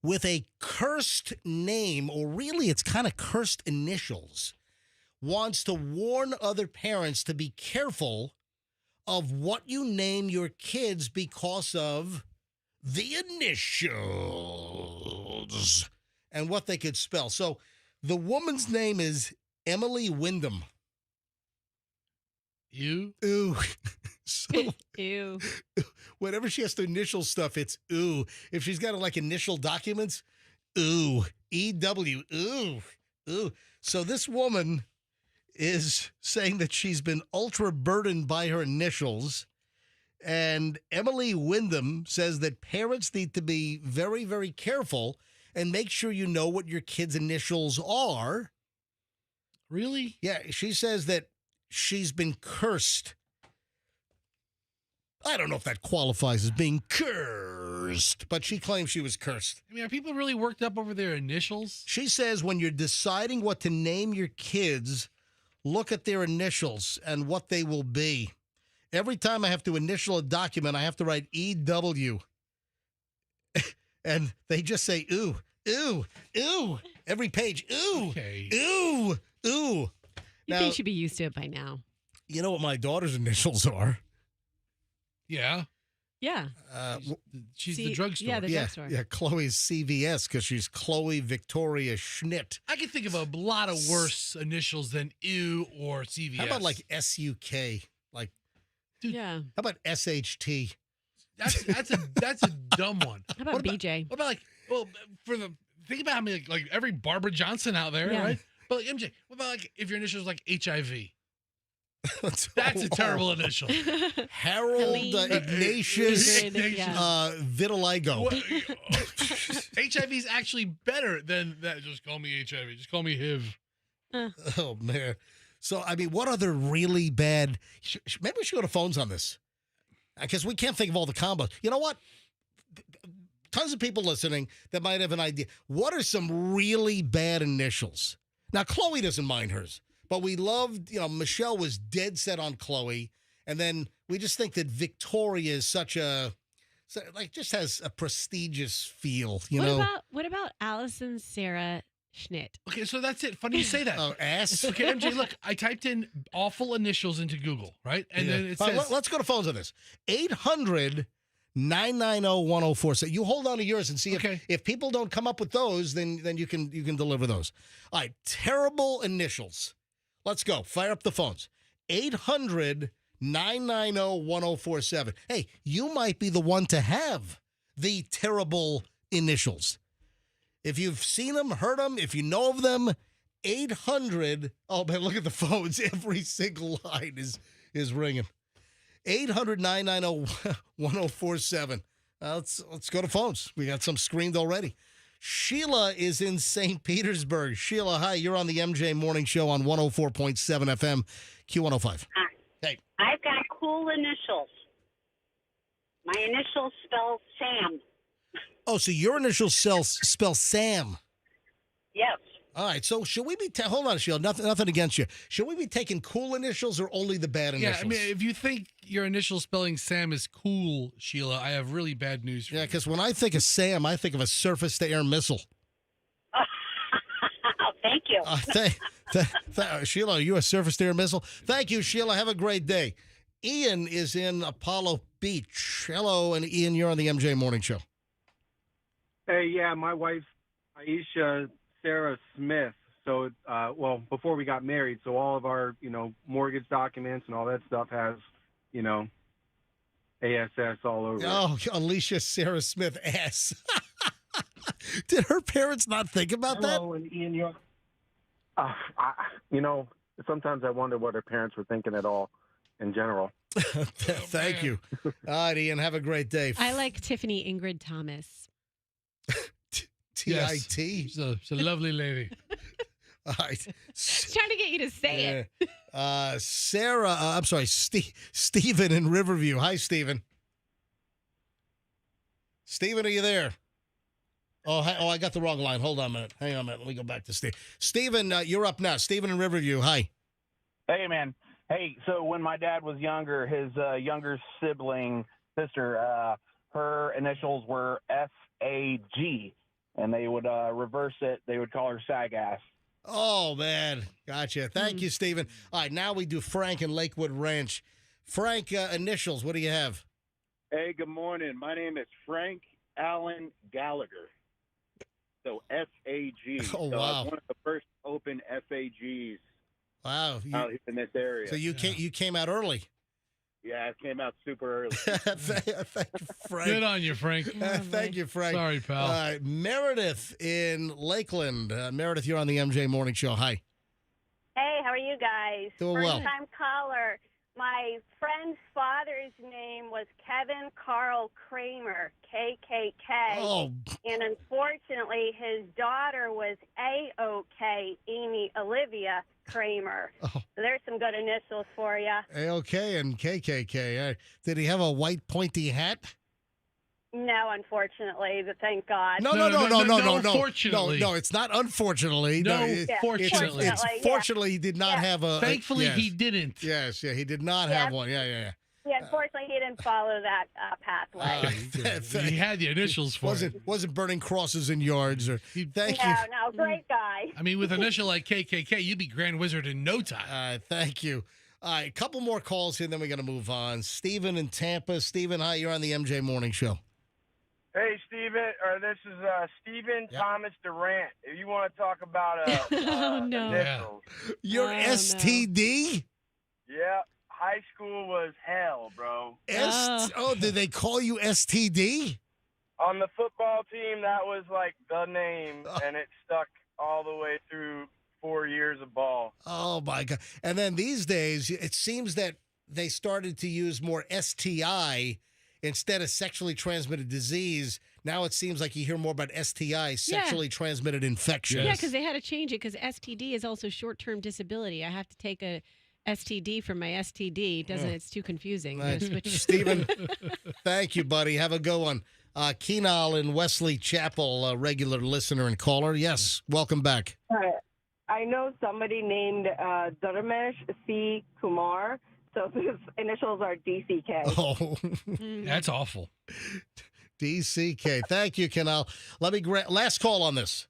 with a cursed name, or really it's kind of cursed initials, wants to warn other parents to be careful of what you name your kids because of the initials and what they could spell. So the woman's name is Emily Wyndham. Ew. Ooh. So Ew. whenever she has to initial stuff, it's ooh. If she's got to like initial documents, ooh. E-W. Ooh. Ooh. So this woman is saying that she's been ultra burdened by her initials. And Emily Wyndham says that parents need to be very, very careful and make sure you know what your kids' initials are. Really? Yeah, she says that she's been cursed. I don't know if that qualifies as being cursed, but she claims she was cursed. I mean, are people really worked up over their initials? She says when you're deciding what to name your kids, look at their initials and what they will be. Every time I have to initial a document, I have to write EW. And they just say, ooh, ooh, ooh. Every page, ooh, Okay. ooh, ooh. You think should be used to it by now. You know what my daughter's initials are? Yeah. Yeah. She's the drugstore. Yeah, the drugstore. Yeah, Chloe's CVS because she's Chloe Victoria Schnitt. I can think of a lot of worse initials than ew or CVS. How about like SUK? Like, Yeah. How about SHT? That's a dumb one. How about BJ? What about think about like every Barbara Johnson out there, Yeah. right? But like MJ, what about like if your initials like HIV? That's a terrible initial. Harold Ignatius Vitiligo. HIV is actually better than that. Just call me HIV. Just call me HIV. Oh man. So I mean, what other really bad? Maybe we should go to phones on this, because we can't think of all the combos. You know what? Tons of people listening that might have an idea. What are some really bad initials? Now, Chloe doesn't mind hers, but we loved, Michelle was dead set on Chloe. And then we just think that Victoria is just has a prestigious feel, What about Allison Sarah Schnitt? Okay, so that's it. Funny you say that. Oh, ass. Okay, MJ, look, I typed in awful initials into Google, right? And then it says... Let's go to phones on this. 800-990-1047. You hold on to yours and see if people don't come up with those, then you can deliver those. All right, terrible initials. Let's go. Fire up the phones. 800-990-1047. Hey, you might be the one to have the terrible initials. If you've seen them, heard them, if you know of them, 800. Oh, man, look at the phones. Every single line is ringing. 800-990-1047. Let's go to phones. We got some screened already. Sheila is in St. Petersburg. Sheila, hi. You're on the MJ Morning Show on 104.7 FM, Q105. Hi. Hey. I've got cool initials. My initials spell Sam. Oh, so your initials spell Sam. Yes. All right, so should we be hold on, Sheila, nothing against you. Should we be taking cool initials or only the bad initials? Yeah, I mean, if you think your initial spelling Sam is cool, Sheila, I have really bad news for you. Yeah, because when I think of Sam, I think of a surface-to-air missile. Thank you. Sheila, are you a surface-to-air missile? Thank you, Sheila. Have a great day. Ian is in Apollo Beach. Hello, and Ian, you're on the MJ Morning Show. Hey, yeah, my wife, Aisha Sarah Smith. So, before we got married, so all of our, mortgage documents and all that stuff has, ASS all over it. Oh, Alicia Sarah Smith ass. Did her parents not think about that? And Ian, sometimes I wonder what her parents were thinking at all in general. Thank you. All right, Ian, have a great day. I like Tiffany Ingrid Thomas. T-I-T? She's a lovely lady. All right. Trying to get you to say it. Sarah, Stephen in Riverview. Hi, Stephen. Stephen, are you there? Oh, I got the wrong line. Hold on a minute. Hang on a minute. Let me go back to Steve. Stephen, you're up now. Stephen in Riverview. Hi. Hey, man. Hey, so when my dad was younger, his younger sibling, sister, her initials were S-A-G. And they would reverse it. They would call her Sag Ass. Oh, man. Gotcha. Thank you, Stephen. All right, now we do Frank in Lakewood Ranch. Frank, initials, what do you have? Hey, good morning. My name is Frank Allen Gallagher. So S-A-G. Oh, so wow. I was one of the first open FAGs out here in this area. So you came out early. Yeah, it came out super early. Thank you, Frank. Good on you, Frank. Thank you, Frank. Sorry, pal. Meredith in Lakeland. Meredith, you're on the MJ Morning Show. Hi. Hey, how are you guys? Doing well. First-time caller. My friend's father's name was Kevin Carl Kramer, KKK. Oh. And unfortunately, his daughter was AOK, Amy Olivia Kramer. Oh. So there's some good initials for you. AOK and KKK. Did he have a white pointy hat? No, unfortunately, but thank God. No. Unfortunately. No, it's not unfortunately. Fortunately. It's fortunately he did not have a. Thankfully, yes. he didn't. Yes, he did not have one. Yeah. Yeah, unfortunately, he didn't follow that pathway. He had the initials for it. Wasn't burning crosses in yards or. Thank you. No, great guy. I mean, with an initial like KKK, you'd be Grand Wizard in no time. Thank you. All right, a couple more calls here, then we're going to move on. Stephen in Tampa. Stephen, hi, you're on the MJ Morning Show. Hey, Stephen, this is Stephen Thomas Durant. If you want to talk about oh, no. initials. Your STD? Yeah, high school was hell, bro. Did they call you STD? On the football team, that was like the name, and it stuck all the way through 4 years of ball. Oh, my God. And then these days, it seems that they started to use more STI instead of sexually transmitted disease. Now it seems like you hear more about STI, sexually transmitted infection. Yeah, because they had to change it because STD is also short-term disability. I have to take a STD for my STD. It's too confusing. Right. Switch. Stephen, thank you, buddy. Have a good one. Keenal in Wesley Chapel, a regular listener and caller. Yes, welcome back. I know somebody named Dharmesh C. Kumar, so his initials are DCK. Oh, That's awful. DCK. Thank you, Keenal. Let me last call on this.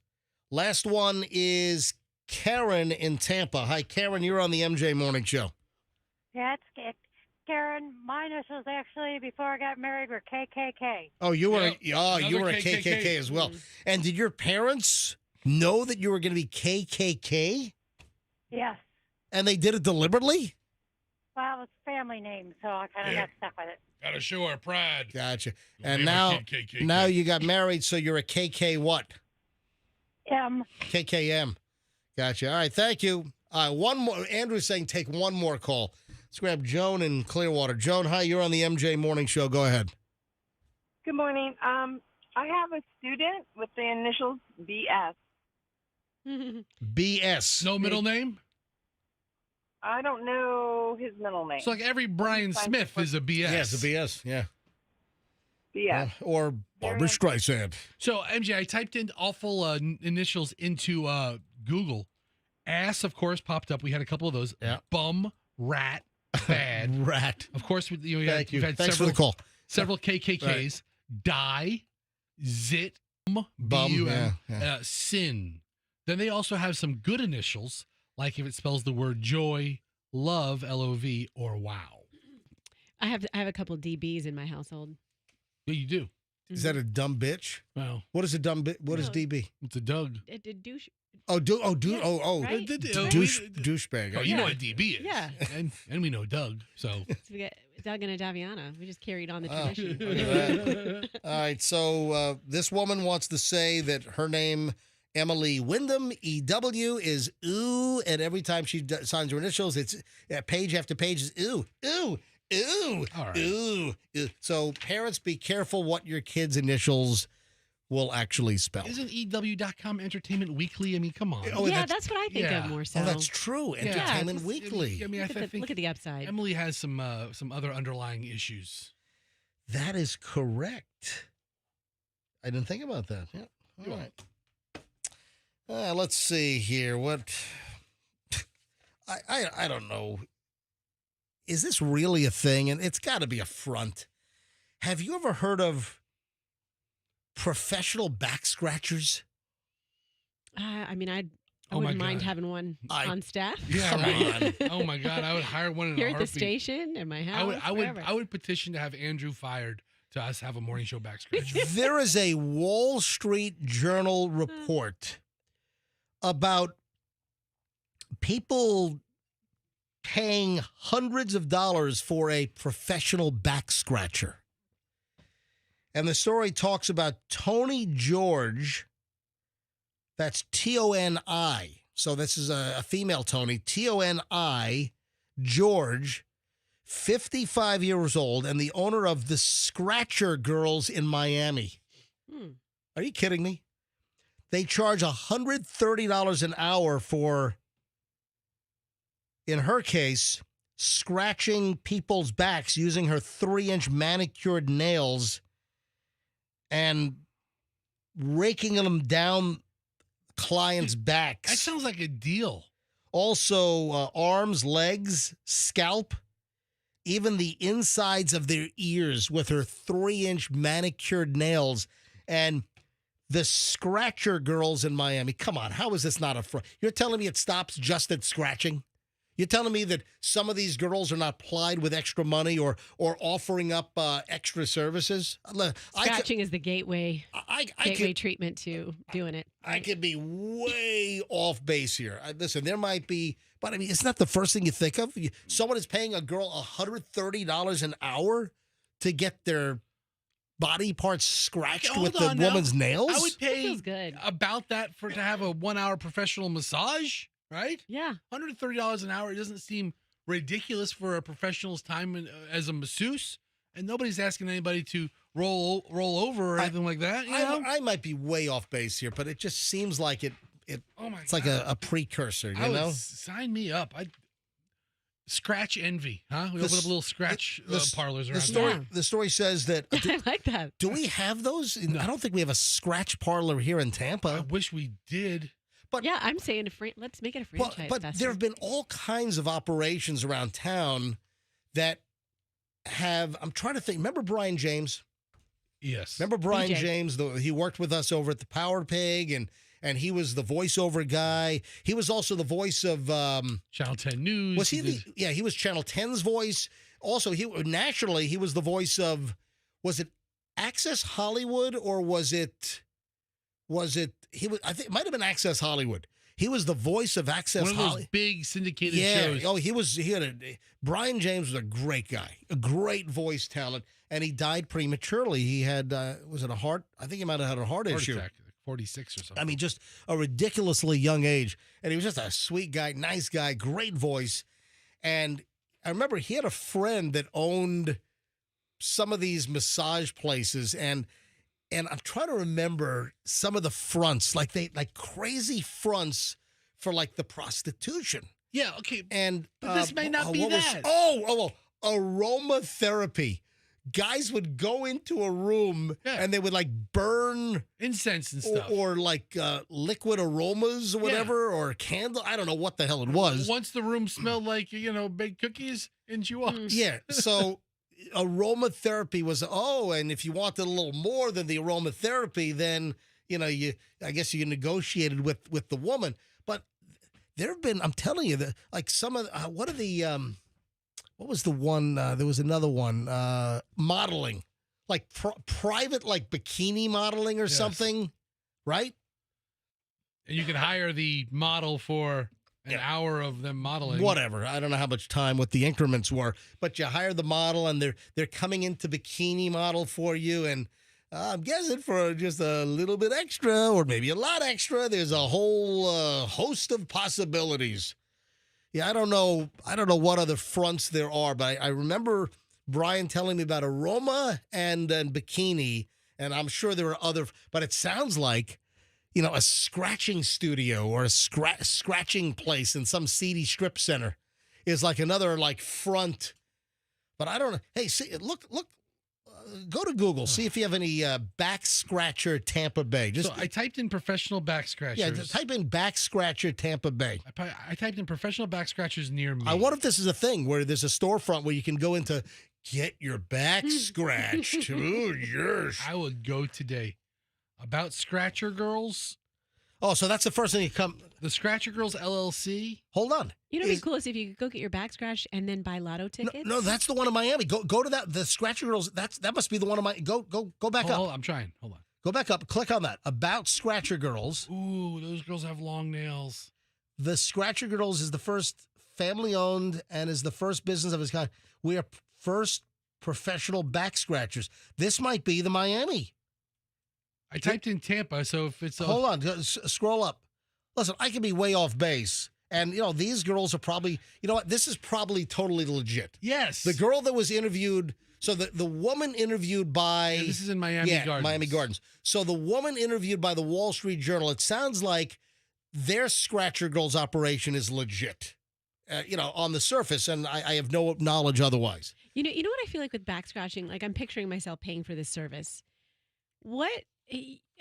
Last one is Karen in Tampa. Hi, Karen. You're on the MJ Morning Show. Yeah, it's Karen. My initials actually, before I got married, were KKK. Oh, you were you were a KKK. KKK as well. And did your parents know that you were going to be KKK? Yes. And they did it deliberately? Well, it's a family name, so I kind of got stuck with it. Got to show our pride. Gotcha. We'll And never now, kid KKK. now you got married, so you're a KK what? KKM. Gotcha. All right, thank you. One more. Andrew's saying take one more call. Let's grab Joan in Clearwater. Joan, hi, you're on the MJ Morning Show. Go ahead. Good morning. I have a student with the initials BS. BS. No middle name? I don't know his middle name. So like every Brian Smith is a BS. Yes, a BS, yeah. BS. Or Barbara Streisand. So, MJ, I typed in awful initials into Google. Ass, of course, popped up. We had a couple of those. Yeah. Bum, rat, bad. Rat. Of course, Thank you. we've had Thanks several, for the call. several KKKs. Right. Die, zit, Bum, B-U-M, yeah. sin. Then they also have some good initials, like if it spells the word joy, love, L-O-V, or wow. I have a couple DBs in my household. Yeah, you do. Is that a dumb bitch? Well, what is a dumb bitch? What is DB? It's a Doug. Douche. Oh, Right? douchebag. Oh, you know what DB is. Yeah. And we know Doug. So So we got Doug and a Daviana. We just carried on the Oh, tradition. look at that. All right, so this woman wants to say that her name, Emily Wyndham, EW, is ooh, and every time she signs her initials, it's page after page is ooh, ooh, ooh, All right. ooh, ooh. So parents, be careful what your kids' initials will actually spell. isn't EW.com Entertainment Weekly? I mean, come on. Oh, Yeah, that's what I think of more so. Oh, that's true. Entertainment just- Weekly. I mean, I think Look at the upside. Emily has some other underlying issues. That is correct. I didn't think about that. Yeah. All right. Let's see here. What? I don't know. Is this really a thing? And it's got to be a front. Have you ever heard of professional back scratchers? I mean, I Oh my wouldn't mind God. having one on staff. Yeah, Come right. Oh my God, I would hire one in Here a at the heartbeat. station, in my house. I would petition to have Andrew fired to us have a morning show back scratcher. There is a Wall Street Journal report about people paying hundreds of dollars for a professional back scratcher. And the story talks about Tony George. That's Toni. So this is a female Tony. Toni George, 55 years old, and the owner of the Scratcher Girls in Miami. Are you kidding me? They charge $130 an hour for, in her case, scratching people's backs using her 3-inch manicured nails and raking them down clients' backs. That sounds like a deal. Also, arms, legs, scalp, even the insides of their ears with her 3-inch manicured nails. And the Scratcher Girls in Miami. Come on, how is this not a fraud? You're telling me it stops just at scratching? You're telling me that some of these girls are not plied with extra money or offering up extra services? Scratching is the gateway gateway treatment to doing it. I could be way off base here. Listen, there might be, but I mean, it's not the first thing you think of. Someone is paying a girl $130 an hour to get their body parts scratched with the woman's nails. I would pay feels good. about that to have a 1 hour professional massage, right? Yeah. $130 an hour. It doesn't seem ridiculous for a professional's time as a masseuse. And nobody's asking anybody to roll over or anything like that. You know? I might be way off base here, but it just seems like it's like a precursor, you know? Sign me up. Scratch envy, huh? We open up little scratch parlors around. The story says that. I like that. Do we have those? No. I don't think we have a scratch parlor here in Tampa. I wish we did. But yeah, I'm saying let's make it a franchise. But there have been all kinds of operations around town that have. I'm trying to think. Remember Brian James? Yes. Remember Brian BJ. James? He worked with us over at the Power Pig, and he was the voiceover guy. He was also the voice of Channel 10 News. Was he he was Channel 10's voice. Also, nationally he was the voice of, was it Access Hollywood or was it I think it might have been Access Hollywood. He was the voice of Access Hollywood. One of those big syndicated shows. Oh, Brian James was a great guy, a great voice talent, and he died prematurely. He had, was it a heart? I think he might have had a heart issue. Attack, 46 or something. I mean, just a ridiculously young age. And he was just a sweet guy, nice guy, great voice. And I remember he had a friend that owned some of these massage places. And I'm trying to remember some of the fronts, like crazy fronts for like the prostitution. Yeah, okay. And but this may not be that. Aromatherapy. Guys would go into a room and they would like burn incense and stuff, or like liquid aromas or whatever, or a candle. I don't know what the hell it was. Once the room smelled like baked cookies, and you walked. Yeah, so aromatherapy was and if you wanted a little more than the aromatherapy, then I guess you negotiated with the woman. But there have been, I'm telling you, that like some of what are the what was the one? There was another one, modeling, like private, like bikini modeling or something, right? And you could hire the model for an hour of them modeling. Whatever. I don't know how much time, what the increments were, but you hire the model and they're coming into bikini model for you. And I'm guessing for just a little bit extra or maybe a lot extra, there's a whole host of possibilities. Yeah, I don't know what other fronts there are, but I remember Brian telling me about aroma and bikini, and I'm sure there are other, but it sounds like, a scratching studio or a scratching place in some seedy strip center is like another like front. But I don't know. Hey, see, look, go to Google, see if you have any back scratcher Tampa Bay. So I typed in professional back scratchers. Yeah, type in back scratcher Tampa Bay. I typed in professional back scratchers near me. I wonder if this is a thing where there's a storefront where you can go into get your back scratched. Ooh, yes. I would go today. About Scratcher Girls. Oh, so that's the first thing you come. The Scratcher Girls LLC. Hold on. It'd be cool if you could go get your back scratched and then buy lotto tickets. No, that's the one in Miami. Go to that. The Scratcher Girls. That must be the one in Miami. Go back up. I'm trying. Hold on. Go back up. Click on that. About Scratcher Girls. Ooh, those girls have long nails. The Scratcher Girls is the first family owned and is the first business of its kind. We are first professional back scratchers. This might be the Miami. I typed in Tampa, so if it's hold on, scroll up. Listen, I can be way off base, and these girls are probably, this is probably totally legit. Yes, the girl that was interviewed. So the woman interviewed by this is in Miami Gardens. Miami Gardens. So the woman interviewed by the Wall Street Journal. It sounds like their Scratcher Girls operation is legit. On the surface, and I have no knowledge otherwise. You know what I feel like with back scratching? Like I'm picturing myself paying for this service.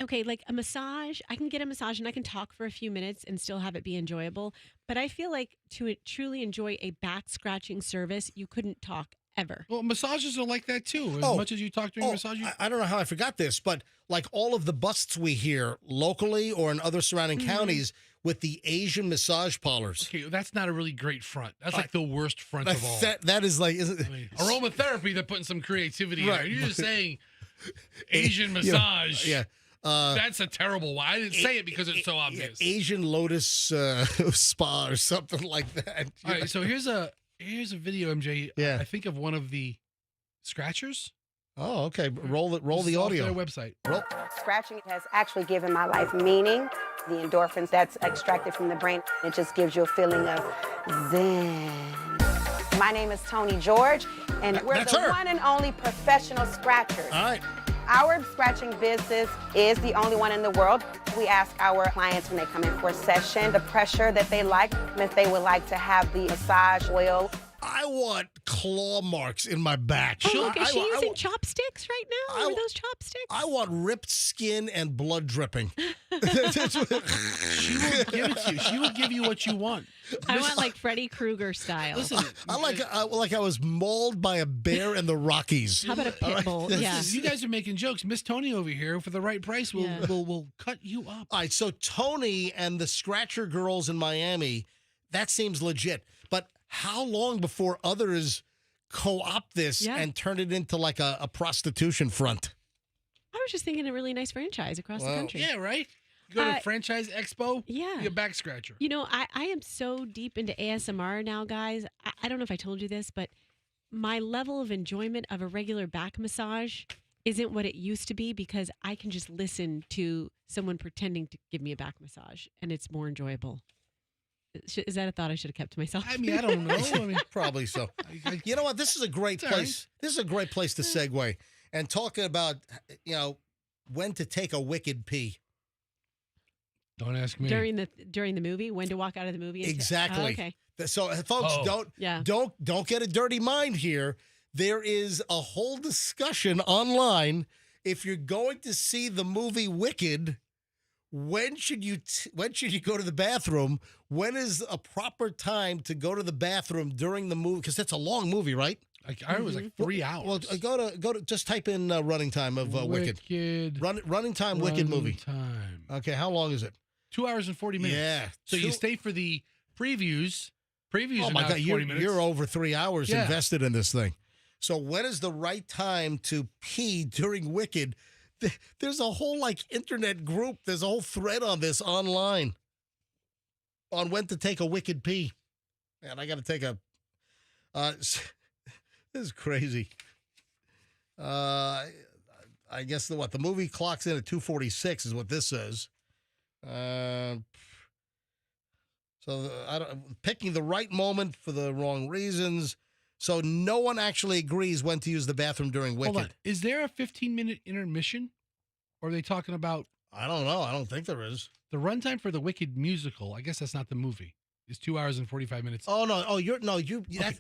Okay, like a massage, I can get a massage and I can talk for a few minutes and still have it be enjoyable. But I feel like to truly enjoy a back scratching service, you couldn't talk ever. Well, massages are like that too. As much as you talk during massage. I don't know how I forgot this, but like all of the busts we hear locally or in other surrounding counties, with the Asian massage parlors. Okay, that's not a really great front. That's like the worst front of all. That is like aromatherapy. They're putting some creativity in there. You're just saying Asian Yeah, massage. yeah. That's a terrible one. I didn't say it because it's so obvious. Asian Lotus Spa or something like that. All right, so here's a video, MJ. Yeah. I think of one of the scratchers. Oh, okay. Roll the Off audio. their website. Scratching has actually given my life meaning. The endorphins that's extracted from the brain, it just gives you a feeling of zen. My name is Tony George, and we're That's the her. one and only professional scratchers. All right. Our scratching business is the only one in the world. We ask our clients when they come in for a session the pressure that they like, and if they would like to have the massage oil. I want claw marks in my back. Oh, look, is she using chopsticks right now? Are those chopsticks? I want ripped skin and blood dripping. She will give it to you. She will give you what you want. I want like Freddy Krueger style. Listen, I like I was mauled by a bear in the Rockies. How about a pit bull? Yeah. You guys are making jokes. Miss Tony over here, for the right price, will cut you up. All right, so Tony and the Scratcher girls in Miami, that seems legit. But how long before others co-opt this and turn it into like a prostitution front? I was just thinking a really nice franchise across the country. Yeah, right? You go to Franchise Expo, yeah. be a back scratcher. You know, I am so deep into ASMR now, guys. I don't know if I told you this, but my level of enjoyment of a regular back massage isn't what it used to be because I can just listen to someone pretending to give me a back massage, and it's more enjoyable. Is that a thought I should have kept to myself? I mean, I don't know. I mean, probably so. You know what? This is a great place. Right. This is a great place to segue and talking about, when to take a wicked pee. Don't ask me. During the movie, when to walk out of the movie. Exactly. Oh, okay. So, folks, don't get a dirty mind here. There is a whole discussion online. If you're going to see the movie Wicked, when should you go to the bathroom? When is a proper time to go to the bathroom during the movie? Because that's a long movie, right? I was like 3 hours. Well, go to just type in running time of Wicked. Running time Wicked movie. Time. Okay, how long is it? 2 hours and 40 minutes. Yeah. So you stay for the previews. Previews Oh are my now God, 40 minutes. you're over 3 hours Yeah. invested in this thing. So when is the right time to pee during Wicked? There's a whole internet group. There's a whole thread on this online on when to take a wicked pee. Man, I got to take a. This is crazy. I guess the movie clocks in at 2:46 is what this says. Picking the right moment for the wrong reasons. So no one actually agrees when to use the bathroom during Wicked. Hold on. Is there a 15-minute intermission? Or are they talking about... I don't know. I don't think there is. The runtime for the Wicked musical, I guess that's not the movie, is 2 hours and 45 minutes. Oh, no. Oh,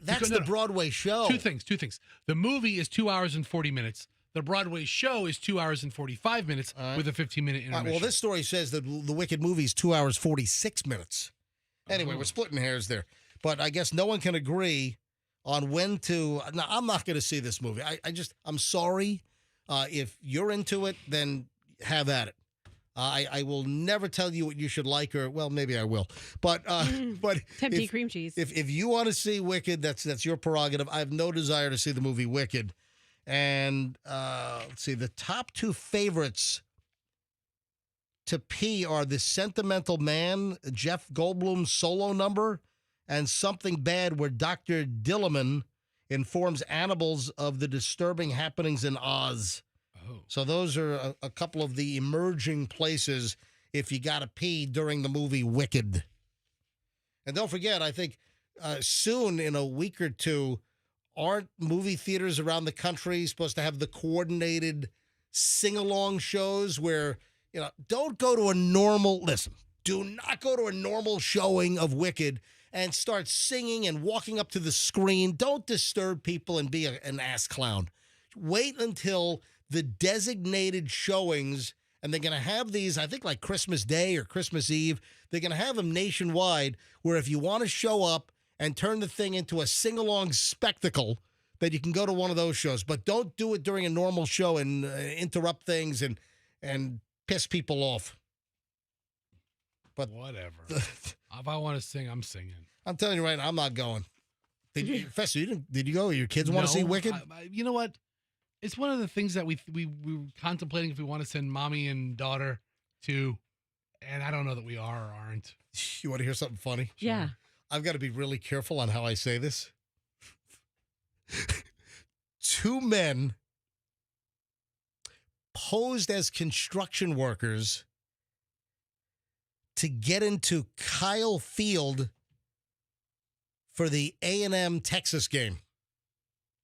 that's the Broadway show. Two things. The movie is 2 hours and 40 minutes. The Broadway show is 2 hours and 45 minutes with a 15-minute intermission. Well, this story says that the Wicked movie is 2 hours, 46 minutes. Anyway, we're splitting hairs there. But I guess no one can agree on when to... Now, I'm not going to see this movie. I'm sorry. If you're into it, then have at it. I will never tell you what you should like, or well, maybe I will. But tempting cream cheese. If you want to see Wicked, that's your prerogative. I have no desire to see the movie Wicked. And let's see, the top two favorites to pee are The Sentimental Man, Jeff Goldblum's solo number, and Something Bad, where Dr. Dillerman informs animals of the disturbing happenings in Oz. Oh. So those are a couple of the emerging places if you got to pee during the movie Wicked. And don't forget, I think soon, in a week or two, aren't movie theaters around the country supposed to have the coordinated sing-along shows where, don't go to do not go to a normal showing of Wicked and start singing and walking up to the screen. Don't disturb people and be an ass clown. Wait until the designated showings, and they're going to have these, I think, like Christmas Day or Christmas Eve. They're going to have them nationwide where if you want to show up and turn the thing into a sing-along spectacle, that you can go to one of those shows. But don't do it during a normal show and interrupt things and piss people off. But whatever. If I want to sing, I'm singing. I'm telling you right now, I'm not going. Did you, Fester? Did you go? Your kids want to see Wicked? You know what? It's one of the things that we were contemplating if we want to send mommy and daughter to, and I don't know that we are or aren't. You want to hear something funny? Yeah. I've got to be really careful on how I say this. 2 men posed as construction workers to get into Kyle Field for the A&M Texas game.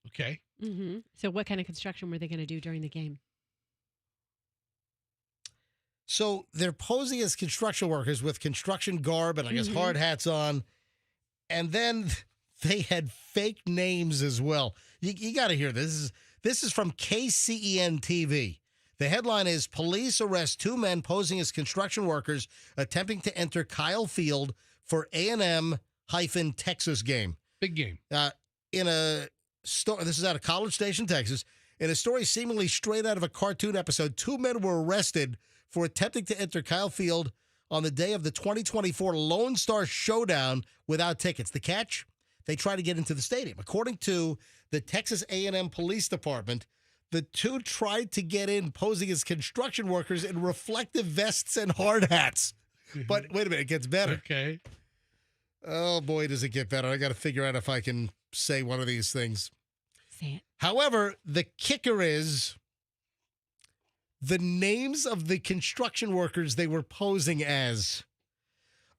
Okay. Mm-hmm. So what kind of construction were they going to do during the game? So they're posing as construction workers with construction garb and I guess hard hats on. And then they had fake names as well. You got to hear this. This is from KCEN TV. The headline is Police Arrest 2 Men Posing as Construction Workers Attempting to Enter Kyle Field for A&M-Texas game. Big game. In a story, this is out of College Station, Texas. In a story seemingly straight out of a cartoon episode, 2 men were arrested for attempting to enter Kyle Field on the day of the 2024 Lone Star Showdown without tickets. The catch? They tried to get into the stadium. According to the Texas A&M Police Department, the 2 tried to get in posing as construction workers in reflective vests and hard hats. But wait a minute, it gets better. Okay. Oh, boy, does it get better. I got to figure out if I can say one of these things. Say it. However, the kicker is the names of the construction workers they were posing as.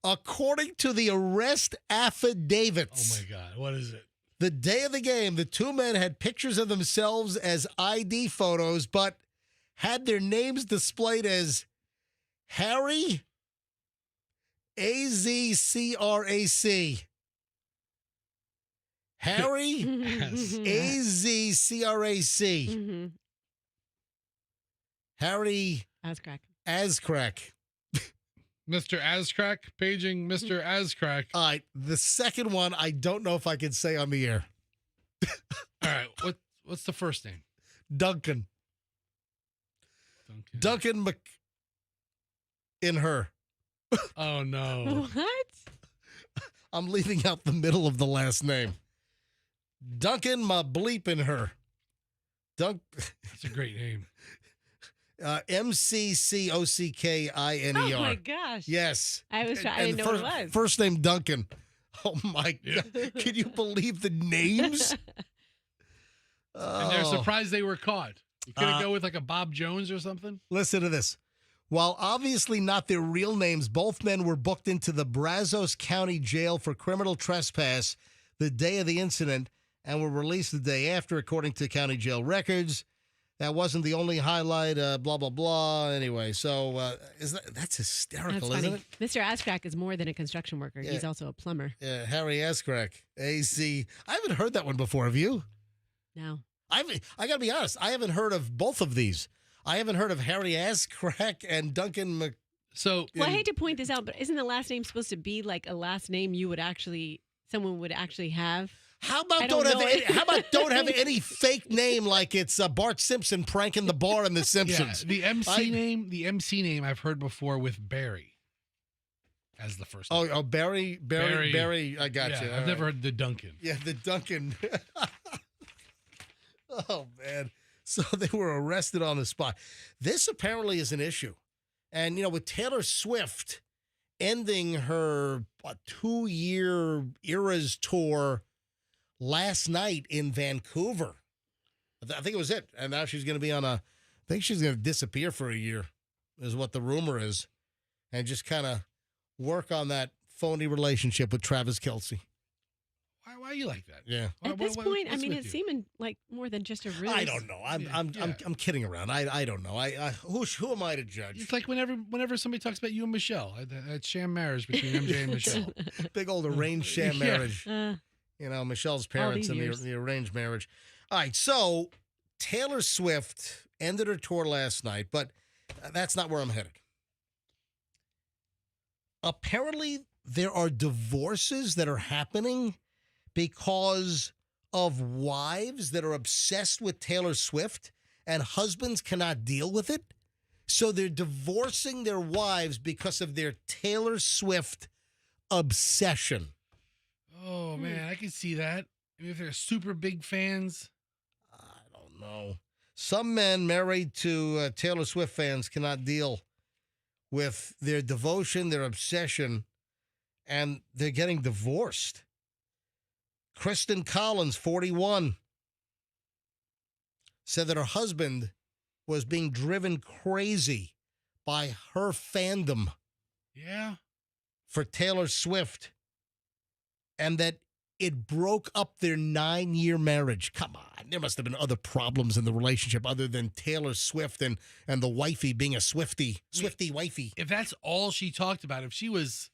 According to the arrest affidavits. Oh, my God. What is it? The day of the game, the 2 men had pictures of themselves as ID photos, but had their names displayed as Harry AZCRAC. Harry AZCRAC. Mm-hmm. Harry Ascrack. Mr. Ascrack, paging Mr. Ascrack. All right, the second one, I don't know if I can say on the air. All right, what's the first name? Duncan in her. Oh, no. What? I'm leaving out the middle of the last name. Duncan my bleep in her. That's a great name. MCCOCKINER. Oh my gosh. Yes. I didn't know what it was. First name Duncan. Oh my God. Can you believe the names? And they're surprised they were caught. You could go with like a Bob Jones or something. Listen to this. While obviously not their real names, both men were booked into the Brazos County Jail for criminal trespass the day of the incident and were released the day after, according to county jail records. That wasn't the only highlight, blah, blah, blah. Anyway, so that's hysterical, That's isn't funny. Mr. Ascrack is more than a construction worker. Yeah. He's also a plumber. Yeah, Harry Ascrack, AC. I haven't heard that one before. Have you? No. I got to be honest. I haven't heard of both of these. I haven't heard of Harry Ascrack and Duncan Mc... So, well, I hate to point this out, but isn't the last name supposed to be like a last name someone would actually have? How about don't have any fake name like it's Bart Simpson pranking the bar in The Simpsons? Yeah, the MC name I've heard before with Barry as the first name. Oh, Barry. I got you. I've never heard the Duncan. Yeah, the Duncan. Oh, man. So they were arrested on the spot. This apparently is an issue. And, with Taylor Swift ending her 2-year Eras tour last night in Vancouver. I think it was it. And now she's going to be I think she's going to disappear for a year, is what the rumor is. And just kind of work on that phony relationship with Travis Kelce. Why are you like that? Yeah. At this point, I mean, it's seeming like more than just a ruse. I don't know. I'm kidding around. I don't know. Who am I to judge? It's like whenever somebody talks about you and Michelle, that sham marriage between MJ and Michelle. Big old arranged sham marriage. Michelle's parents and the arranged marriage. All right, so Taylor Swift ended her tour last night, but that's not where I'm headed. Apparently, there are divorces that are happening because of wives that are obsessed with Taylor Swift and husbands cannot deal with it. So they're divorcing their wives because of their Taylor Swift obsession. Oh, man, I can see that. I mean, if they're super big fans. I don't know. Some men married to Taylor Swift fans cannot deal with their devotion, their obsession, and they're getting divorced. Kristen Collins, 41, said that her husband was being driven crazy by her fandom. Yeah. For Taylor Swift, and that it broke up their 9-year marriage. Come on, there must have been other problems in the relationship other than Taylor Swift and the wifey being a Swiftie wifey. If that's all she talked about, if she was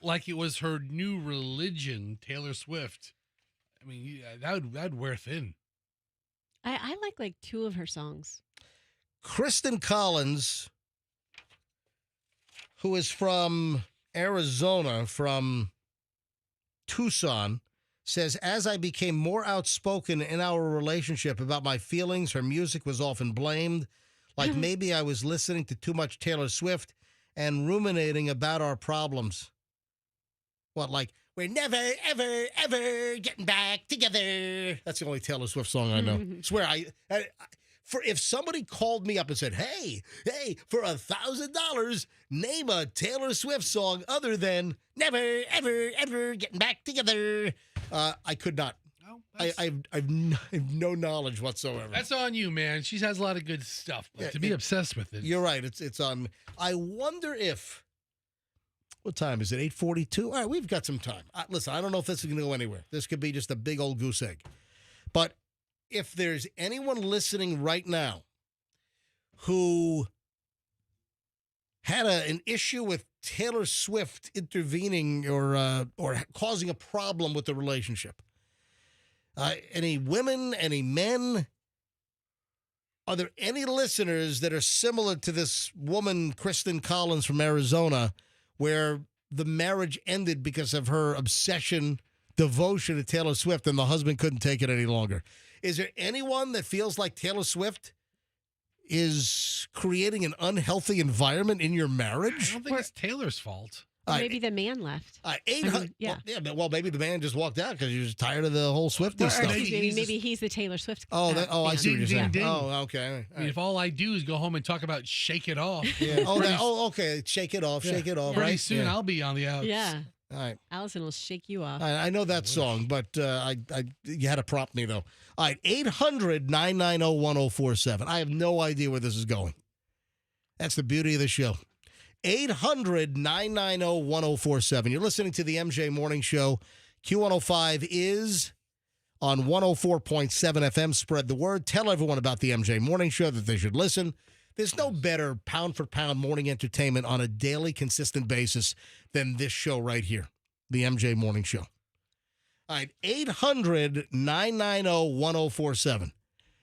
like it was her new religion, Taylor Swift, I mean, that'd wear thin. I like 2 of her songs. Kristen Collins, who is from Arizona, from Tucson, says, as I became more outspoken in our relationship about my feelings, her music was often blamed. Like maybe I was listening to too much Taylor Swift and ruminating about our problems. What, like, we're never, ever, ever getting back together. That's the only Taylor Swift song I know. Swear, for if somebody called me up and said, hey, for $1,000, name a Taylor Swift song other than never, ever, ever getting back together, I could not. No, I've no knowledge whatsoever. That's on you, man. She has a lot of good stuff, but to be obsessed with it. You're right. It's on. I wonder if. What time is it? 8:42. All right, we've got some time. Listen, I don't know if this is going to go anywhere. This could be just a big old goose egg. But if there's anyone listening right now who had an issue with Taylor Swift intervening or causing a problem with the relationship, any women, any men, are there any listeners that are similar to this woman, Kristen Collins from Arizona, where the marriage ended because of her obsession, devotion to Taylor Swift, and the husband couldn't take it any longer? Is there anyone that feels like Taylor Swift is creating an unhealthy environment in your marriage? I don't think it's Taylor's fault. Maybe the man left. 800. Well, maybe the man just walked out because he was tired of the whole Swiftie stuff. Maybe he's the Taylor Swift. I see what you're saying. Ding. Oh, okay. I mean, if all I do is go home and talk about Shake It Off. Yeah. Okay. Shake it off. Shake it off. Pretty Right. soon I'll be on the outs. Yeah. All right. Allison will shake you off. I know that song, but you had to prompt me, though. All right, 800-990-1047. I have no idea where this is going. That's the beauty of the show. 800-990-1047. You're listening to the MJ Morning Show. Q105 is on 104.7 FM. Spread the word. Tell everyone about the MJ Morning Show, that they should listen. There's no better pound-for-pound morning entertainment on a daily, consistent basis than this show right here, the MJ Morning Show. All right, 800-990-1047.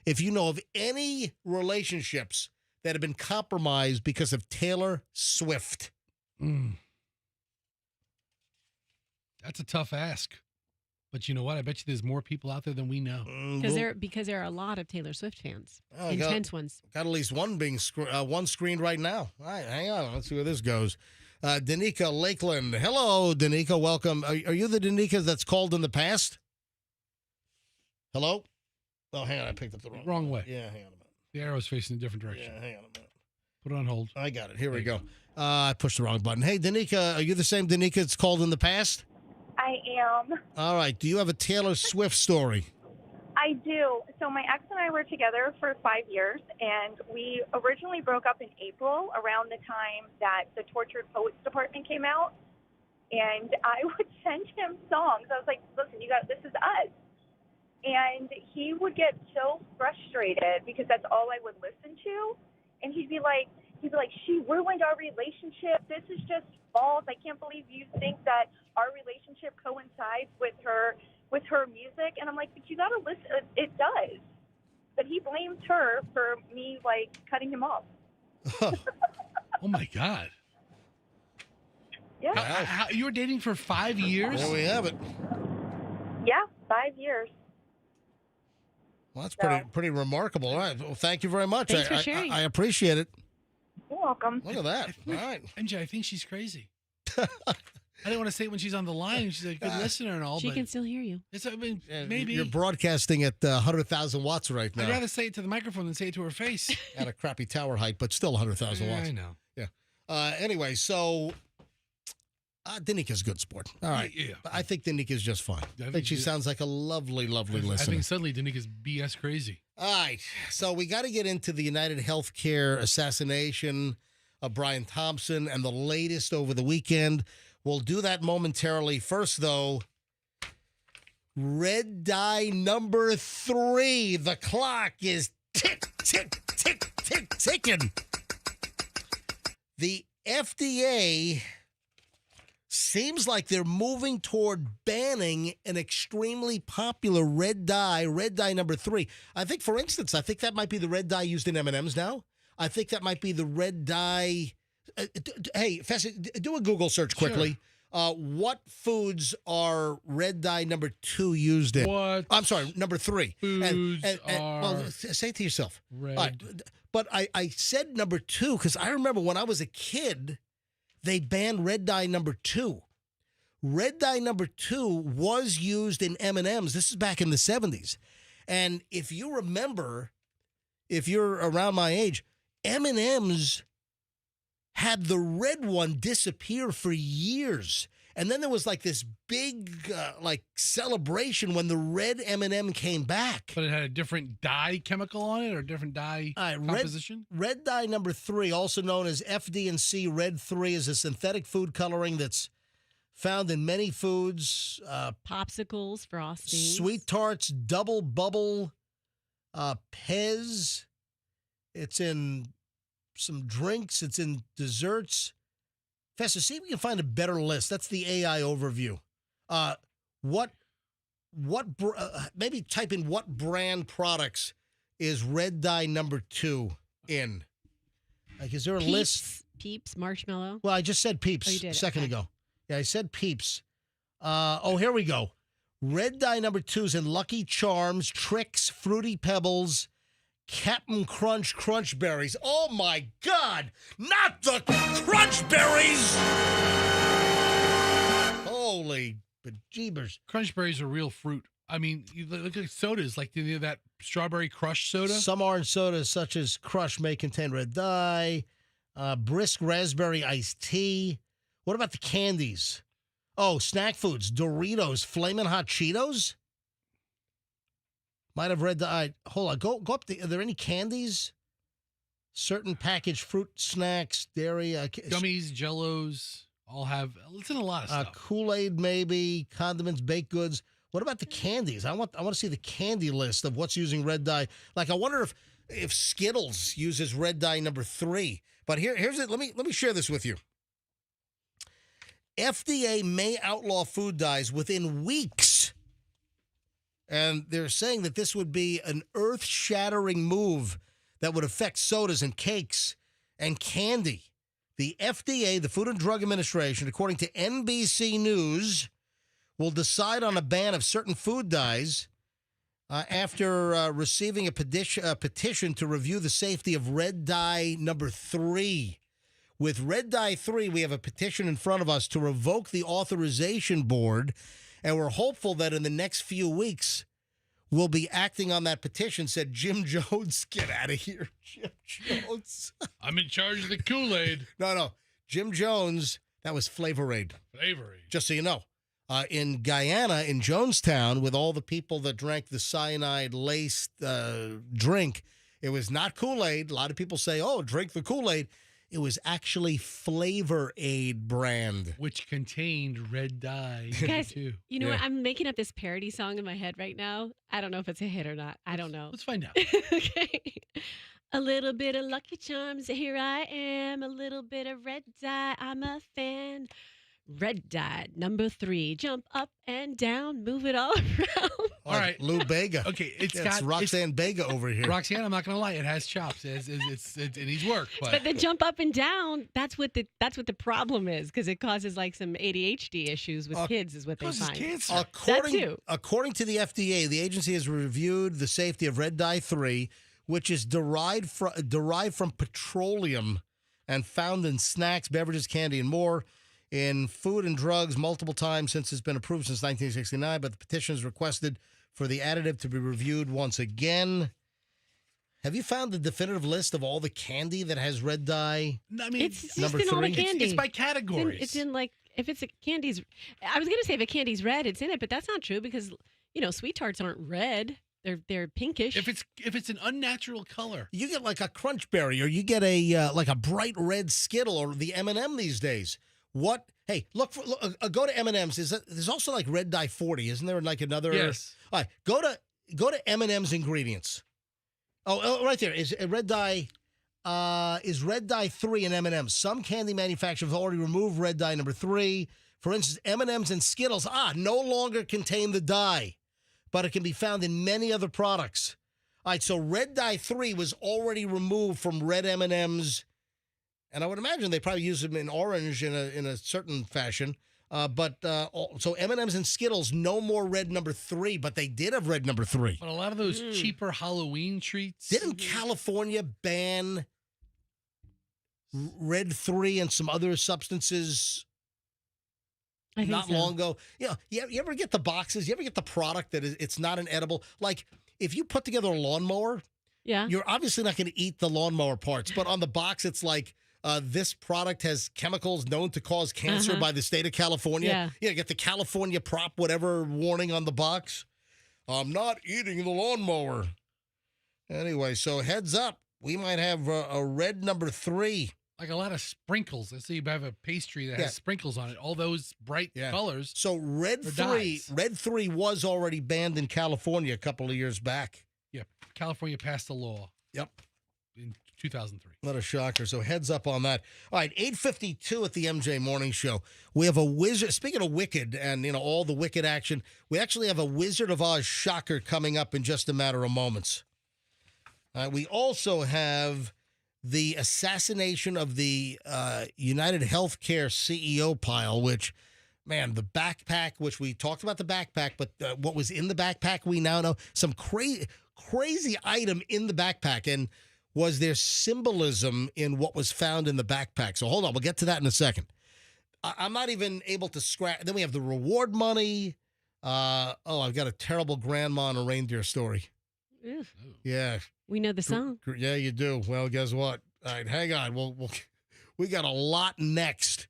If you know of any relationships that have been compromised because of Taylor Swift. That's a tough ask. But you know what? I bet you there's more people out there than we know. Because there are a lot of Taylor Swift fans. Oh, Intense ones. Got at least one being one screened right now. All right, hang on. Let's see where this goes. Danica Lakeland. Hello, Danica. Welcome. Are you the Danica that's called in the past? Hello? Oh, hang on. I picked up the wrong way. Yeah, hang on a minute. The arrow's facing a different direction. Yeah, hang on a minute. Put it on hold. I got it. Here we go. I pushed the wrong button. Hey, Danica, are you the same Danica that's called in the past? I am. All right. Do you have a Taylor Swift story? I do. So my ex and I were together for 5 years, and we originally broke up in April around the time that the Tortured Poets Department came out. And I would send him songs. I was like, listen, this is us. And he would get so frustrated because that's all I would listen to. And he'd be like, she ruined our relationship. This is just false. I can't believe you think that our relationship coincides with her music. And I'm like, but you got to listen. It does. But he blames her for me, cutting him off. Oh, my God. Yeah. You were dating for 5 years? There we have it. Yeah, 5 years. Well, that's pretty remarkable. All right. Well, thank you very much. Thanks for sharing. I appreciate it. welcome. Look at that. All right. MJ, I think she's crazy. I didn't want to say it when she's on the line. She's a good listener and all, She but can still hear you. it's, I mean, maybe. You're broadcasting at 100,000 watts right now. I'd rather say it to the microphone than say it to her face. At a crappy tower height, but still 100,000 watts. I know. Yeah. Anyway, so Danika's a good sport. All right. Yeah. I think Danika's just fine. I think she sounds like a lovely, lovely I listener. think suddenly Danika's BS crazy. All right. So we got to get into the United Healthcare assassination of Brian Thompson and the latest over the weekend. We'll do that momentarily. First, though, red dye number 3. The clock is tick, tick, tick, tick, ticking. The FDA seems like they're moving toward banning an extremely popular red dye number 3. I think, for instance, that might be the red dye used in M&Ms now. I think that might be the red dye. Hey, Fessy, do a Google search quickly. Sure. What foods are red dye number 2 used in? What? I'm sorry, number 3. Foods well, say it to yourself. Red. All right, but I said number 2 because I remember when I was a kid, they banned red dye number 2. Red dye number 2 was used in M&Ms. This is back in the 70s. And if you remember, if you're around my age, M&Ms had the red one disappear for years. And then there was like this big celebration when the red M&M came back. But it had a different dye chemical on it or a different dye composition? Red dye number 3, also known as FD&C Red 3, is a synthetic food coloring that's found in many foods. Popsicles, frosting. Sweet tarts, double bubble, Pez. It's in some drinks. It's in desserts. Fessa, see if we can find a better list. That's the AI overview. Maybe type in what brand products is red dye number 2 in? Like, is there a list? Peeps, marshmallow. Well, I just said Peeps Oh, you did? a second Okay. ago. Yeah, I said Peeps. Here we go. Red dye number 2 is in Lucky Charms, Trix, Fruity Pebbles, Captain Crunch Berries. Oh, my God. Not the Crunch Berries. Holy bejeebers. Crunch berries are real fruit. I mean, you look at sodas, like that strawberry crush soda. Some orange sodas, such as Crush, may contain red dye. Brisk raspberry iced tea. What about the candies? Oh, snack foods, Doritos, Flamin' Hot Cheetos. Might have red dye. Hold on, go up. Are there any candies? Certain packaged fruit snacks, dairy, gummies, Jellos, all have. It's in a lot of stuff. Kool-Aid, maybe condiments, baked goods. What about the candies? I want to see the candy list of what's using red dye. Like, I wonder if Skittles uses red dye number 3. But here's it. Let me share this with you. FDA may outlaw food dyes within weeks. And they're saying that this would be an earth-shattering move that would affect sodas and cakes and candy. The FDA, the Food and Drug Administration, according to NBC News, will decide on a ban of certain food dyes after receiving a petition to review the safety of red dye number 3. With red dye 3, we have a petition in front of us to revoke the authorization board, and we're hopeful that in the next few weeks we'll be acting on that petition, said Jim Jones. Get out of here, Jim Jones. I'm in charge of the Kool-Aid. No. Jim Jones, that was Flavor-Aid. Flavor-Aid. Just so you know. In Guyana, in Jonestown, with all the people that drank the cyanide-laced drink, it was not Kool-Aid. A lot of people say, oh, drink the Kool-Aid. It was actually Flavor-Aid brand. Which contained red dye. Guys, too. you know what? I'm making up this parody song in my head right now. I don't know if it's a hit or not. I don't know. Let's find out. Okay. A little bit of Lucky Charms, here I am. A little bit of red dye, I'm a fan. Red dye, number 3. Jump up and down, move it all around. All right, Lou Bega. Okay, it's Roxanne Bega over here. Roxanne, I'm not going to lie, it has chops. It needs work. But the jump up and down, that's what the problem is, because it causes like some ADHD issues with kids, is what they find. Cancer. According to the FDA, the agency has reviewed the safety of red dye 3, which is derived from petroleum and found in snacks, beverages, candy, and more. In food and drugs multiple times since it's been approved since 1969, but the petition is requested for the additive to be reviewed once again. Have you found the definitive list of all the candy that has red dye? I mean, It's just number in all the 3? candy. It's by categories. It's in like, if it's a candy's, I was going to say if a candy's red, it's in it, but that's not true because, sweet tarts aren't red. They're pinkish. If it's an unnatural color. You get like a crunch berry, or you get a like a bright red Skittle, or the M&M these days. What? Hey, look go to M&M's. There's also like red dye 40, isn't there? Like another. Yes. All right, go to M&M's ingredients. Oh, right there is red dye. Is red dye 3 in M&M's? Some candy manufacturers have already removed red dye number 3. For instance, M&M's and Skittles no longer contain the dye, but it can be found in many other products. All right, so red dye 3 was already removed from red M&M's, and I would imagine they probably use them in orange in a certain fashion. So M&M's and Skittles, no more red number 3, but they did have red number 3. But a lot of those cheaper Halloween treats. Didn't California ban red 3 and some other substances not long ago? You ever get the boxes? You ever get the product that it's not an edible? Like, if you put together a lawnmower, you're obviously not going to eat the lawnmower parts, but on the box it's like, this product has chemicals known to cause cancer by the state of California. Yeah, get the California Prop whatever warning on the box. I'm not eating the lawnmower. Anyway, so heads up. We might have a red number 3. Like a lot of sprinkles. Let's say you have a pastry that has sprinkles on it. All those bright colors. So red 3 was already banned in California a couple of years back. Yeah, California passed a law. Yep. In 2003. What a shocker. So heads up on that. All right, 8:52 at the MJ Morning Show. We have a Wizard. Speaking of Wicked and, all the Wicked action, we actually have a Wizard of Oz shocker coming up in just a matter of moments. We also have the assassination of the United Healthcare CEO pile, which, man, the backpack, which we talked about the backpack, but what was in the backpack, we now know. Some crazy item in the backpack. And was there symbolism in what was found in the backpack? So hold on, we'll get to that in a second. I'm not even able to scratch. Then we have the reward money. I've got a terrible grandma and a reindeer story. Ugh. Yeah. We know the song. Yeah, you do. Well, guess what? All right, hang on. We got a lot next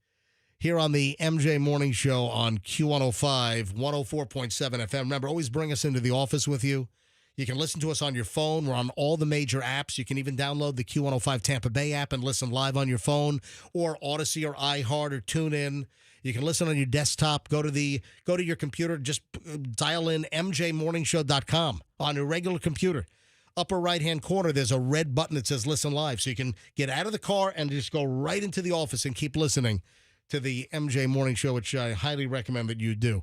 here on the MJ Morning Show on Q105, 104.7 FM. Remember, always bring us into the office with you. You can listen to us on your phone. We're on all the major apps. You can even download the Q105 Tampa Bay app and listen live on your phone, or Odyssey or iHeart or TuneIn. You can listen on your desktop. Go to your computer. Just dial in mjmorningshow.com on your regular computer. Upper right-hand corner, there's a red button that says Listen Live. So you can get out of the car and just go right into the office and keep listening to the MJ Morning Show, which I highly recommend that you do.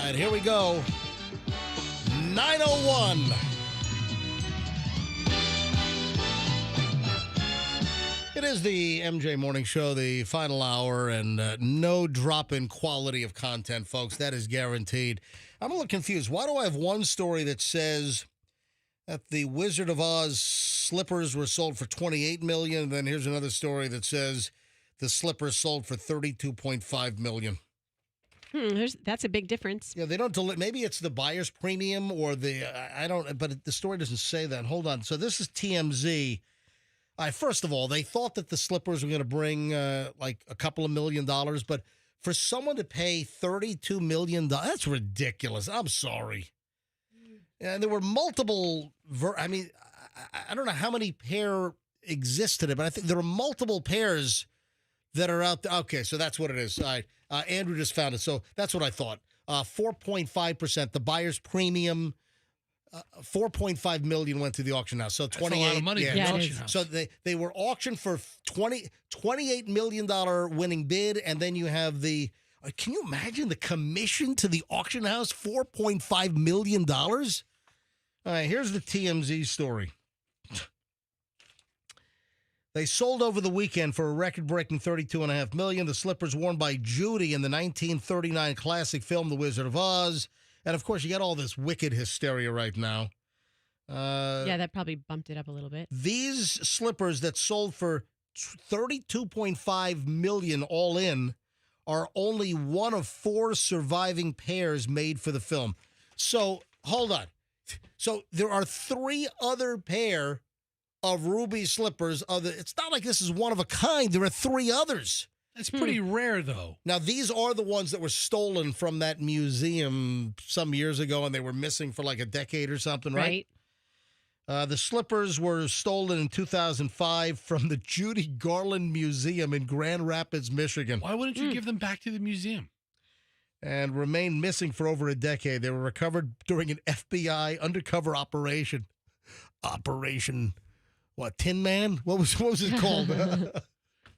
right, here we go. 9:01. It is the MJ Morning Show, the final hour, and no drop in quality of content, folks. That is guaranteed. I'm a little confused. Why do I have one story that says that the Wizard of Oz slippers were sold for $28 million, and then here's another story that says the slippers sold for $32.5 million. That's a big difference. Yeah, they don't maybe it's the buyer's premium or the I don't, but the story doesn't say that. Hold on. So this is TMZ. First of all, they thought that the slippers were going to bring like a couple of $1 million, but for someone to pay $32 million, that's ridiculous. I'm sorry. And there were multiple. I don't know how many pair exist today, but I think there are multiple pairs that are out there. Okay, so that's what it is. All right. Andrew just found it. So that's what I thought. 4.5%. The buyer's premium, $4.5 million went to the auction house. So 28. That's a lot of money to the auction house. So they were auctioned for $28 million winning bid, and then you have the. Can you imagine the commission to the auction house? $4.5 million. All right. Here's the TMZ story. They sold over the weekend for a record-breaking $32.5 million. The slippers worn by Judy in the 1939 classic film The Wizard of Oz. And, of course, you got all this wicked hysteria right now. Yeah, that probably bumped it up a little bit. These slippers that sold for $32.5 million all in are only one of 4 surviving pairs made for the film. So, hold on. So, there are 3 other pair of ruby slippers. It's not like this is one of a kind. There are 3 others. That's pretty rare, though. Now, these are the ones that were stolen from that museum some years ago, and they were missing for like a decade or something, right? The slippers were stolen in 2005 from the Judy Garland Museum in Grand Rapids, Michigan. Why wouldn't you give them back to the museum? And remained missing for over a decade. They were recovered during an FBI undercover operation. Operation what, Tin Man? What was it called?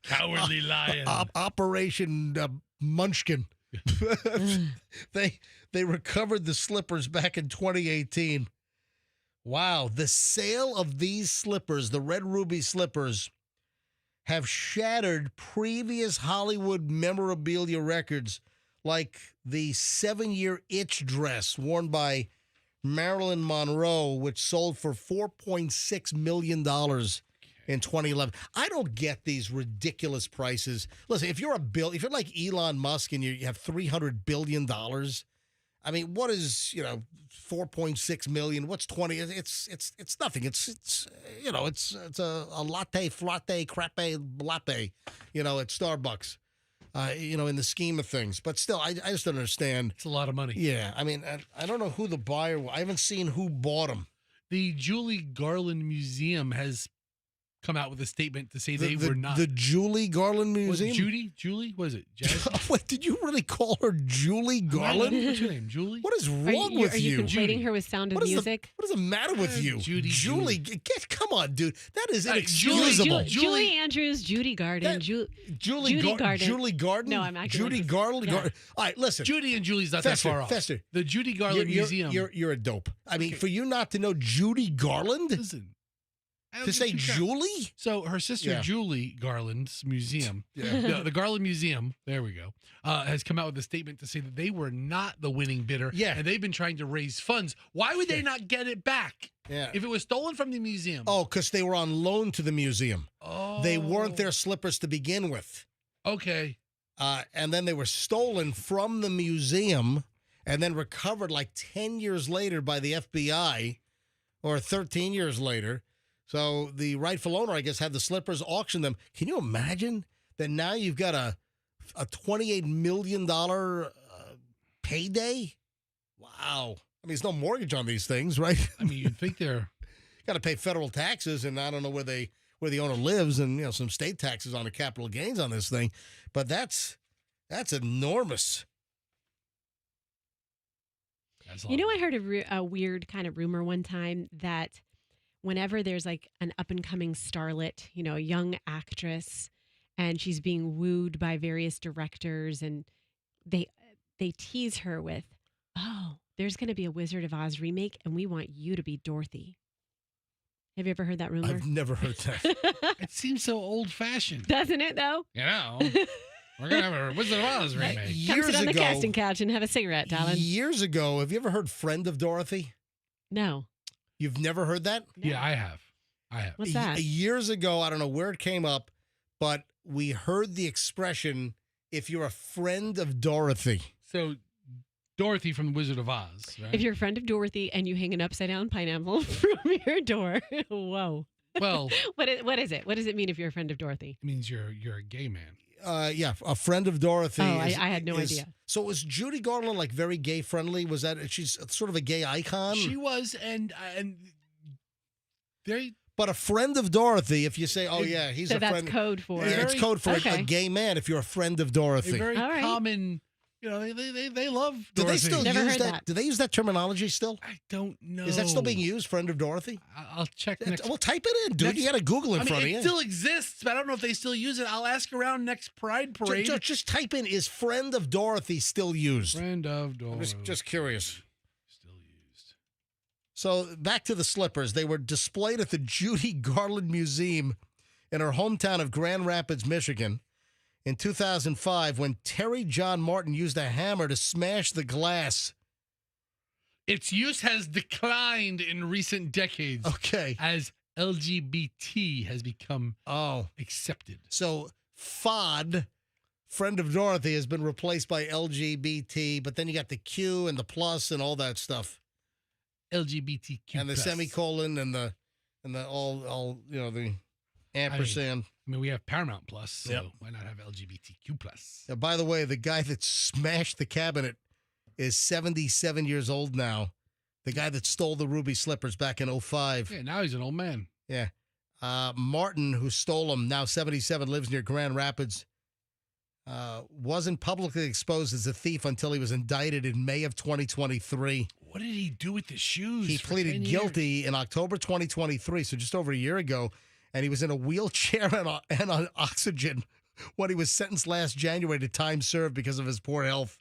Cowardly Lion. Operation Munchkin. They recovered the slippers back in 2018. Wow, the sale of these slippers, the Red Ruby slippers, have shattered previous Hollywood memorabilia records, like the 7-year itch dress worn by Marilyn Monroe, which sold for $4.6 million in 2011. I don't get these ridiculous prices. Listen, if you're like Elon Musk and you have $300 billion, I mean, what is, 4.6 million? What's 20? It's nothing. It's a latte, frappe, crepe, latte, at Starbucks, in the scheme of things. But still, I just don't understand. It's a lot of money. Yeah. I mean, I don't know who the buyer was. I haven't seen who bought them. The Julie Garland Museum has come out with a statement to say they were not. The Julie Garland Museum? Julie? What is it? Wait, did you really call her Julie Garland? What's your name, Julie? What is wrong with you? Are you conflating her with Sound of Music? What is the matter with you? Julie. Come on, dude. That is inexcusable. Julie Andrews, Judy Garden. Judy Garden. Julie Garden? No, I'm actually. Judy Garland? Yeah. All right, listen. Judy and Julie's not that far off. Fester. The Judy Garland Museum. You're a dope. I mean, for you not to know Judy Garland? Listen. To say Julie? So her sister Julie Garland's museum, the Garland Museum, there we go, has come out with a statement to say that they were not the winning bidder. Yeah. And they've been trying to raise funds. Why would they not get it back? Yeah. If it was stolen from the museum. Oh, because they were on loan to the museum. Oh. They weren't their slippers to begin with. Okay. And then they were stolen from the museum and then recovered like 10 years later by the FBI, or 13 years later. So the rightful owner, I guess, had the slippers, auction them. Can you imagine that now you've got a $28 million payday? Wow. I mean, there's no mortgage on these things, right? I mean, you'd think they're got to pay federal taxes, and I don't know where the owner lives, and some state taxes on the capital gains on this thing. But that's enormous. I heard a weird kind of rumor one time that whenever there's like an up-and-coming starlet, a young actress, and she's being wooed by various directors, and they tease her with, "Oh, there's going to be a Wizard of Oz remake, and we want you to be Dorothy." Have you ever heard that rumor? I've never heard that. It seems so old-fashioned. Doesn't it, though? We're going to have a Wizard of Oz remake. Come sit on the casting couch and have a cigarette, darling. Years ago, have you ever heard Friend of Dorothy? No. You've never heard that? No. Yeah, I have. What's that? Years ago, I don't know where it came up, but we heard the expression, if you're a friend of Dorothy. So, Dorothy from the Wizard of Oz, right? If you're a friend of Dorothy and you hang an upside-down pineapple from your door, whoa. Well. What is it? What does it mean if you're a friend of Dorothy? It means you're a gay man. Yeah, a friend of Dorothy. Oh, I had no idea. So was Judy Garland like very gay friendly? Was that she's sort of a gay icon? She was, and they. But a friend of Dorothy, if you say, "Oh yeah, he's so a friend," that's code for yeah, it's code for a gay man. If you're a friend of Dorothy, A very common. They love Dorothy. Do they still Never use heard that. Do they use that terminology still? I don't know. Is that still being used, friend of Dorothy? I'll check next. Well, type it in, dude. You got to Google in front of you. It still exists, but I don't know if they still use it. I'll ask around next Pride Parade. Just type in, is friend of Dorothy still used? Friend of Dorothy. I'm just curious. Still used. So back to the slippers. They were displayed at the Judy Garland Museum in her hometown of Grand Rapids, Michigan, in 2005, when Terry John Martin used a hammer to smash the glass. Its use has declined in recent decades. Okay. As LGBT has become accepted. So FOD, friend of Dorothy, has been replaced by LGBT, but then you got the Q and the plus and all that stuff. LGBTQ+. And the semicolon and the all the ampersand. I mean, we have Paramount Plus, so why not have LGBTQ+. Now, by the way, the guy that smashed the cabinet is 77 years old now. The guy that stole the ruby slippers back in 2005. Yeah, now he's an old man. Yeah. Martin, who stole them, now 77, lives near Grand Rapids. Wasn't publicly exposed as a thief until he was indicted in May of 2023. What did he do with the shoes? He pleaded guilty in October 2023, so just over a year ago. and he was in a wheelchair and on oxygen when he was sentenced last January to time served because of his poor health.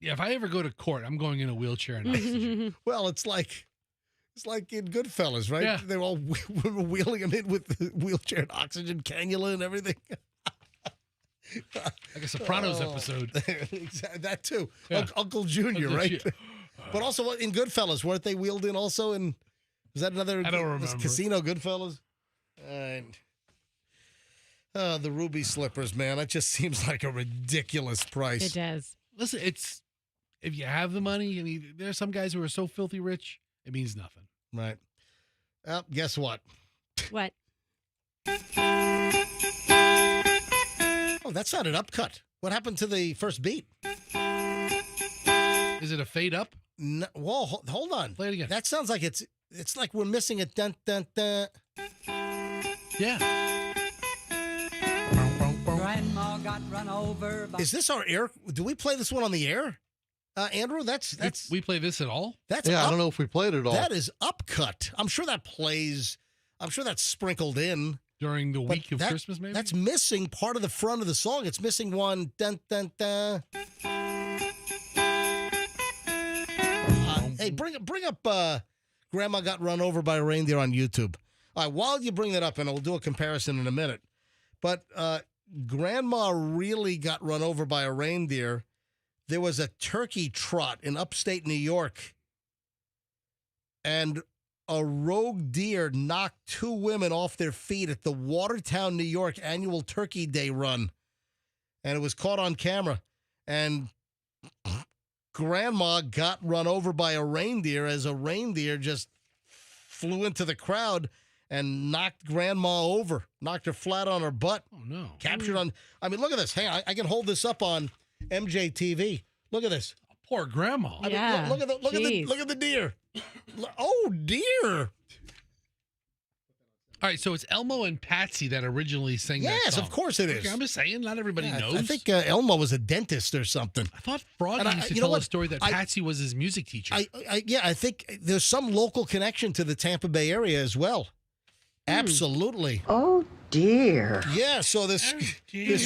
Yeah, if I ever go to court, I'm going in a wheelchair and oxygen. Well, it's like in Goodfellas, right? Yeah. They were all wheeling him in with the wheelchair and oxygen cannula and everything. Like a Sopranos episode. That too. Yeah. Uncle Junior, Uncle right? Ju- But also in Goodfellas, weren't they wheeled in also? And was that another I don't remember. Casino Goodfellas? The ruby slippers, man. That just seems like a ridiculous price. It does. Listen, if you have the money, I mean, there are some guys who are so filthy rich, it means nothing. Right. Well, guess what? What? Oh, that's not an upcut. What happened to the first beat? Is it a fade up? No, whoa, hold on. Play it again. That sounds like it's like we're missing a dun dun dun. Yeah. Grandma got run over by... Is this our air? Do we play this one on the air? Andrew, that's We play this at all? That's I don't know if we played it at all. That is upcut. I'm sure that plays. I'm sure that's sprinkled in during the week of Christmas. Maybe that's missing part of the front of the song. It's missing one dun dun dun. Hey, bring up. Grandma got run over by a reindeer on YouTube. All right, while you bring that up, and I'll do a comparison in a minute. But Grandma really got run over by a reindeer. There was a turkey trot in upstate New York, and a rogue deer knocked two women off their feet at the Watertown, New York annual Turkey Day run. And it was caught on camera. And Grandma got run over by a reindeer as a reindeer just flew into the crowd and knocked Grandma over, knocked her flat on her butt. Oh, no. Captured on, I mean, look at this. Hey, I can hold this up on MJTV. Look at this. Poor Grandma. I mean, look at the deer. Oh, deer. All right, so it's Elmo and Patsy that originally sang that Yes, song. of course it is. Okay, I'm just saying, not everybody knows. I think Elmo was a dentist or something. I thought Froggy used to tell a story that Patsy was his music teacher. I think there's some local connection to the Tampa Bay area as well. Absolutely. Oh, dear. Yeah, so this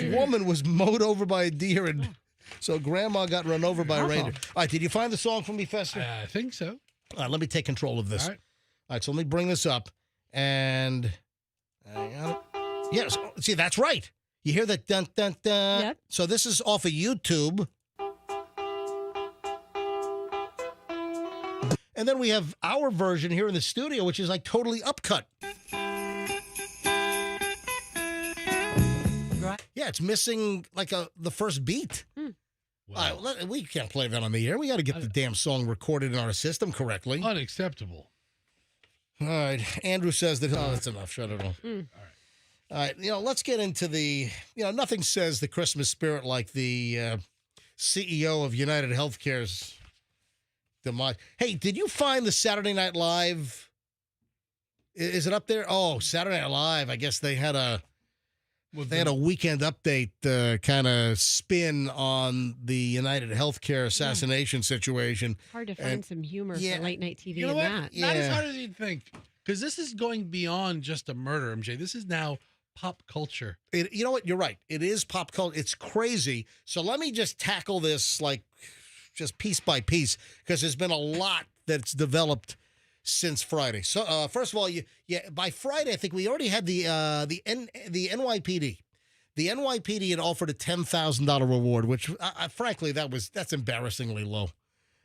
woman was mowed over by a deer, and so Grandma got run over by a reindeer. All right, did you find the song for me, Fester? I think so. All right, let me take control of this. All right, so let me bring this up. And yes, see, that's right. You hear that dun dun dun? Yep. So this is off of YouTube. And then we have our version here in the studio, which is like totally upcut. Yeah, it's missing like the first beat. Wow. We can't play that on the air. We got to get the damn song recorded in our system correctly. Unacceptable. All right. Andrew says that, that's enough. Shut it off. All right. Let's get into the, nothing says the Christmas spirit like the CEO of United Healthcare's demise. Hey, did you find the Saturday Night Live? Is it up there? Oh, Saturday Night Live. I guess they had a weekend update kind of spin on the United Healthcare assassination situation. Hard to find some humor yeah, for late night TV You know in what? that. Not as hard as you'd think. Because this is going beyond just a murder, MJ. This is now pop culture. You know what? You're right. It is pop culture. It's crazy. So let me just tackle this just piece by piece, because there's been a lot that's developed since Friday. So first of all, by Friday, I think we already had the NYPD. The NYPD had offered a $10,000 reward, which frankly that's embarrassingly low.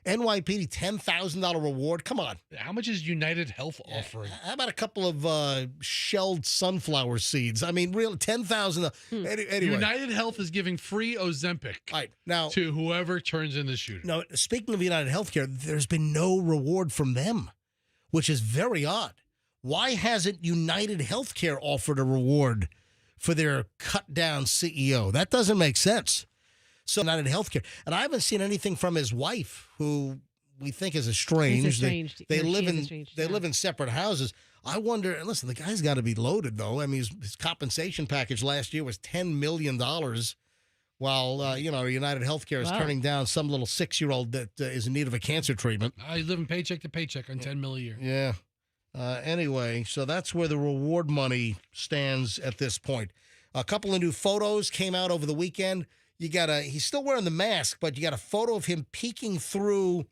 NYPD $10,000 reward. Come on. How much is United Health offering? How about a couple of shelled sunflower seeds? I mean, real $10,000. Anyway, United Health is giving free Ozempic to whoever turns in the shooter. Now, speaking of United Healthcare, there's been no reward from them, which is very odd. Why hasn't United Healthcare offered a reward for their cut-down CEO? That doesn't make sense. So United Healthcare. And I haven't seen anything from his wife, who we think is estranged. They live in separate houses. I wonder, and listen, the guy's got to be loaded, though. I mean, his compensation package last year was $10 million, while, United Healthcare is turning down some little 6-year-old that is in need of a cancer treatment. He's living paycheck to paycheck on $10 million a year. Yeah. Anyway, so that's where the reward money stands at this point. A couple of new photos came out over the weekend. He's still wearing the mask, but you got a photo of him peeking through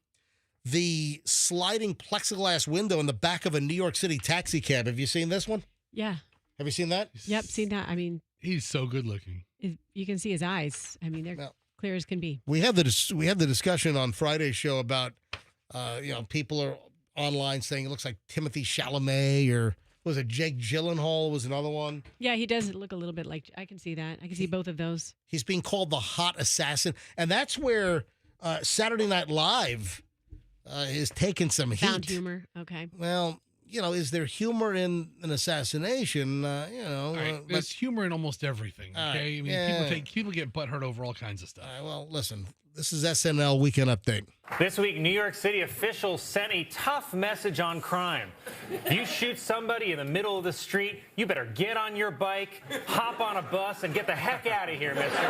the sliding plexiglass window in the back of a New York City taxi cab. Have you seen this one? Yeah. Have you seen that? Yep, seen that. I mean, he's so good looking. You can see his eyes. I mean, they're clear as can be. We had the discussion on Friday's show about people are online saying it looks like Timothy Chalamet, or was it Jake Gyllenhaal was another one. Yeah, he does look a little bit like. I can see that. I can see both of those. He's being called the hot assassin, and that's where Saturday Night Live is taking some heat. Found humor. Okay. Well, is there humor in an assassination? There's humor in almost everything. Okay, I mean, people get butthurt over all kinds of stuff. All right, well, listen, this is SNL Weekend Update. This week, New York City officials sent a tough message on crime. You shoot somebody in the middle of the street, you better get on your bike, hop on a bus, and get the heck out of here, mister.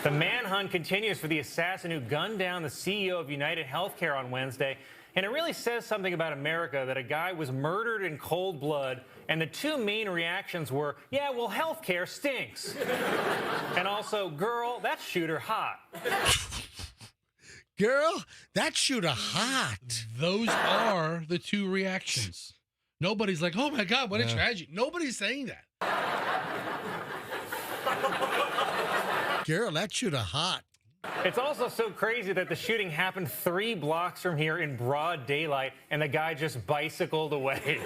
The manhunt continues for the assassin who gunned down the CEO of United Healthcare on Wednesday. And it really says something about America that a guy was murdered in cold blood, and the two main reactions were, yeah, well, healthcare stinks. And also, girl, that shooter hot. Girl, that shooter hot. Those are the two reactions. Nobody's like, oh, my God, what a tragedy. Nobody's saying that. Girl, that shooter hot. It's also so crazy that the shooting happened 3 blocks from here in broad daylight, and the guy just bicycled away.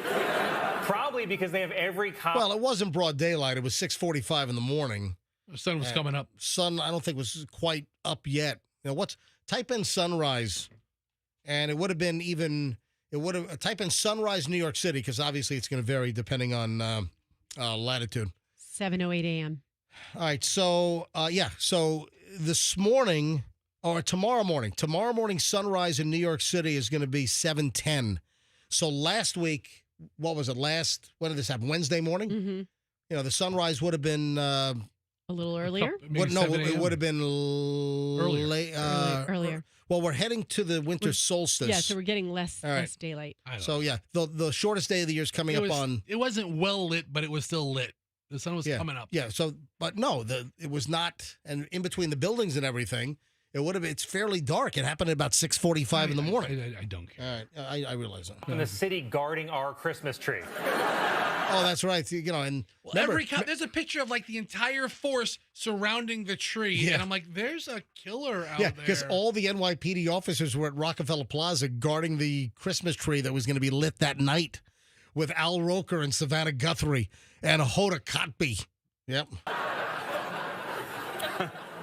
Probably because they have every cop. Well, it wasn't broad daylight. It was 6:45 in the morning. The sun was coming up. Sun, I don't think was quite up yet. Type in sunrise, and it would have been type in sunrise New York City, because obviously it's going to vary depending on latitude. 7:08 a.m. All right, so so this morning or tomorrow morning sunrise in New York City is going to be 7:10. So last week, what was it? When did this happen? Wednesday morning? Mm-hmm. The sunrise would have been a little earlier. It would have been earlier. Well, we're heading to the winter solstice. Yeah, so we're getting less daylight. So the shortest day of the year is coming up on. It wasn't well lit, but it was still lit. The sun was coming up. Yeah. So, but no, it was not. And in between the buildings and everything, it's fairly dark. It happened at about 6:45 in the morning. I don't care. All right. I realize that. In the city guarding our Christmas tree. Oh, that's right. And there's a picture of the entire force surrounding the tree, and I'm like, there's a killer out there. Yeah, because all the NYPD officers were at Rockefeller Plaza guarding the Christmas tree that was going to be lit that night with Al Roker and Savannah Guthrie and Hoda Kotb. Yep.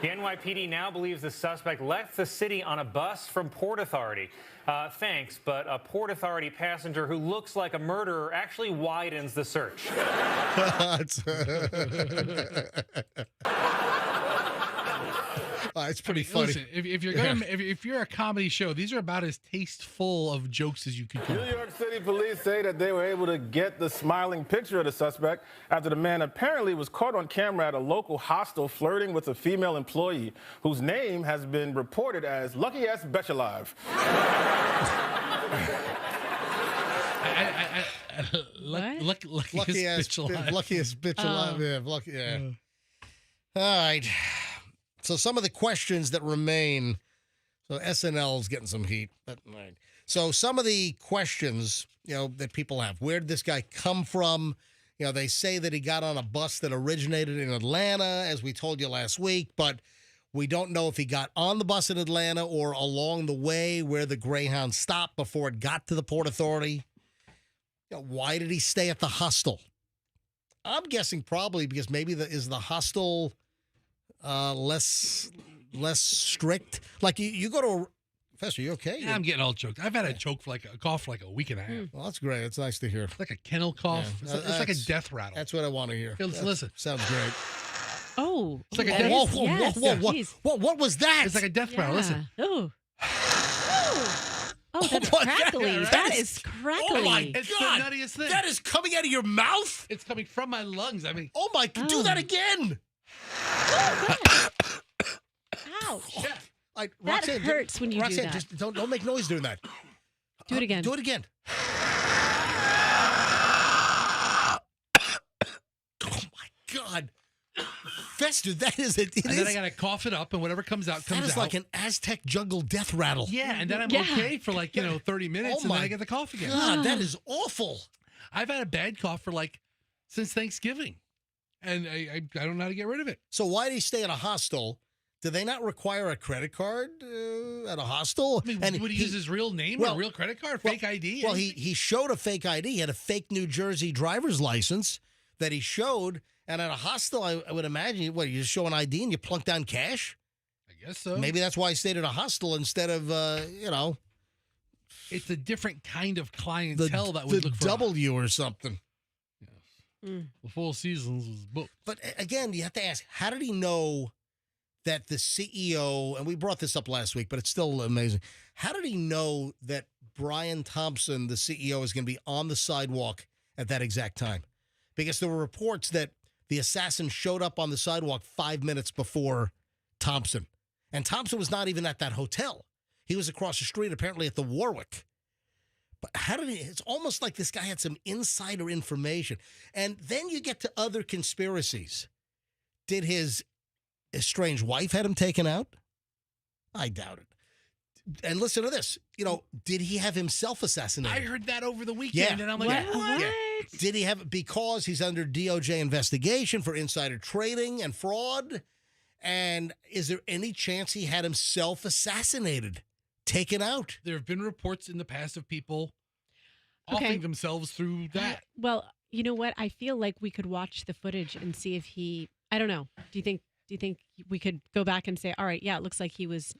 The NYPD now believes the suspect left the city on a bus from Port Authority. Thanks, but a Port Authority passenger who looks like a murderer actually widens the search. It's pretty funny. Listen, if you're a comedy show, these are about as tasteful of jokes as you could do. New York City police say that they were able to get the smiling picture of the suspect after the man apparently was caught on camera at a local hostel flirting with a female employee whose name has been reported as Lucky Ass Betcha Alive. Luckiest bitch alive. Yeah. All right. So some of the questions that remain. So SNL's getting some heat. Right. So some of the questions, that people have. Where did this guy come from? They say that he got on a bus that originated in Atlanta, as we told you last week, but we don't know if he got on the bus in Atlanta or along the way where the Greyhound stopped before it got to the Port Authority. Why did he stay at the hostel? I'm guessing probably because maybe the hostel less strict. Like you go to Professor, you okay? Yeah, I'm getting all choked. I've had a cough for a week and a half. Well, that's great. It's nice to hear. It's like a kennel cough. Yeah. It's like a death rattle. That's what I want to hear. Listen. Sounds great. Oh. It's like a death Whoa, what was that? It's like a death rattle. Listen. Oh. Oh, that's crackly. Yeah, right? That is crackly. Oh, my It's God. the nuttiest thing. That is coming out of your mouth? It's coming from my lungs. I mean. Oh, my God. Do that again. Ouch. Yeah. That hurts when you do that. Just don't make noise doing that. Do it again. Do it again. Oh my God. Fester, that is it. And then I gotta cough it up, and whatever comes out comes out. That is like an Aztec jungle death rattle. Yeah, and then I'm okay for 30 minutes, and then I get the cough again. God, that is awful. I've had a bad cough for since Thanksgiving, and I don't know how to get rid of it. So why did he stay at a hostel? Do they not require a credit card at a hostel? I mean, and would he use his real name or a real credit card, fake ID? Well, he showed a fake ID. He had a fake New Jersey driver's license that he showed. And at a hostel, I would imagine, you just show an ID and you plunk down cash? I guess so. Maybe that's why he stayed at a hostel instead of, It's a different kind of clientele that would look for W or something. The Four Seasons was booked. But again, you have to ask, how did he know that the CEO, and we brought this up last week, but it's still amazing. How did he know that Brian Thompson, the CEO, is going to be on the sidewalk at that exact time? Because there were reports that the assassin showed up on the sidewalk 5 minutes before Thompson. And Thompson was not even at that hotel. He was across the street, apparently at the Warwick. But how did he? It's almost like this guy had some insider information. And then you get to other conspiracies. Did his estranged wife had him taken out? I doubt it. And listen to this. Did he have himself assassinated? I heard that over the weekend, and I'm like, what? Yeah. Did he have it because he's under DOJ investigation for insider trading and fraud? And is there any chance he had himself assassinated, taken out? There have been reports in the past of people offing themselves through that. Well, you know what? I feel like we could watch the footage and see if he. I don't know. Do you think we could go back and say, all right, yeah, it looks like he was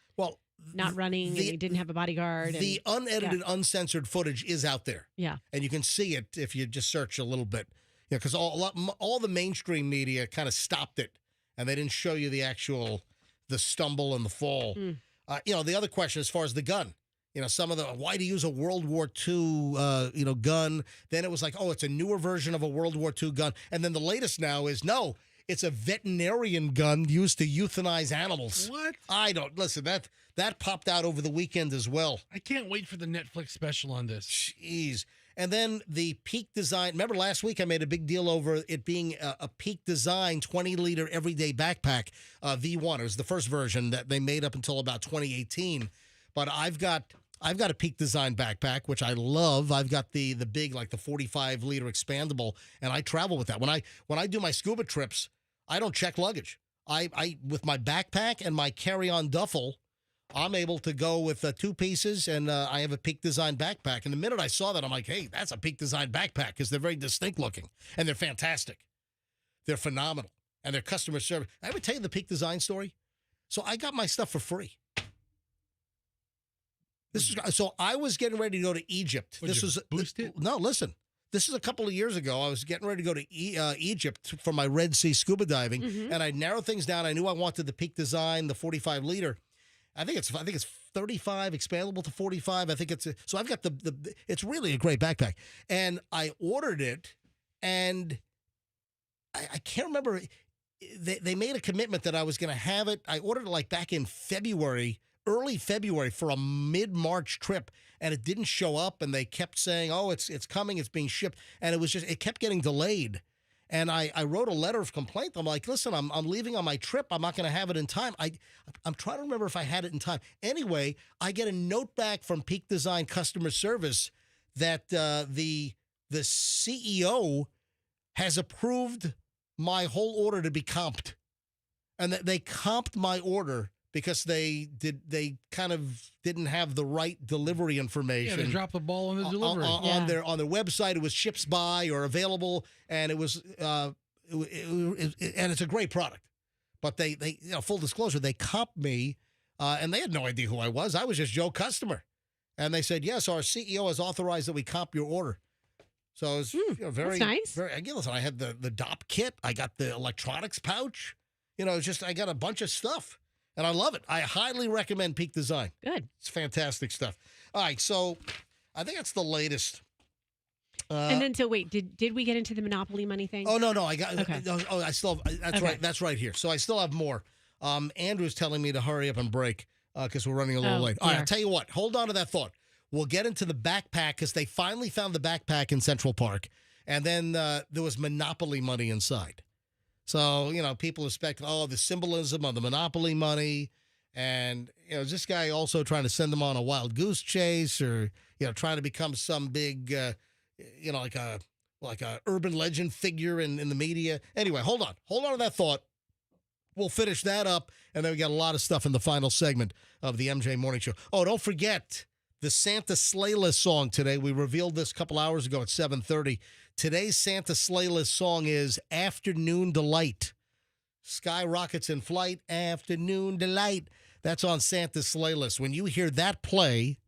not running and he didn't have a bodyguard. The unedited, uncensored footage is out there. Yeah. And you can see it if you just search a little bit. Because all the mainstream media kind of stopped it, and they didn't show you the stumble and the fall. The other question as far as the gun, some of why do you use a World War II, gun? Then it was like, oh, it's a newer version of a World War II gun. And then the latest now is, no, it's a veterinarian gun used to euthanize animals. What? I don't. Listen, that popped out over the weekend as well. I can't wait for the Netflix special on this. Jeez. And then the Peak Design. Remember last week I made a big deal over it being a Peak Design 20-liter everyday backpack, V1. It was the first version that they made up until about 2018. But I've got a Peak Design backpack, which I love. I've got the big, like the 45-liter expandable, and I travel with that. When I do my scuba trips, I don't check luggage. I with my backpack and my carry-on duffel, I'm able to go with 2 pieces, and I have a Peak Design backpack. And the minute I saw that, I'm like, hey, that's a Peak Design backpack, because they're very distinct looking, and they're fantastic. They're phenomenal, and their customer service. I ever tell you the Peak Design story? So I got my stuff for free. So I was getting ready to go to Egypt. No, listen. This is a couple of years ago. I was getting ready to go to Egypt for my Red Sea scuba diving, and I narrowed things down. I knew I wanted the Peak Design, the 45-liter. I think it's 35, expandable to 45. I think so I've got it's really a great backpack. And I ordered it, and I can't remember. They made a commitment that I was going to have it. I ordered it back in February, early February, for a mid-March trip, and it didn't show up, and they kept saying, oh, it's coming, it's being shipped, and it kept getting delayed. And I wrote a letter of complaint. I'm like, listen, I'm leaving on my trip. I'm not going to have it in time. I'm trying to remember if I had it in time. Anyway, I get a note back from Peak Design customer service that the CEO has approved my whole order to be comped, and that they comped my order because they kind of didn't have the right delivery information. Yeah, they dropped the ball on the delivery. On their website, it was ships by or available, and it was and it's a great product. But they full disclosure, they comped me, and they had no idea who I was. I was just Joe customer, and they said, yes, our CEO has authorized that we comp your order. So it was very that's nice. Listen, I had the DOP kit, I got the electronics pouch, I got a bunch of stuff. And I love it. I highly recommend Peak Design. Good. It's fantastic stuff. All right, so I think that's the latest. And then, so wait, did we get into the Monopoly money thing? Oh, no, I got. Okay. Oh, I still have. That's right. That's right here. So I still have more. Andrew's telling me to hurry up and break because we're running a little late. All right, I'll tell you what. Hold on to that thought. will get into the backpack because they finally found the backpack in Central Park. And then there was Monopoly money inside. So, people expect, the symbolism of the Monopoly money. And, is this guy also trying to send them on a wild goose chase or, trying to become some big, like a urban legend figure in the media? Anyway, hold on to that thought. We'll finish that up. And then we got a lot of stuff in the final segment of the MJ Morning Show. Oh, don't forget the Santa Slayless song today. We revealed this a couple hours ago at 7:30. Today's Santa Slayless song is Afternoon Delight. Skyrockets in flight, Afternoon Delight. That's on Santa Slayless. When you hear that play,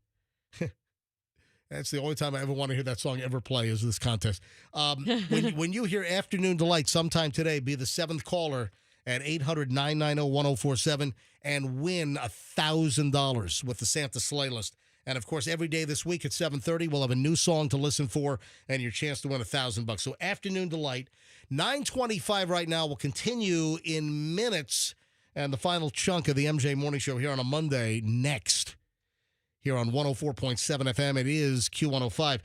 that's the only time I ever want to hear that song ever play is this contest. When you hear Afternoon Delight sometime today, be the seventh caller at 800-990-1047 and win $1,000 with the Santa Slaylist. And, of course, every day this week at 7:30, we'll have a new song to listen for and your chance to win $1,000. So Afternoon Delight, 9:25 right now. We'll continue in minutes. And the final chunk of the MJ Morning Show here on a Monday next. Here on 104.7 FM, it is Q105.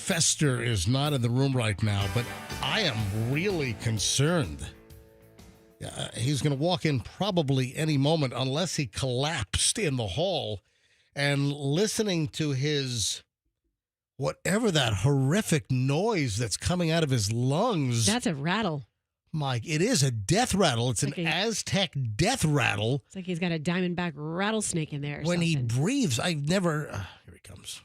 Fester is not in the room right now, but I am really concerned. He's going to walk in probably any moment unless he collapsed in the hall. And listening to his, whatever that horrific noise that's coming out of his lungs. That's a rattle. Mike, it is a death rattle. It's an Aztec death rattle. It's like he's got a diamondback rattlesnake in there. When he breathes, I've never. Here he comes.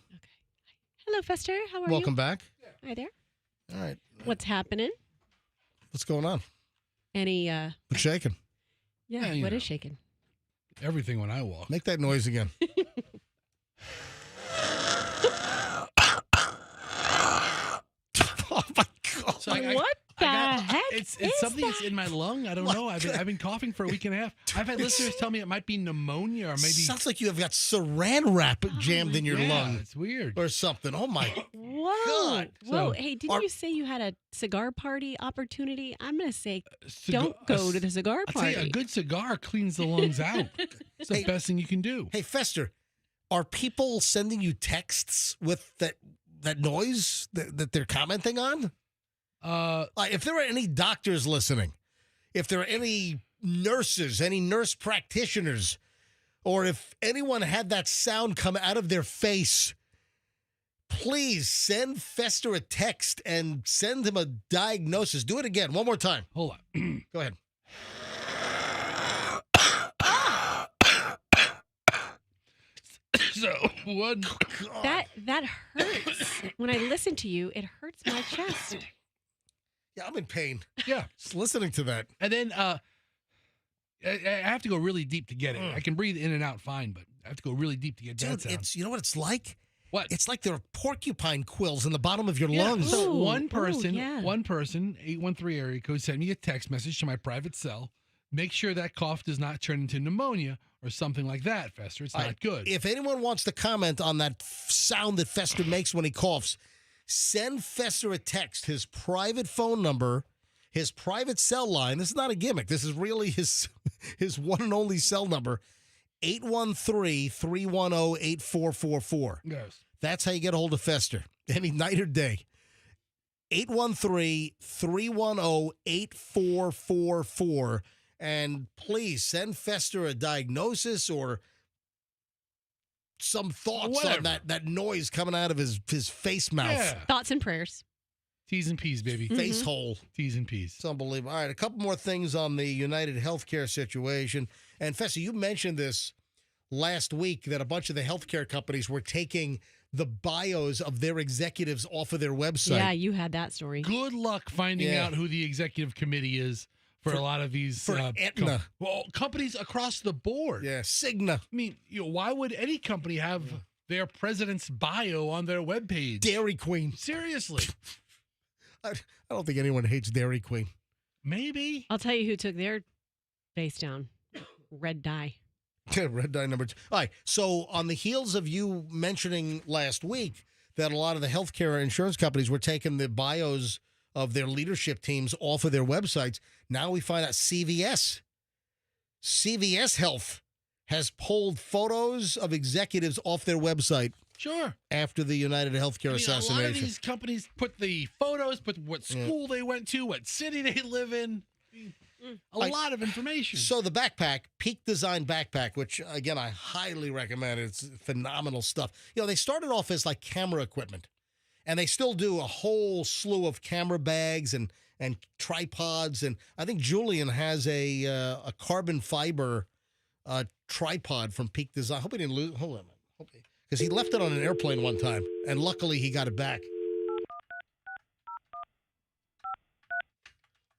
Hello, Fester. How are you? Welcome back. Hi there. All right. What's happening? What's going on? Any What's shaking? Yeah, what is shaking? Everything when I walk. Make that noise again. Oh my God! So what the heck? It's something that's in my lung. I don't know. I've been coughing for a week and a half. I've had listeners tell me it might be pneumonia or maybe. Sounds like you have got saran wrap jammed in your lung. It's weird or something. Oh my Whoa! God! Whoa! Hey, didn't you say you had a cigar party opportunity? I'm gonna say, don't go to the cigar I'll party. tell you, a good cigar cleans the lungs out. It's the best thing you can do. Hey, Fester, are people sending you texts with that noise that they're commenting on? If there are any doctors listening, if there are any nurses, any nurse practitioners, or if anyone had that sound come out of their face, please send Fester a text and send him a diagnosis. Do it again. One more time. Hold on. Go ahead. So what? That hurts. When I listen to you, it hurts my chest. Yeah, I'm in pain. Yeah. Just listening to that. And then I have to go really deep to get it. I can breathe in and out fine, but I have to go really deep to get that sound. You know what it's like? What? It's like there are porcupine quills in the bottom of your lungs. So one person, 813 area code, sent me a text message to my private cell. Make sure that cough does not turn into pneumonia or something like that, Fester. It's not good. If anyone wants to comment on that sound that Fester makes when he coughs, send Fester a text. His private phone number, his private cell line. This is not a gimmick. This is really his one and only cell number, 813-310-8444. Yes. That's how you get a hold of Fester, any night or day. 813-310-8444. And please send Fester a diagnosis or some thoughts on that noise coming out of his face mouth. Yeah. Thoughts and prayers. T's and P's, baby. Face hole. T's and P's. It's unbelievable. All right, a couple more things on the United Healthcare situation. And Fester, you mentioned this last week that a bunch of the healthcare companies were taking the bios of their executives off of their website. Yeah, you had that story. Good luck finding out who the executive committee is for a lot of these Aetna. Companies across the board. Yeah, Cigna. I mean, why would any company have their president's bio on their webpage? Dairy Queen. Seriously. I don't think anyone hates Dairy Queen. Maybe. I'll tell you who took their face down. Red dye. Red dye number 2. All right. So on the heels of you mentioning last week that a lot of the healthcare insurance companies were taking the bios of their leadership teams off of their websites, now we find out CVS Health has pulled photos of executives off their website. Sure. After the United Healthcare assassination. A lot of these companies put the photos, put what school they went to, what city they live in. A lot of information. So the backpack, Peak Design backpack, which, again, I highly recommend. It's phenomenal stuff. You know, they started off as like camera equipment, and they still do a whole slew of camera bags and tripods. And I think Julian has a carbon fiber tripod from Peak Design. I hope he didn't lose. Hold on a minute. Because he left it on an airplane one time, and luckily he got it back.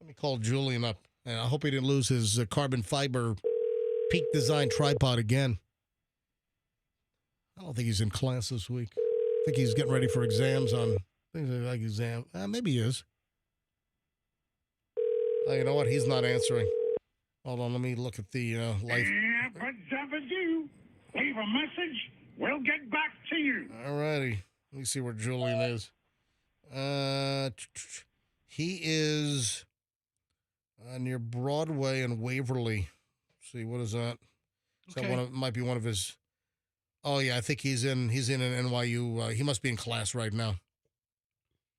Let me call Julian up, and I hope he didn't lose his carbon fiber Peak Design tripod again. I don't think he's in class this week. I think he's getting ready for exams on things like exam. Maybe he is. Oh, you know what? He's not answering. Hold on, let me look at the life. Leave a message. We'll get back to you. All righty. Let me see where Julian is. He is near Broadway and Waverly. Let's see, what is that? Is that might be one of his. Oh yeah, I think he's in an NYU. He must be in class right now.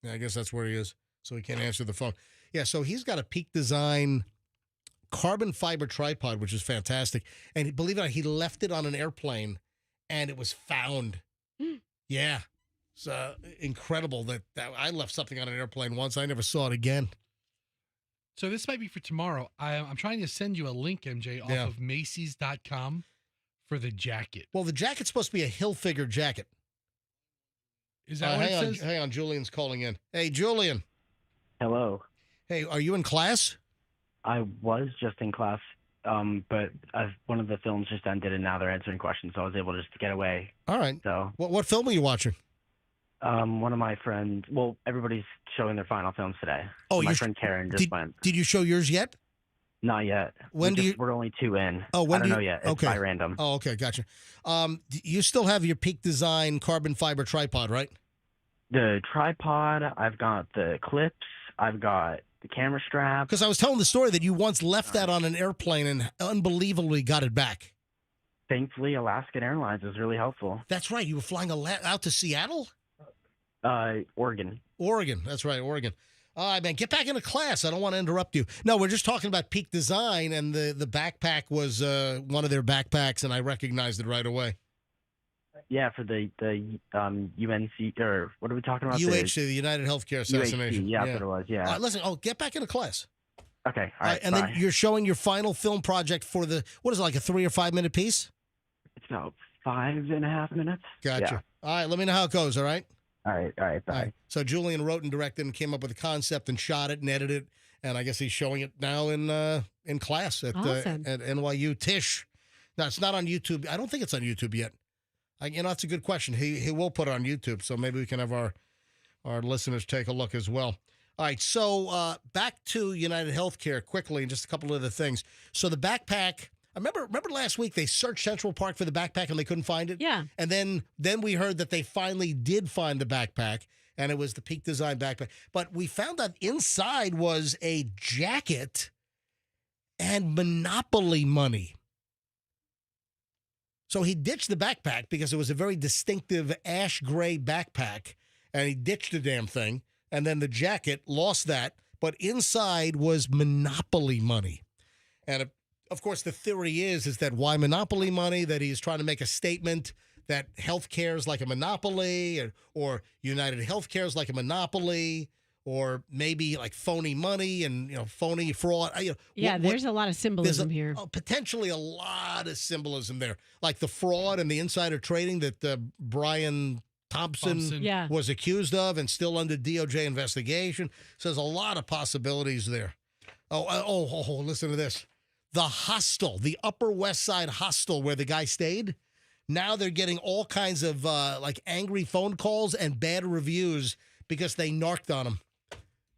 Yeah, I guess that's where he is. So he can't answer the phone. Yeah, so he's got a Peak Design carbon fiber tripod, which is fantastic. And believe it or not, he left it on an airplane. And it was found. Yeah. It's incredible that I left something on an airplane once. I never saw it again. So this might be for tomorrow. I'm trying to send you a link, MJ, off of Macy's.com for the jacket. Well, the jacket's supposed to be a Hilfiger jacket. Is that what it says? Hang on, Julian's calling in. Hey, Julian. Hello. Hey, are you in class? I was just in class. But one of the films just ended, and now they're answering questions, so I was able just to get away. All right. So, what film are you watching? One of my friends. Well, everybody's showing their final films today. Oh, my friend Karen just went. Did you show yours yet? Not yet. We're only 2 in. Oh, when I don't know yet. It's by random. Oh, okay, gotcha. You still have your Peak Design carbon fiber tripod, right? The tripod. I've got the clips. I've got the camera strap. Because I was telling the story that you once left that on an airplane and unbelievably got it back. Thankfully, Alaskan Airlines was really helpful. That's right. You were flying out to Seattle? Oregon. Oregon. That's right, Oregon. All right, man, get back into class. I don't want to interrupt you. No, we're just talking about Peak Design, and the backpack was one of their backpacks, and I recognized it right away. Yeah, for the UNC, or what are we talking about? UH, the United Healthcare Assassination. Yeah, that's what it was, yeah. All right, listen, get back into class. Okay, all right, and then you're showing your final film project for what is it, like a 3 or 5 minute piece? It's about 5.5 minutes. Gotcha. Yeah. All right, let me know how it goes, all right? All right, bye. All right. So Julian wrote and directed and came up with a concept and shot it and edited it, and I guess he's showing it now in class at NYU. Tish. No, it's not on YouTube. I don't think it's on YouTube yet. That's a good question. He will put it on YouTube, so maybe we can have our listeners take a look as well. All right, so back to United Healthcare quickly, and just a couple of other things. So the backpack, I remember last week they searched Central Park for the backpack and they couldn't find it. Yeah. And then we heard that they finally did find the backpack, and it was the Peak Design backpack. But we found out inside was a jacket and Monopoly money. So he ditched the backpack because it was a very distinctive ash gray backpack, and he ditched the damn thing. And then the jacket, lost that, but inside was Monopoly money. And of course, the theory is that why Monopoly money? That he's trying to make a statement that healthcare is like a monopoly, or United Healthcare is like a monopoly, or maybe like phony money and phony fraud. There's a lot of symbolism here. Potentially a lot of symbolism there, like the fraud and the insider trading that Brian Thompson was accused of and still under DOJ investigation. So there's a lot of possibilities there. Oh, listen to this. The hostel, the Upper West Side hostel where the guy stayed, now they're getting all kinds of angry phone calls and bad reviews because they narked on him.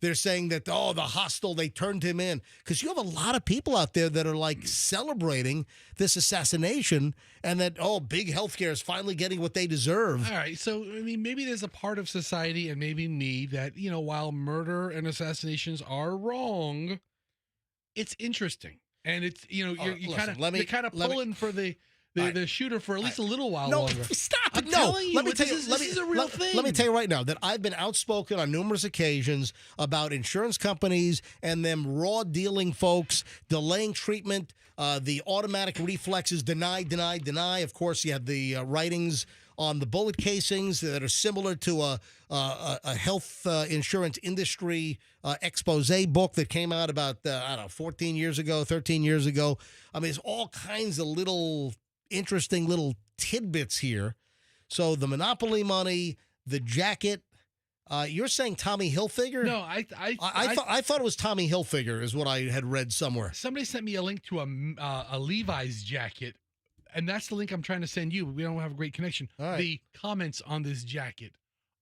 They're saying that, the hostile, they turned him in. Because you have a lot of people out there that are like celebrating this assassination and that, big healthcare is finally getting what they deserve. All right. So, I mean, maybe there's a part of society and maybe me that, while murder and assassinations are wrong, it's interesting. And it's, you're kind of pulling for the shooter for at least a little while longer. Stop it. I'm telling you, this is a real thing. Let me tell you right now that I've been outspoken on numerous occasions about insurance companies and them raw dealing folks, delaying treatment, the automatic reflexes, deny. Of course, you have the writings on the bullet casings that are similar to a health insurance industry expose book that came out about, 14 years ago, 13 years ago. I mean, there's all kinds of little interesting little tidbits here. So the Monopoly money, the jacket. You're saying Tommy Hilfiger? No, I thought it was Tommy Hilfiger is what I had read somewhere. Somebody sent me a link to a Levi's jacket, and that's the link I'm trying to send you. We don't have a great connection. Right. The comments on this jacket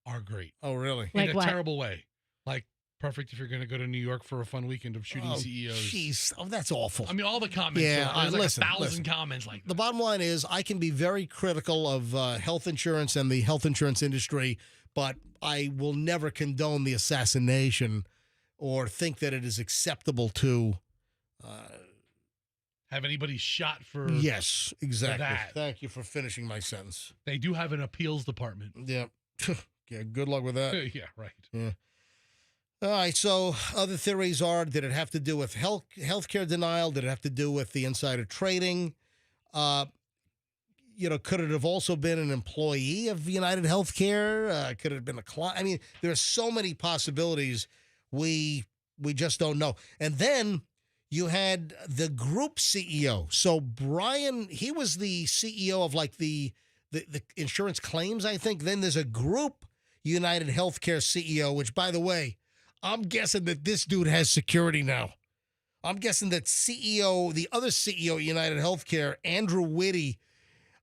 are great. Oh, really? In a terrible way. Like, perfect if you're going to go to New York for a fun weekend of shooting CEOs. Jeez, that's awful. I mean, all the comments. Yeah, there's like listen, 1,000 comments like that. The bottom line is I can be very critical of health insurance and the health insurance industry, but I will never condone the assassination or think that it is acceptable to have anybody shot for Yes, exactly. that. Thank you for finishing my sentence. They do have an appeals department. Yeah. Yeah, good luck with that. Yeah, right. Yeah. All right, so other theories are, did it have to do with healthcare denial? Did it have to do with the insider trading? Could it have also been an employee of United Healthcare? Could it have been a client? I mean, there are so many possibilities. We just don't know. And then you had the group CEO. So Brian, he was the CEO of like the insurance claims, I think. Then there's a group United Healthcare CEO, which, by the way, I'm guessing that this dude has security now. I'm guessing that the other CEO of United Healthcare, Andrew Whitty,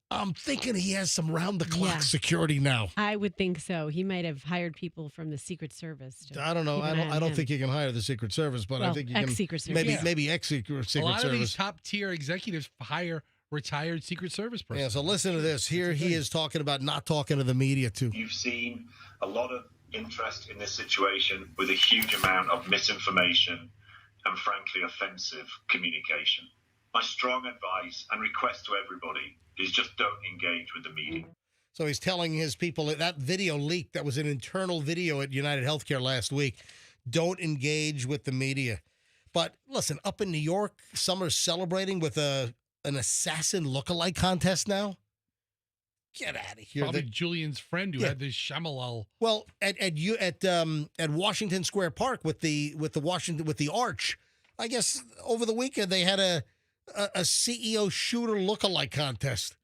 I'm thinking he has some round-the-clock security now. I would think so. He might have hired people from the Secret Service. I don't know. I don't think you can hire the Secret Service, but I think you can. Ex-Secret Service. Maybe ex-Secret Service. A lot of these top-tier executives hire retired Secret Service personnel. Yeah, so listen to this. Here he is talking about not talking to the media, too. You've seen a lot of interest in this situation with a huge amount of misinformation and, frankly, offensive communication. My strong advice and request to everybody is just don't engage with the media. So he's telling his people that video leaked. That was an internal video at United Healthcare last week. Don't engage with the media. But listen, up in New York, some are celebrating with an assassin lookalike contest now. Get out of here. Probably Julian's friend who had this Shamalal. Well, at Washington Square Park with the arch, I guess over the weekend they had a CEO shooter lookalike contest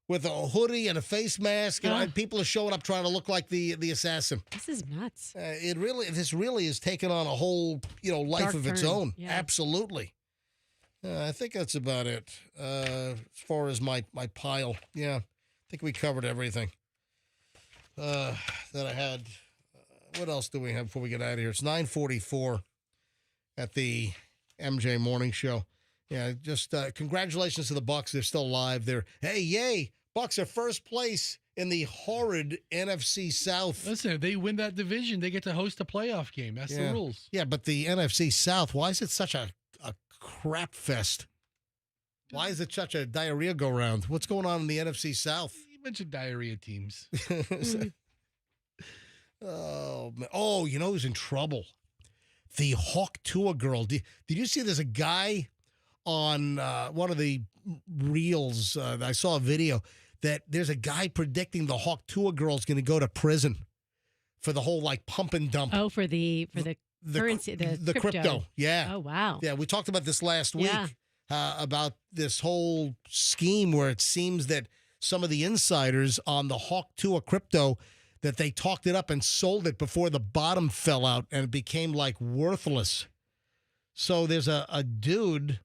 with a hoodie and a face mask, and people are showing up trying to look like the assassin. This is nuts. This really has taken on a whole life Dark of its turn. own. Yeah. Absolutely. I think that's about it as far as my pile. Yeah, I think we covered everything that I had. What else do we have before we get out of here? It's 9:44 at the MJ Morning Show. Yeah, just congratulations to the Bucks. They're still alive. Yay! Bucks are first place in the horrid NFC South. Listen, if they win that division, they get to host a playoff game. That's the rules. Yeah, but the NFC South, why is it such a crap fest? Why is it such a diarrhea go round? What's going on in the NFC South? You mentioned diarrhea teams. Oh, man. Oh, you know who's in trouble? The Hawk Tua girl. Did you see there's a guy on one of the reels? I saw a video that there's a guy predicting the Hawk Tua girl is going to go to prison for the whole pump and dump. Oh, for the currency, the crypto. Yeah. Oh, wow. Yeah, we talked about this last week about this whole scheme where it seems that some of the insiders on the Hawk Tua crypto, that they talked it up and sold it before the bottom fell out and it became worthless. So there's a dude.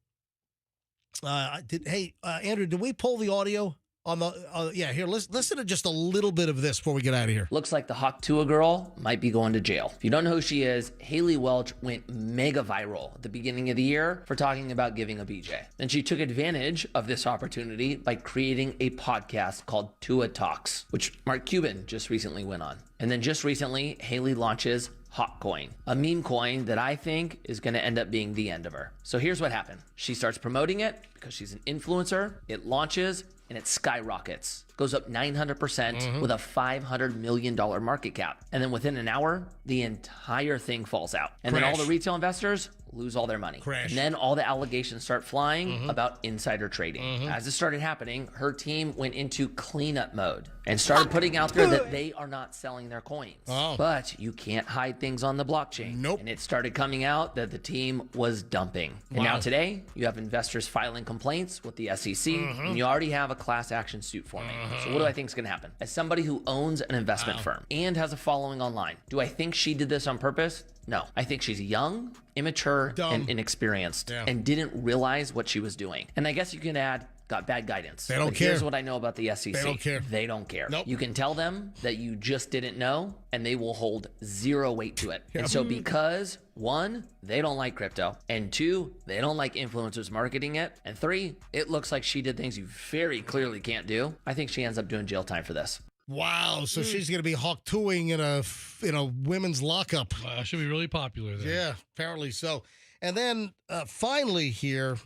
Andrew, did we pull the audio on the here, listen to just a little bit of this before we get out of here. Looks like the Hawktua girl might be going to jail. If you don't know who she is, Haley Welch went mega viral at the beginning of the year for talking about giving a BJ. And she took advantage of this opportunity by creating a podcast called Tua Talks, which Mark Cuban just recently went on. And then just recently, Haley launches Hot Coin, a meme coin that I think is going to end up being the end of her. So here's what happened. She starts promoting it because she's an influencer. It launches and it skyrockets. Goes up 900% with a $500 million market cap. And then within an hour, the entire thing falls out. And then all the retail investors lose all their money. Crash. And then all the allegations start flying about insider trading. As it started happening, her team went into cleanup mode and started putting out there that they are not selling their coins. But you can't hide things on the blockchain. Nope. And it started coming out that the team was dumping. And now today, you have investors filing complaints with the SEC, and you already have a class action suit forming. So what do I think is going to happen? As somebody who owns an investment firm and has a following online, do I think she did this on purpose? No. I think she's young, immature, and inexperienced, and didn't realize what she was doing. And I guess you can add, got bad guidance. They don't But care. Here's what I know about the SEC. They don't care. They don't care. Nope. You can tell them that you just didn't know, and they will hold zero weight to it. And so because, one, they don't like crypto, and two, they don't like influencers marketing it, and three, it looks like she did things you very clearly can't do, I think she ends up doing jail time for this. Wow, so she's going to be Hawk-2ing in a women's lockup. Should be really popular there. Yeah, apparently so. And then finally here,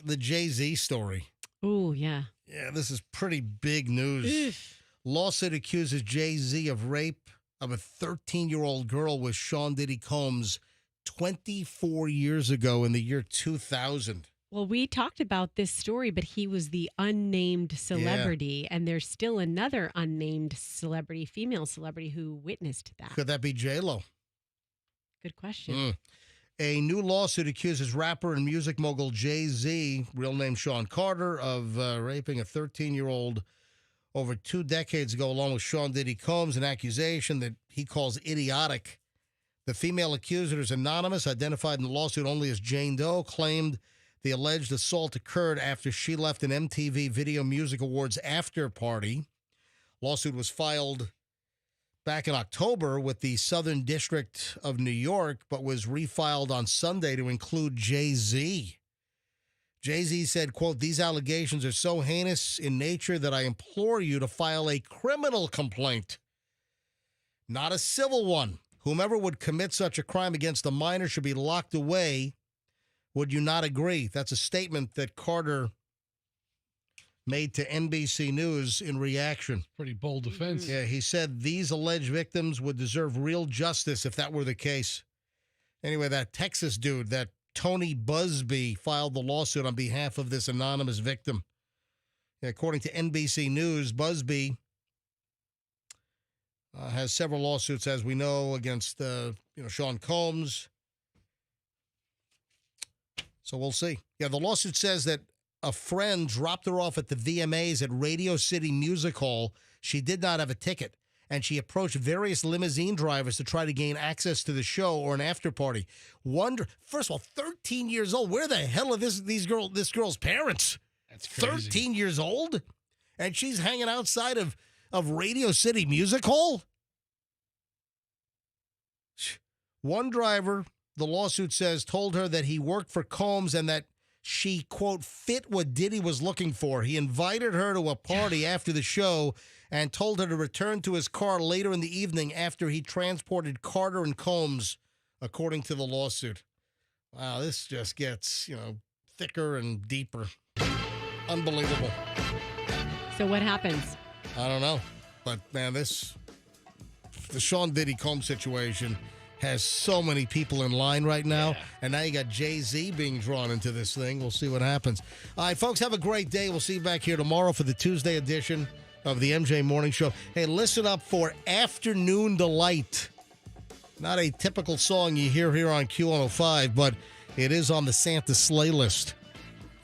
the Jay-Z story. Oh, yeah. Yeah, this is pretty big news. Lawsuit accuses Jay-Z of rape of a 13-year-old girl with Sean Diddy Combs 24 years ago in the year 2000. Well, we talked about this story, but he was the unnamed celebrity, and there's still another unnamed celebrity, female celebrity, who witnessed that. Could that be J-Lo? Good question. A new lawsuit accuses rapper and music mogul Jay-Z, real name Sean Carter, of raping a 13-year-old over 2 decades ago, along with Sean Diddy Combs, an accusation that he calls idiotic. The female accuser is anonymous, identified in the lawsuit only as Jane Doe, claimed the alleged assault occurred after she left an MTV Video Music Awards after party. Lawsuit was filed back in October with the Southern District of New York, but was refiled on Sunday to include Jay-Z. Jay-Z said, quote, "These allegations are so heinous in nature that I implore you to file a criminal complaint, not a civil one. Whomever would commit such a crime against a minor should be locked away. Would you not agree?" That's a statement that Carter made to NBC News in reaction. Pretty bold defense. Yeah, he said these alleged victims would deserve real justice if that were the case. Anyway, that Texas dude, that Tony Busby, filed the lawsuit on behalf of this anonymous victim. According to NBC News, Busby has several lawsuits, as we know, against Sean Combs. So we'll see. Yeah, the lawsuit says that a friend dropped her off at the VMAs at Radio City Music Hall. She did not have a ticket, and she approached various limousine drivers to try to gain access to the show or an after party. First of all, 13 years old. Where the hell are this girl's parents? That's crazy. 13 years old, and she's hanging outside of Radio City Music Hall. One driver, the lawsuit says, told her that he worked for Combs and that she, quote, fit what Diddy was looking for. He invited her to a party after the show and told her to return to his car later in the evening after he transported Carter and Combs, according to the lawsuit. Wow, this just gets, thicker and deeper. Unbelievable. So what happens? I don't know. But, man, the Sean Diddy Combs situation has so many people in line right now. And now you got Jay-Z being drawn into this thing. We'll see what happens. All right, folks, have a great day. We'll see you back here tomorrow for the Tuesday edition of the MJ Morning Show. Hey, listen up for Afternoon Delight. Not a typical song you hear here on Q105, but it is on the Santa sleigh list.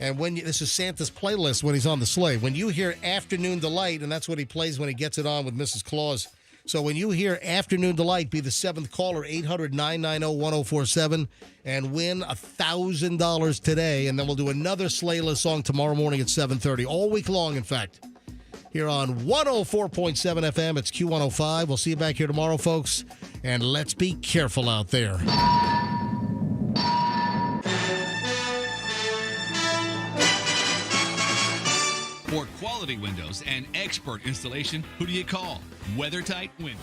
And this is Santa's playlist when he's on the sleigh. When you hear Afternoon Delight, and that's what he plays when he gets it on with Mrs. Claus, So when you hear Afternoon Delight, be the 7th caller, 800-990-1047, and win $1,000 today. And then we'll do another Slayless song tomorrow morning at 7:30, all week long, in fact. Here on 104.7 FM, it's Q105. We'll see you back here tomorrow, folks. And let's be careful out there. For quality windows and expert installation, who do you call? WeatherTight Windows.